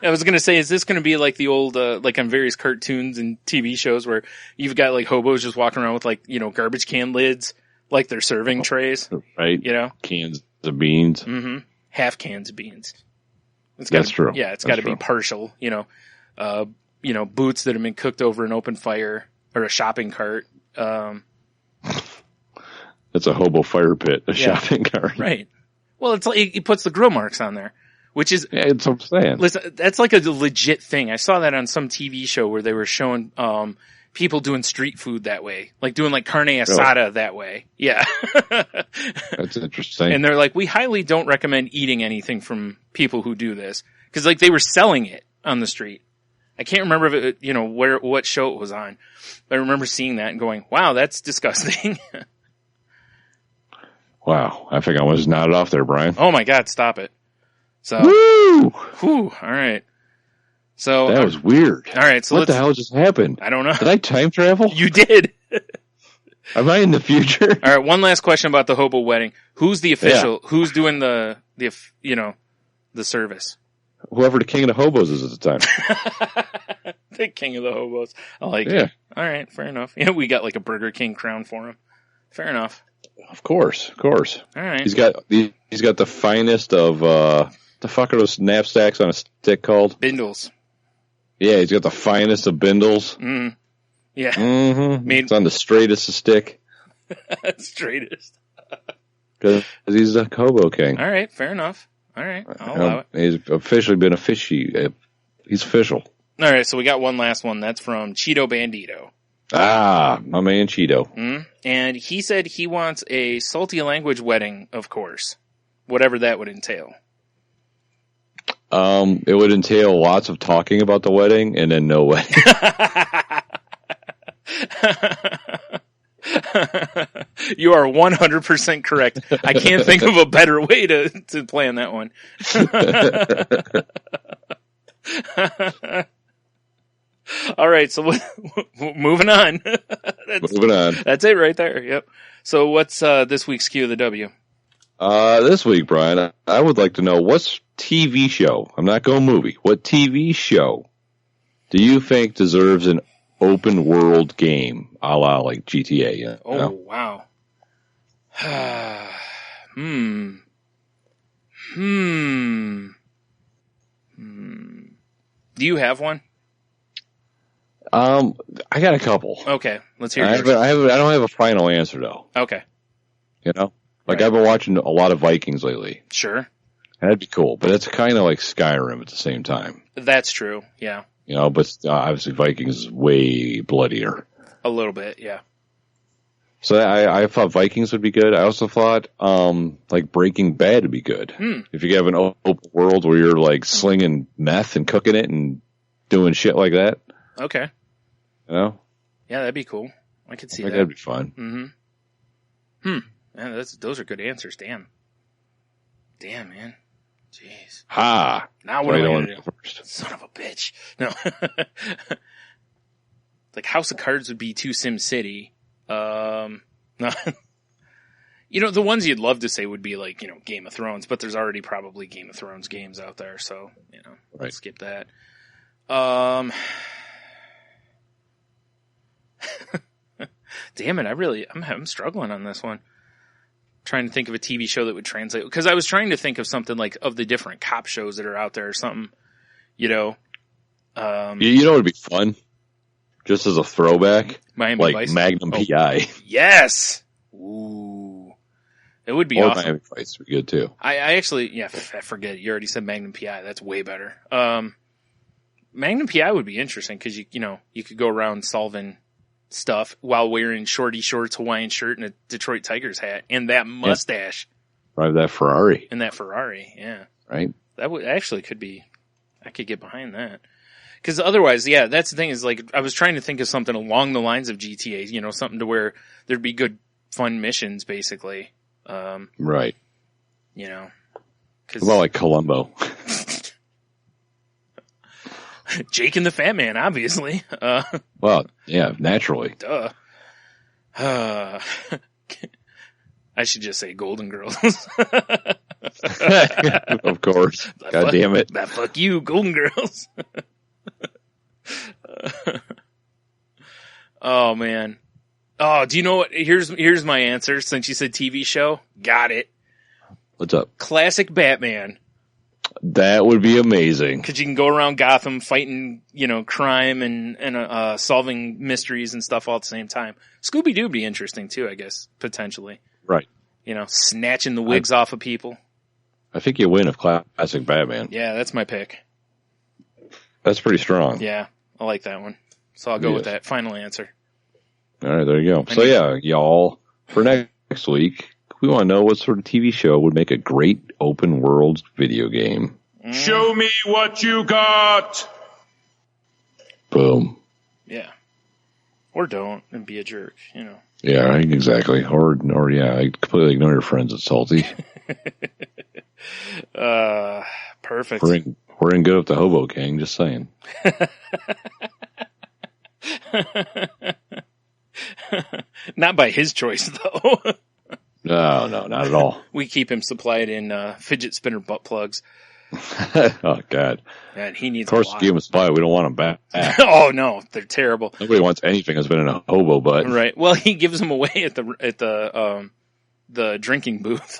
I was gonna say, is this gonna be like the old, like on various cartoons and TV shows where you've got like hobos just walking around with like, you know, garbage can lids, like they're serving trays? Right. You know? Cans of beans. Mm-hmm. Half cans of beans. That's true. Yeah, it's gotta be partial, you know, boots that have been cooked over an open fire, or a shopping cart. That's a hobo fire pit, shopping cart. Right. Well, it's like, it puts the grill marks on there, which is, that's what I'm saying. Listen, that's like a legit thing. I saw that on some TV show where they were showing, people doing street food that way, like doing like carne asada that way. Yeah. That's interesting. And they're like, we highly don't recommend eating anything from people who do this. Cause like they were selling it on the street. I can't remember if it, you know, what show it was on. But I remember seeing that and going, wow, that's disgusting. Wow. I think I was nodded off there, Brian. Oh my God, stop it. So, woo! Whew, all right. So that was weird. All right. So what the hell just happened? I don't know. Did I time travel? You did. Am I in the future? All right. One last question about the hobo wedding. Who's the official? Yeah. Who's doing the service? Whoever the king of the hobos is at the time. The king of the hobos. I like it. All right. Fair enough. Yeah. We got like a Burger King crown for him. Fair enough. Of course. All right. He's got the finest of, the fuck are those knapsacks on a stick called? Bindles. Yeah, he's got the finest of bindles. Yeah. Mm-hmm. It's on the straightest of stick. Straightest. Because he's a hobo king. All right, fair enough. All right, I'll allow it. He's officially been he's official. All right, so we got one last one. That's from Cheeto Bandito. Ah, my man Cheeto. And he said he wants a salty language wedding, of course. Whatever that would entail. It would entail lots of talking about the wedding and then no wedding. You are 100% correct. I can't think of a better way to plan that one. All right, so moving on. Moving on. That's it right there. Yep. So what's this week's Q of the W? This week, Brian, I would like to know what's TV show. I'm not going movie. What TV show do you think deserves an open world game, a la like GTA? You know? Wow. Do you have one? I got a couple. Okay, let's hear I yours. don't have a final answer though. Okay. You know, like Right. I've been watching a lot of Vikings lately. Sure. And that'd be cool, but it's kind of like Skyrim at the same time. That's true. Yeah. You know, but obviously Vikings is way bloodier. A little bit. Yeah. So I thought Vikings would be good. I also thought like Breaking Bad would be good. If you have an open world where you're like slinging meth and cooking it and doing shit like that. Okay. You know? Yeah, that'd be cool. I could see I think that. that'd be fun. Mm-hmm. Man, those are good answers. Damn, man. Jeez. Ha! Now what am I Wait, gonna do? first. Son of a bitch. No. Like House of Cards would be too Sim City. No. You know, the ones you'd love to say would be like, you know, Game of Thrones, but there's already probably Game of Thrones games out there, so, you know, Right. skip that. Damn it, I'm struggling on this one. Trying to think of a TV show that would translate, because I was trying to think of something like of the different cop shows that are out there or something, you know. You know what would be fun? Just as a throwback? Miami like Vice. Magnum PI. Yes! Ooh. It would be Or awesome. Miami Vice would be good too. I actually, I forget it. You already said Magnum PI. That's way better. Magnum PI would be interesting because you could go around solving stuff while wearing shorty shorts, Hawaiian shirt, and a Detroit Tigers hat, and that mustache. Drive that Ferrari. And that Ferrari, yeah. Right? That would actually could be, I could get behind that. Because otherwise, yeah, that's the thing is like, I was trying to think of something along the lines of GTA, you know, something to where there'd be good, fun missions, basically. Right. You know. Well, like Columbo. Jake and the Fat Man, obviously. Well, yeah, naturally. Duh. I should just say Golden Girls. Of course. God damn it. That fuck you, Golden Girls. Oh, man. Oh, do you know what? Here's my answer. Since you said TV show, got it. What's up? Classic Batman. That would be amazing. Because you can go around Gotham fighting, you know, crime and solving mysteries and stuff all at the same time. Scooby-Doo would be interesting too, I guess, potentially. Right. You know, snatching the wigs off of people. I think you win of classic Batman. Yeah, that's my pick. That's pretty strong. Yeah, I like that one. So I'll go with that. Final answer. All right, there you go. So yeah, y'all, for next week, we want to know what sort of TV show would make a great open world video game. Show me what you got. Boom. Yeah. Or don't and be a jerk, you know. Yeah, exactly. Or yeah, completely ignore your friends at Salty. Perfect. We're in good with the Hobo King, just saying. Not by his choice, though. No, not at all. We keep him supplied in fidget spinner butt plugs. Oh, God. And he needs Of course, a lot. give him a supply. We don't want him back. Oh, no. They're terrible. Nobody wants anything that's been in a hobo butt. Right. Well, he gives them away at the drinking booth.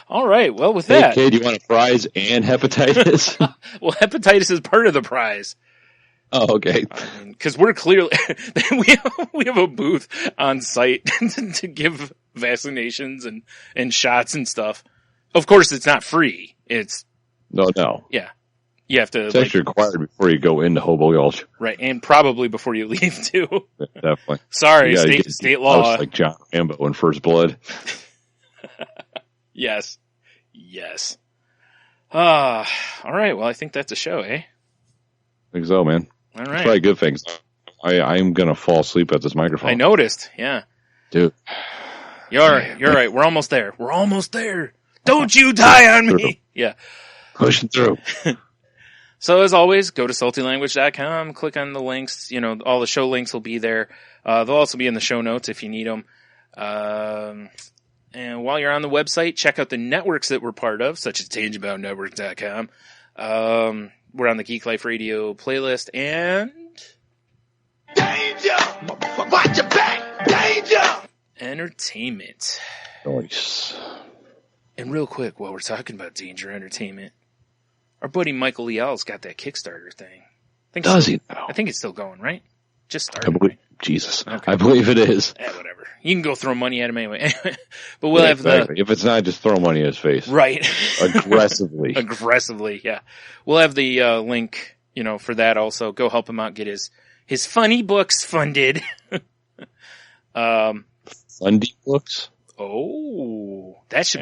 All right. Well, with that. Hey, kid, you want a prize and hepatitis? Well, hepatitis is part of the prize. Oh, okay. Because we're clearly, we have a booth on site to give vaccinations and shots and stuff. Of course, it's not free. It's No. yeah. You have to. It's actually required before you go into Hobo Gulch. Right, and probably before you leave too. Definitely. Sorry, You gotta state law. Like John Rambo in First Blood. Yes. All right. Well, I think that's a show, eh? I think so, man. All It's right. probably good things. I'm gonna fall asleep at this microphone. I noticed. Yeah. Dude. You're right. We're almost there. Don't you die on me. Yeah. Pushing through. So as always, go to saltylanguage.com, click on the links. You know, all the show links will be there. They'll also be in the show notes if you need them. And while you're on the website, check out the networks that we're part of, such as TangentBoundNetwork.com. We're on the Geek Life Radio playlist and Danger! Watch your back! Danger! Entertainment. Nice. And real quick, while we're talking about Danger Entertainment, our buddy Michael Leal's got that Kickstarter thing. Does he now? I think it's still going, right? Just I started. believe, Jesus. Okay. I believe it is. Whatever. You can go throw money at him anyway. But we'll have exactly. If it's not, just throw money in his face. Right. Aggressively. Aggressively, yeah. We'll have the link, you know, for that also. Go help him out, get his funny books funded. Fundy books? Oh, that should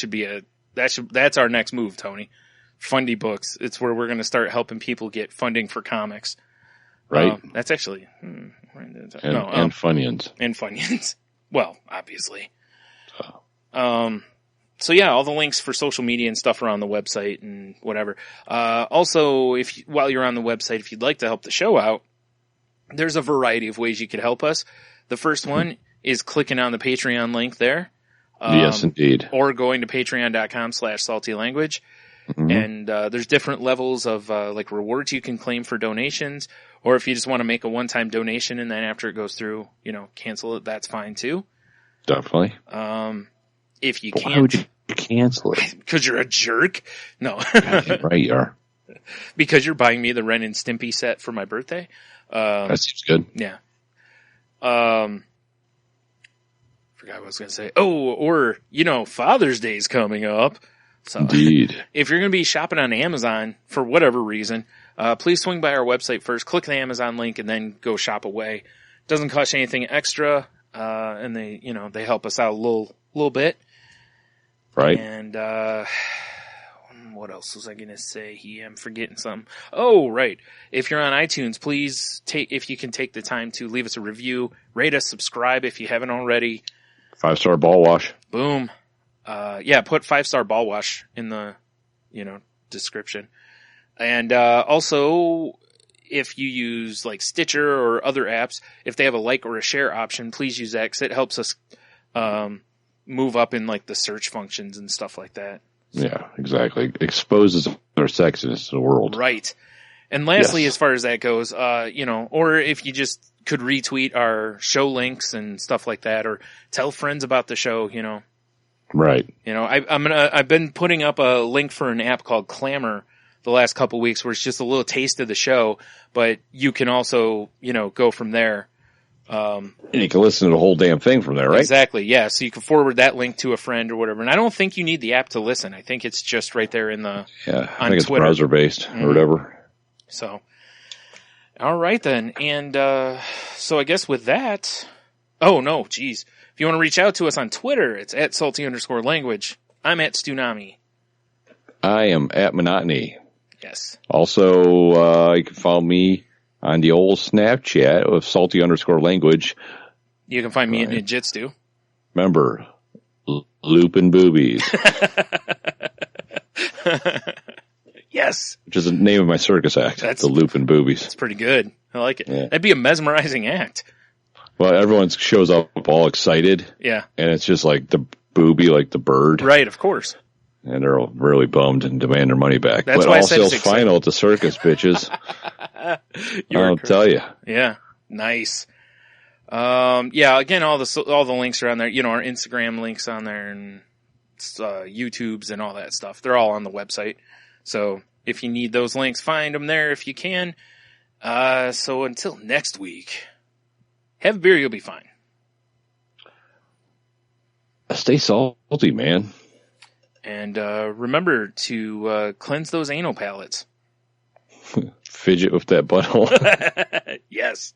be that's our next move, Tony. Fundy books. It's where we're going to start helping people get funding for comics. Right. That's actually, and Funyuns. And Funyuns. Well, obviously. So yeah, all the links for social media and stuff are on the website and whatever. Also, while you're on the website, if you'd like to help the show out, there's a variety of ways you could help us. The first one is clicking on the Patreon link there. Yes, indeed. Or going to patreon.com/saltylanguage. Mm-hmm. And there's different levels of like rewards you can claim for donations. Or if you just want to make a one-time donation and then after it goes through, you know, cancel it, that's fine too. Definitely. If you but can't. Why would you cancel it? Because you're a jerk? No. Right, you are. Because you're buying me the Ren and Stimpy set for my birthday. That seems good. Yeah. Forgot what I was going to say. Oh, or, you know, Father's Day's coming up. So indeed. If you're going to be shopping on Amazon for whatever reason, please swing by our website first, click the Amazon link, and then go shop away. Doesn't cost you anything extra, and they help us out a little bit. Right. And, what else was I going to say here? I'm forgetting something. Oh, right. If you're on iTunes, please if you can take the time to leave us a review, rate us, subscribe if you haven't already. 5-star ball wash. Boom. Put 5-star ball wash in the, description. And, also, if you use like Stitcher or other apps, if they have a like or a share option, please use that because it helps us, move up in like the search functions and stuff like that. So. Yeah, exactly. Exposes their sexiness to the world. Right. And lastly, As far as that goes, or if you just could retweet our show links and stuff like that, or tell friends about the show, Right. I've been putting up a link for an app called Clamor the last couple weeks where it's just a little taste of the show, but you can also, go from there. And you can listen to the whole damn thing from there, right? Exactly, yeah. So you can forward that link to a friend or whatever. And I don't think you need the app to listen. I think it's just right there in the I think it's browser based or whatever. So, all right then. And so I guess with that, if you want to reach out to us on Twitter, it's at salty_language. I'm at Stunami. I am at Monotony. Yes. Also, you can follow me on the old Snapchat of salty_language. You can find me at Ninjitsu. Remember, looping boobies. Yes. Which is the name of my circus act. That's the looping boobies. That's pretty good. I like it. Yeah. That'd be a mesmerizing act. Well, everyone shows up all excited. Yeah. And it's just like the booby, like the bird. Right, of course. And they're really bummed and demand their money back. That's but why all sales final at the circus, bitches. I'll tell you. Yeah, nice. Again, all the links are on there. Our Instagram links on there and YouTubes and all that stuff. They're all on the website. So if you need those links, find them there if you can. So until next week, have a beer, you'll be fine. Stay salty, man. And remember to cleanse those anal palates. Fidget with that butthole. Yes.